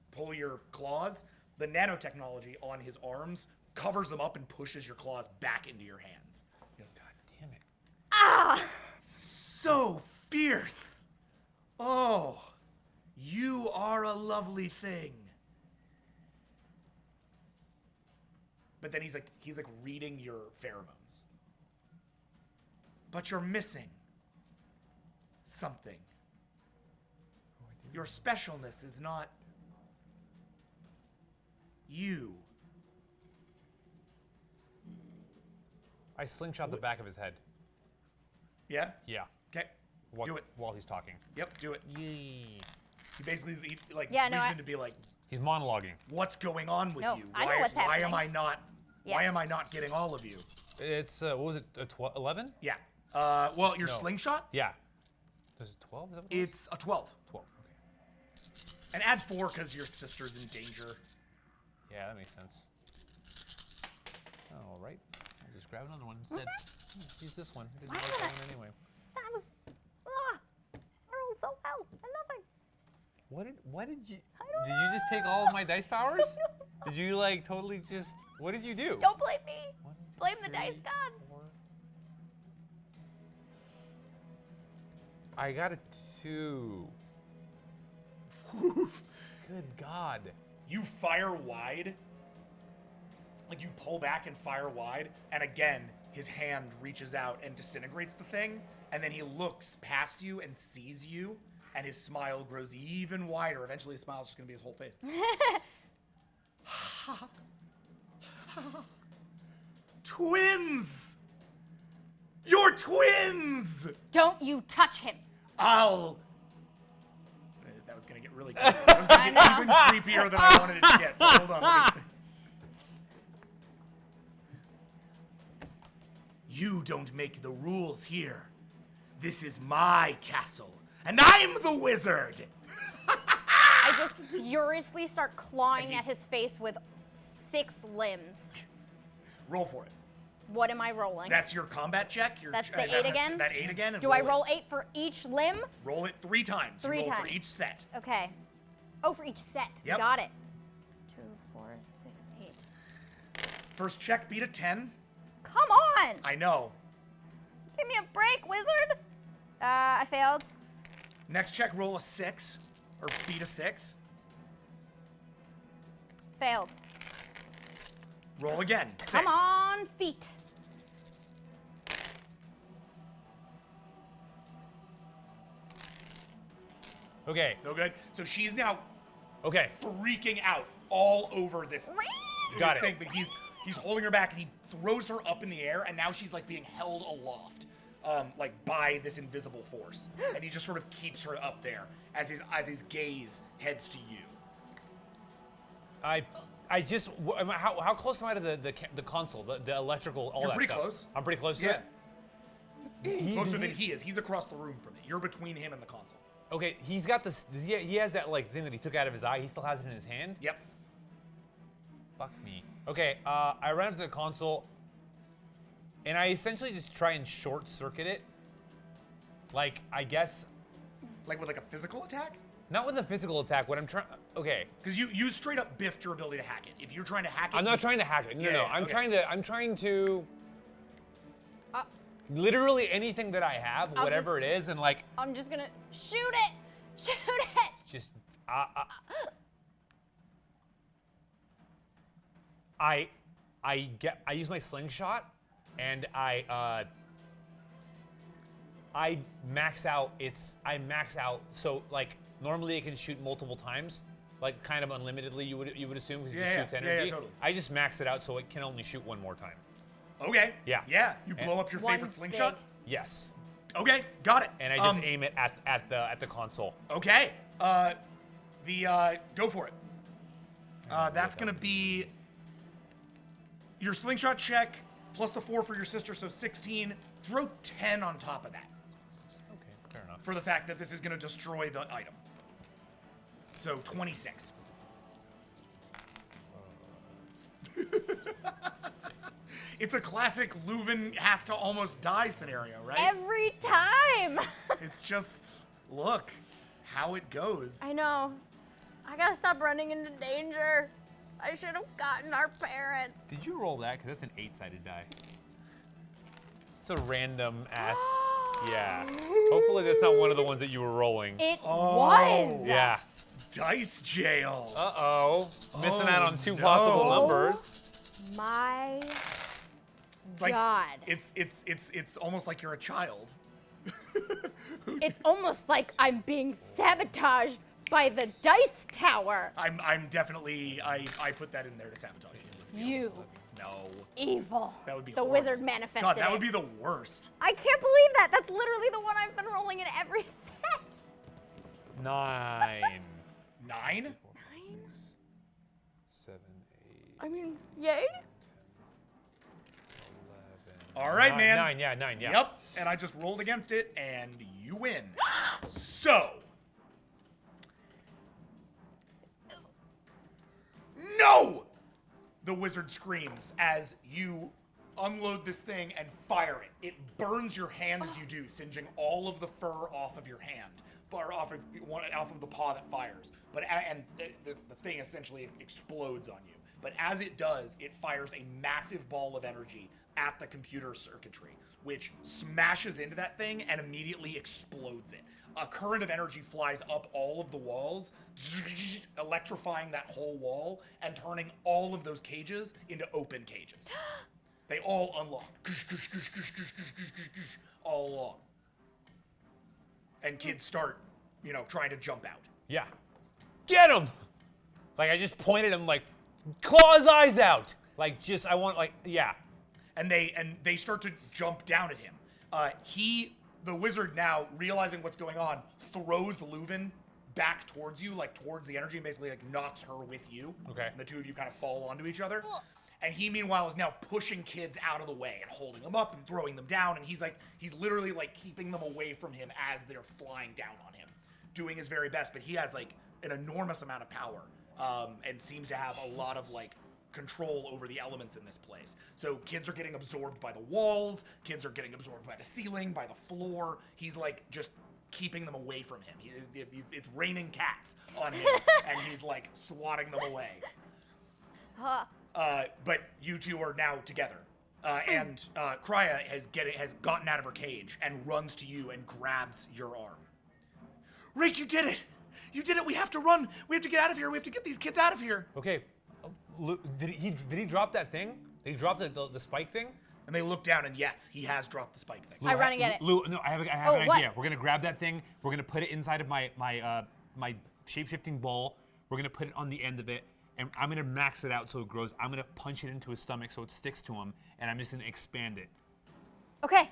pull your claws, the nanotechnology on his arms covers them up and pushes your claws back into your hands. He goes, God damn it. Ah! So fierce. Oh, you are a lovely thing. But then he's like reading your pheromones. But you're missing something. Your specialness is not you. I slingshot the back of his head. Yeah? Yeah. Okay. Do it. While he's talking. Yep, do it. Yay. He basically Yeah, no, reason to be like, He's monologuing. what's going on with No, you? I know what's why am happening. I not Yeah. why am I not getting all of you? It's, what was it, 11? Yeah. Well, your No. slingshot, Yeah. Is it 12? Is that what it was? it's a 12. 12, okay. And add 4 because your sister's in danger. Yeah, that makes sense. All right. I'll just grab another one instead. Use this one. I didn't like that one anyway. That was. Ah! I rolled so well. And nothing. What did you... I don't Did you just take all of my dice powers? Did you, like, totally just... What did you do? Don't blame me. 1, Blame the 2, dice gods. 4. I got a 2. Good God. You fire wide. Like you pull back and fire wide, and again, his hand reaches out and disintegrates the thing, and then he looks past you and sees you, and his smile grows even wider. Eventually, his smile's just gonna be his whole face. Twins! You're twins! Don't you touch him. That was gonna get really good. That was gonna get even creepier than I wanted it to get. So hold on. Let me see. You don't make the rules here. This is my castle, and I'm the wizard. I just furiously start clawing And he- at his face with 6 limbs. Roll for it. What am I rolling? That's your combat check. That's the 8 again? That 8 again. And Do I it. roll 8 for each limb? Roll it 3 times. You 3 roll times. for each set. Okay. Oh, for each set. Yep. Got it. 2, 4, 6, 8. First check beat a 10. Come on! I know. Give me a break, wizard! I failed. Next check, roll a 6 or beat a 6. Failed. Roll again. 6. Come on, feet. Okay. No good. So she's now Okay. freaking out all over this, Got this it. thing, but he's holding her back and he throws her up in the air, and now she's like being held aloft, like by this invisible force, and he just sort of keeps her up there as his gaze heads to you. I just how close am I to the console, the electrical, all You're that pretty stuff? close. I'm pretty close to Yeah. it. Closer than he is. He's across the room from it. You're between him and the console. Okay, he's got this. He has that like thing that he took out of his eye. He still has it in his hand. Yep. Fuck me. Okay, I run up to the console, and I essentially just try and short circuit it. Like, I guess, Like with like a physical attack? not with a physical attack. What I'm trying. Okay, Because you straight up biffed your ability to hack it. If you're trying to hack it, I'm not trying to hack it. No, Yeah, no. yeah, I'm okay. trying to. Literally anything that I have, I'll whatever just- it is, and like I'm just gonna shoot it! Shoot it! just. I use my slingshot, and I max out. I max out. So like normally it can shoot multiple times, like kind of unlimitedly. You would assume because it Yeah, shoots yeah, energy. totally. I just max it out so it can only shoot one more time. Okay. Yeah. Yeah. You blow up your One favorite slingshot. big- Yes. Okay, got it. And I just aim it at the console. Okay. Go for it. That's gonna be your slingshot check plus the 4 for your sister, so 16. Throw 10 on top of that Okay, fair enough. for the fact that this is gonna destroy the item. So 26. It's a classic Leuven has to almost die scenario, right? Every time. It's just, look how it goes. I know. I gotta stop running into danger. I should have gotten our parents. Did you roll that? Because that's an 8-sided die. It's a random ass. Yeah. Hopefully that's not one of the ones that you were rolling. It Oh. was. Yeah. Dice jail. Uh-oh. Missing out on 2 no. possible numbers. My It's like God. it's almost like you're a child. It's almost like I'm being sabotaged by the dice tower. I'm definitely I put that in there to sabotage you. Let's be You. honest. No. Evil. That would be the horrible. wizard manifested God, that it. would be the worst. I can't believe that. That's literally the one I've been rolling in every set. 9. 9? 9? 7, 8, I mean, yay. 11. All right, man. 9, yeah, 9, yeah. Yep. And I just rolled against it, and you win. So. No! The wizard screams as you unload this thing and fire it. It burns your hand as you do, singeing all of the fur off of your hand, or off of the paw that fires. But and the thing essentially explodes on you. But as it does, it fires a massive ball of energy at the computer circuitry, which smashes into that thing and immediately explodes it. A current of energy flies up all of the walls, electrifying that whole wall and turning all of those cages into open cages. They all unlock, all along. And kids start, trying to jump out. Yeah. Get him! Like, I just pointed him, like, claw his eyes out! Like, yeah. And they start to jump down at him. The wizard now, realizing what's going on, throws Leuven back towards you, like towards the energy, and basically like knocks her with you. Okay. And the two of you kind of fall onto each other. And he, meanwhile, is now pushing kids out of the way and holding them up and throwing them down. And he's literally like keeping them away from him as they're flying down on him, doing his very best. But he has like an enormous amount of power, and seems to have a lot of like control over the elements in this place. So kids are getting absorbed by the walls, kids are getting absorbed by the ceiling, by the floor. He's like just keeping them away from him. It's raining cats on him, and he's like swatting them away. But you two are now together. And Krya has gotten out of her cage and runs to you and grabs your arm. Rake, you did it! You did it! We have to run! We have to get out of here! We have to get these kids out of here! Okay. Did he drop that thing? Did he drop the spike thing? And they look down, and yes, he has dropped the spike thing. I run and get it. Lou, no, I have an what? idea. We're gonna grab that thing. We're gonna put it inside of my shape-shifting ball. We're gonna put it on the end of it, and I'm gonna max it out so it grows. I'm gonna punch it into his stomach so it sticks to him, and I'm just gonna expand it. Okay.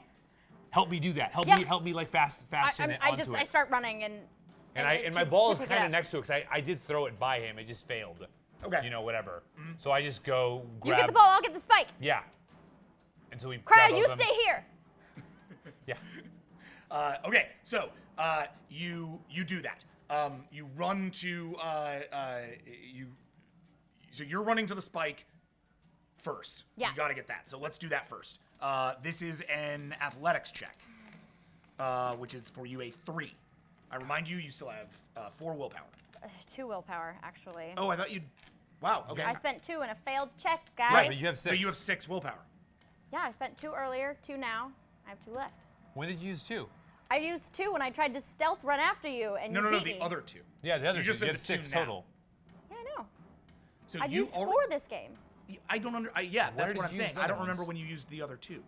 Help me do that. Help Yeah. me like fashion it onto I it. start running And my ball is pick it kind of up. next to it because I did throw it by him. It just failed. Okay. Whatever. So I just go You grab. get the ball, I'll get the spike. Yeah. And so we. Krya, grab you both of them. stay here. Yeah. Okay, so you do that. You run to So you're running to the spike first. Yeah. You got to get that. So let's do that first. This is an athletics check, which is for you a 3. I remind you, you still have 4 willpower. 2 willpower, actually. Oh, I thought you'd. Wow. Okay. I spent 2 in a failed check, guys. Right, but you have 6. But you have 6 willpower. Yeah, I spent 2 earlier, 2 now. I have 2 left. When did you use 2? I used 2 when I tried to stealth run after you, and No, you beat the me. other 2. Yeah, the other You just two. said You had the 2 6 now. total. Yeah, I know. So I've you used 4 already. this game. I don't yeah, Where that's did what I'm you saying. use I don't other remember ones? when you used the other 2.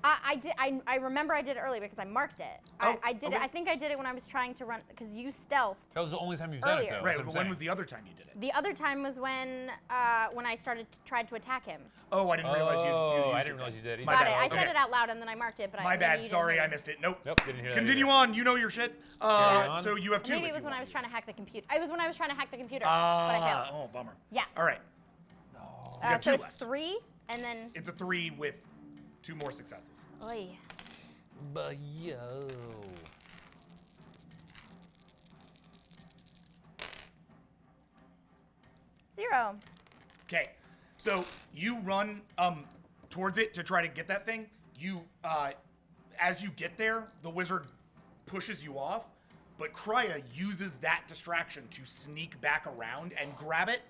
I did. I remember I did it earlier because I marked it. Oh, I did okay. it. I think I did it when I was trying to run because you stealthed. That was the only time you've done it, Earlier. though. Right, that's but what I'm when saying. was the other time you did it? The other time was when I tried to attack him. Oh, I didn't realize you Oh, used I it didn't realize then. you did. My Got bad. it. I Okay. said it out loud and then I marked it, but My maybe bad. you Sorry, didn't I hear missed it. Nope. Nope, didn't hear that Continue either. on. You know your shit. Carry on. So you have two. Maybe if it was you when I want was to trying to hack the computer. It was when I was trying to hack the computer, use but it. I failed. Oh, bummer. Yeah. All right. You got So two it's left. 3, and then. It's a 3 with 2 more successes. Oy. But yo. Zero. Okay, so you run towards it to try to get that thing. You, as you get there, the wizard pushes you off, but Krya uses that distraction to sneak back around and grab it.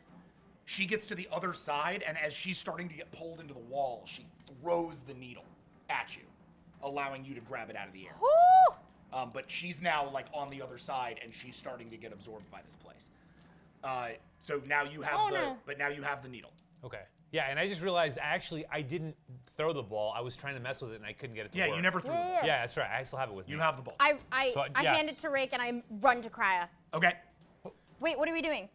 She gets to the other side, and as she's starting to get pulled into the wall, she throws the needle at you, allowing you to grab it out of the air. Woo! But she's now like on the other side, and she's starting to get absorbed by this place. So now you have but now you have the needle. Okay. Yeah, and I just realized actually I didn't throw the ball. I was trying to mess with it and I couldn't get it to work. Yeah, you never threw the ball. Yeah. Yeah, that's right. I still have it with me. You have the ball. I yeah. hand it to Rake and I run to Krya. Okay. Wait, what are we doing?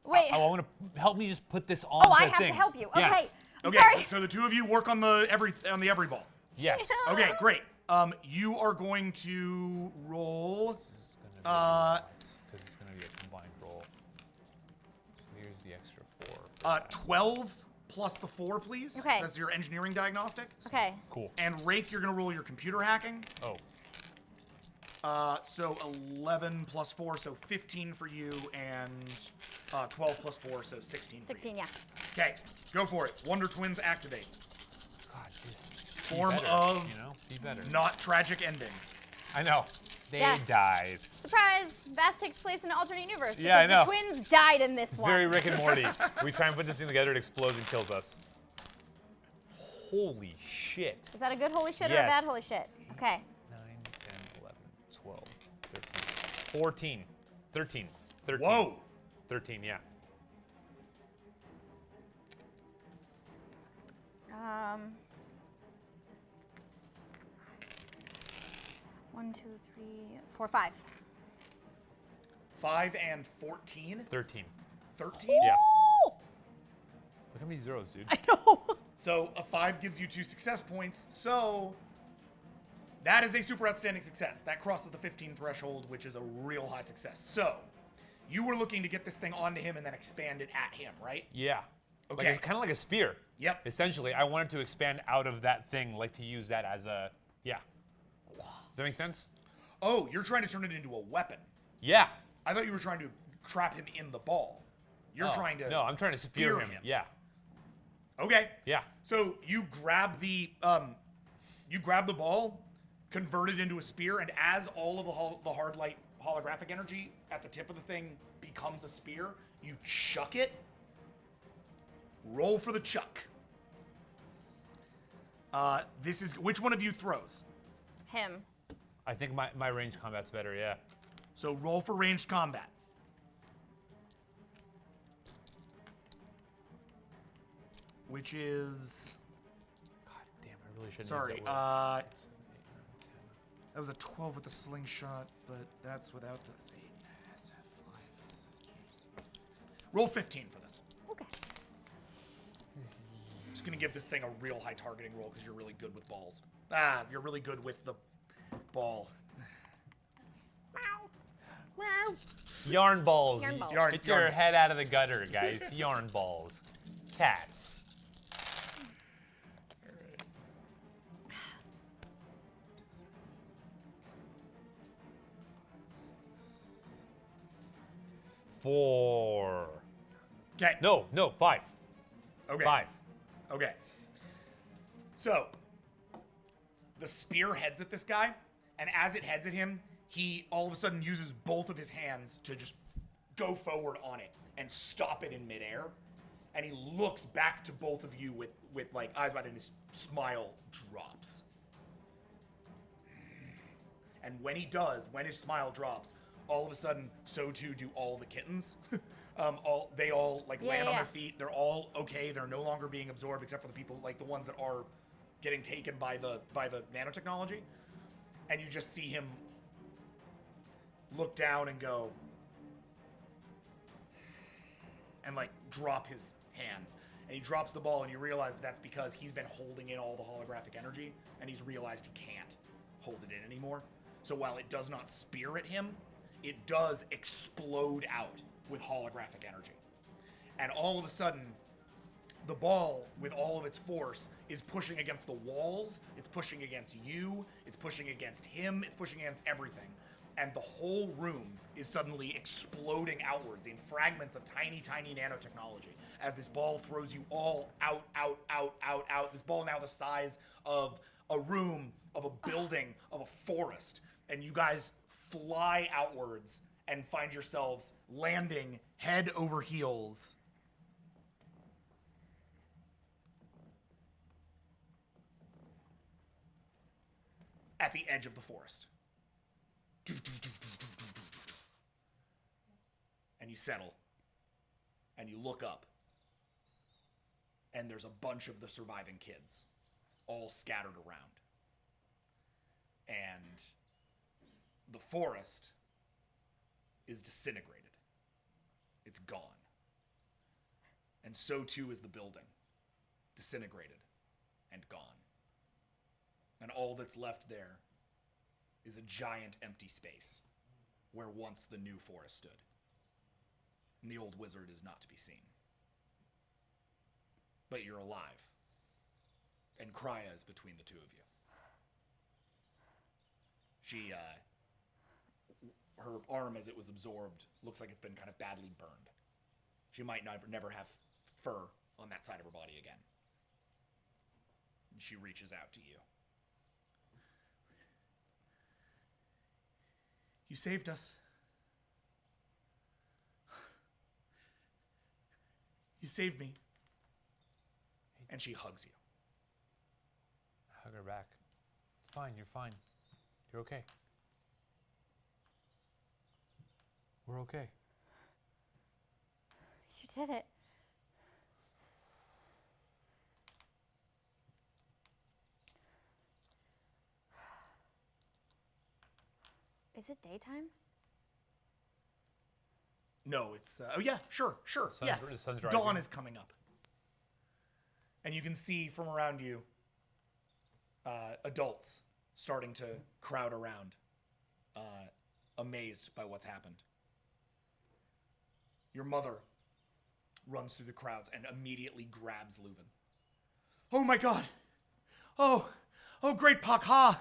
Wait. I want to help me just put this on. Oh, I the have thing. to help you. Okay. Yes. Okay. Sorry. So the two of you work on the every ball. Yes. Okay, great. You are going to roll. Because it's going to be a combined roll. So here's the extra 4. 12 plus the 4, please. Okay. That's your engineering diagnostic. Okay. Cool. And Rake, you're gonna roll your computer hacking. Oh. So 11 plus 4, so 15 for you, and 12 plus 4, so 16. 16, yeah. Okay, go for it. Wonder Twins activate. God, just Form better, of you know, be better. not tragic ending. I know. They Yeah. died. Surprise! V.A.S.T takes place in an alternate universe. Yeah, I because know. The twins died in this one. Very Rick and Morty. We try and put this thing together, it explodes and kills us. Holy shit. Is that a good holy shit or a Yes. bad holy shit? Okay. 9, 10, 11, 12, 13, 14, 13, 13. Whoa. 13, yeah. One, two, three, 4, 5. 5 and 14. 13. 13. Yeah. Woo! Look how many zeros, dude. I know. So a 5 gives you 2 success points. So that is a super outstanding success. That crosses the 15 threshold, which is a real high success. So you were looking to get this thing onto him and then expand it at him, right? Yeah. Okay. Like, it's kind of like a spear. Yep. Essentially, I wanted to expand out of that thing, like to use that as a, yeah. Does that make sense? Oh, you're trying to turn it into a weapon. Yeah. I thought you were trying to trap him in the ball. You're Oh, trying to No, I'm trying to spear him. Yeah. Okay. Yeah. So you grab the ball, convert it into a spear, and as all of the hard light holographic energy at the tip of the thing becomes a spear, you chuck it. Roll for the chuck. This is which one of you throws? Him. I think my range combat's better, yeah. So roll for ranged combat. Which is God damn, I really shouldn't sorry. use that word. That was a 12 with the slingshot, but that's without the 8. 5. Roll 15 for this. Okay. Just gonna give this thing a real high targeting roll because you're really good with balls. You're really good with the ball. Yarn balls. Yarn balls. Yarn- Get your yarn head out of the gutter, guys. Yarn balls. Cats. Four. Okay. No, 5. Okay. 5. Okay. So, the spear heads at this guy, and as it heads at him, he all of a sudden uses both of his hands to just go forward on it and stop it in midair. And he looks back to both of you with like eyes wide, and his smile drops. And when he does, when his smile drops, all of a sudden, so too do all the kittens. They all like land on yeah. their feet. They're all okay. They're no longer being absorbed, except for the people, like the ones that are getting taken by the nanotechnology, and you just see him look down and go, and like drop his hands. And he drops the ball, and you realize that's because he's been holding in all the holographic energy, and he's realized he can't hold it in anymore. So while it does not spirit him, it does explode out with holographic energy. And all of a sudden, the ball, with all of its force, is pushing against the walls, it's pushing against you, it's pushing against him, it's pushing against everything. And the whole room is suddenly exploding outwards in fragments of tiny, tiny nanotechnology as this ball throws you all out. This ball now the size of a room, of a building, of a forest. And you guys fly outwards and find yourselves landing head over heels at the edge of the forest. And you settle, and you look up, and there's a bunch of the surviving kids all scattered around. And the forest is disintegrated. It's gone. And so too is the building, disintegrated and gone. And all that's left there is a giant empty space where once the new forest stood. And the old wizard is not to be seen. But you're alive. And Krya is between the two of you. She, her arm as it was absorbed looks like it's been kind of badly burned. She might never have fur on that side of her body again. And she reaches out to you. You saved us. You saved me. And she hugs you. Hug her back. It's fine, you're fine. You're okay. We're okay. You did it. Is it daytime? No, it's... oh, yeah, sure, yes. The sun's rising. Dawn is coming up. And you can see from around you adults starting to crowd around, amazed by what's happened. Your mother runs through the crowds and immediately grabs Leuven. Oh, my God. Oh, great Pac-Ha.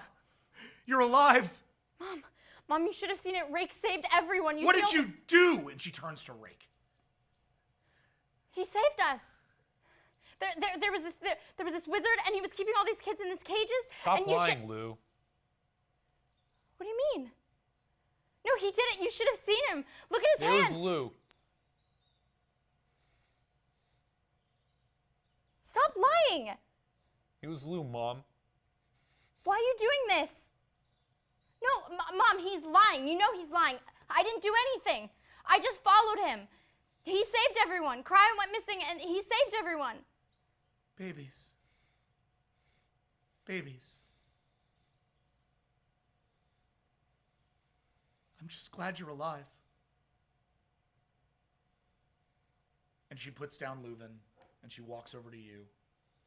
You're alive. Mom, you should have seen it. Rake saved everyone. What did you do? And she turns to Rake. He saved us. There was this wizard, and he was keeping all these kids in these cages. Stop lying, Lou. What do you mean? No, he didn't. You should have seen him. Look at his hand. It was Lou. Stop lying. It was Lou, Mom. Why are you doing this? No, Mom, he's lying. You know he's lying. I didn't do anything. I just followed him. He saved everyone. Krya went missing, and he saved everyone. Babies. I'm just glad you're alive. And she puts down Leuven, and she walks over to you,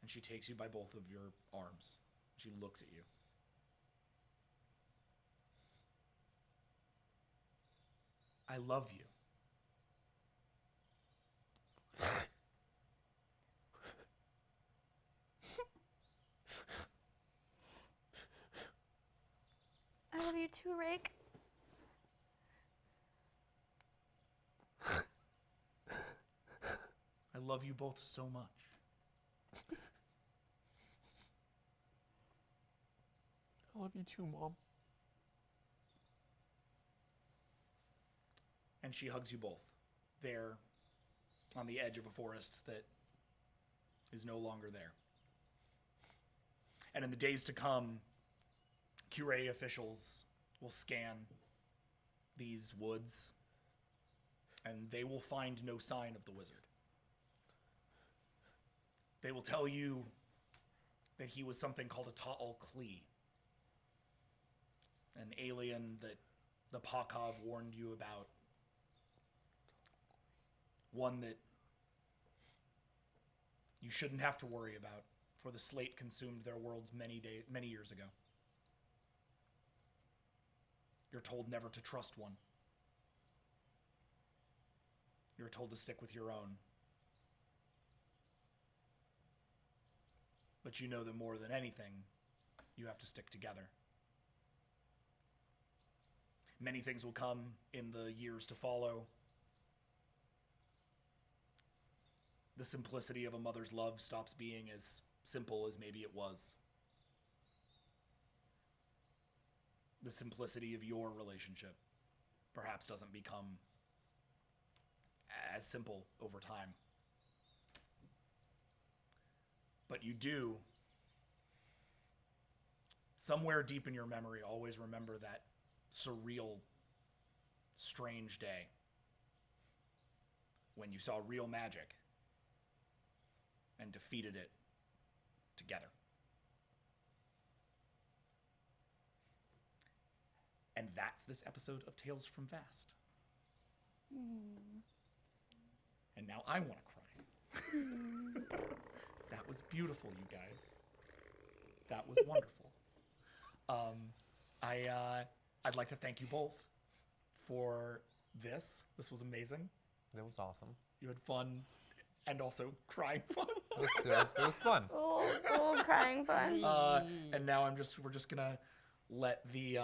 and she takes you by both of your arms. She looks at you. I love you. I love you too, Rake. I love you both so much. I love you too, Mom. And she hugs you both there on the edge of a forest that is no longer there. And in the days to come, Curé officials will scan these woods, and they will find no sign of the wizard. They will tell you that he was something called a Ta'al Kli, an alien that the Pac-Ha have warned you about. One that you shouldn't have to worry about, for the Slate consumed their worlds many years ago. You're told never to trust one. You're told to stick with your own. But you know that more than anything, you have to stick together. Many things will come in the years to follow. The simplicity of a mother's love stops being as simple as maybe it was. The simplicity of your relationship perhaps doesn't become as simple over time. But you do, somewhere deep in your memory, always remember that surreal, strange day when you saw real magic and defeated it together. And that's this episode of Tales from V.A.S.T. And now I want to cry. That was beautiful, you guys. That was wonderful. I'd like to thank you both for this. This was amazing. That was awesome. You had fun and also crying fun. It was fun. Oh, crying fun. And now we're just gonna let the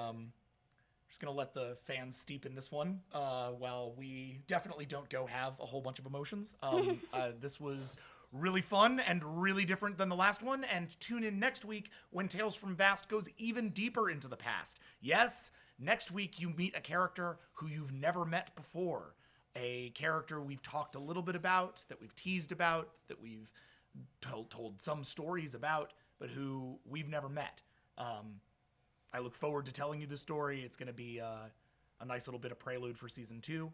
fans steep in this one while we definitely don't go have a whole bunch of emotions. This was really fun and really different than the last one, and tune in next week when Tales from V.A.S.T goes even deeper into the past. Yes, next week you meet a character who you've never met before, a character we've talked a little bit about, that we've teased about, that we've told some stories about, but who we've never met. I look forward to telling you the story. It's going to be a nice little bit of prelude for season 2.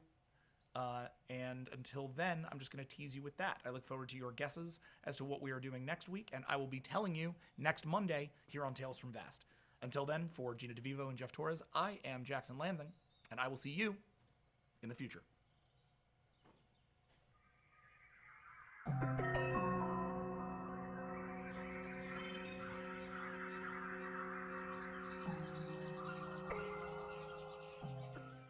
And until then, I'm just going to tease you with that. I look forward to your guesses as to what we are doing next week, and I will be telling you next Monday here on Tales from V.A.S.T. Until then, for Gina DeVivo and Jeff Torres, I am Jackson Lanzing, and I will see you in the future.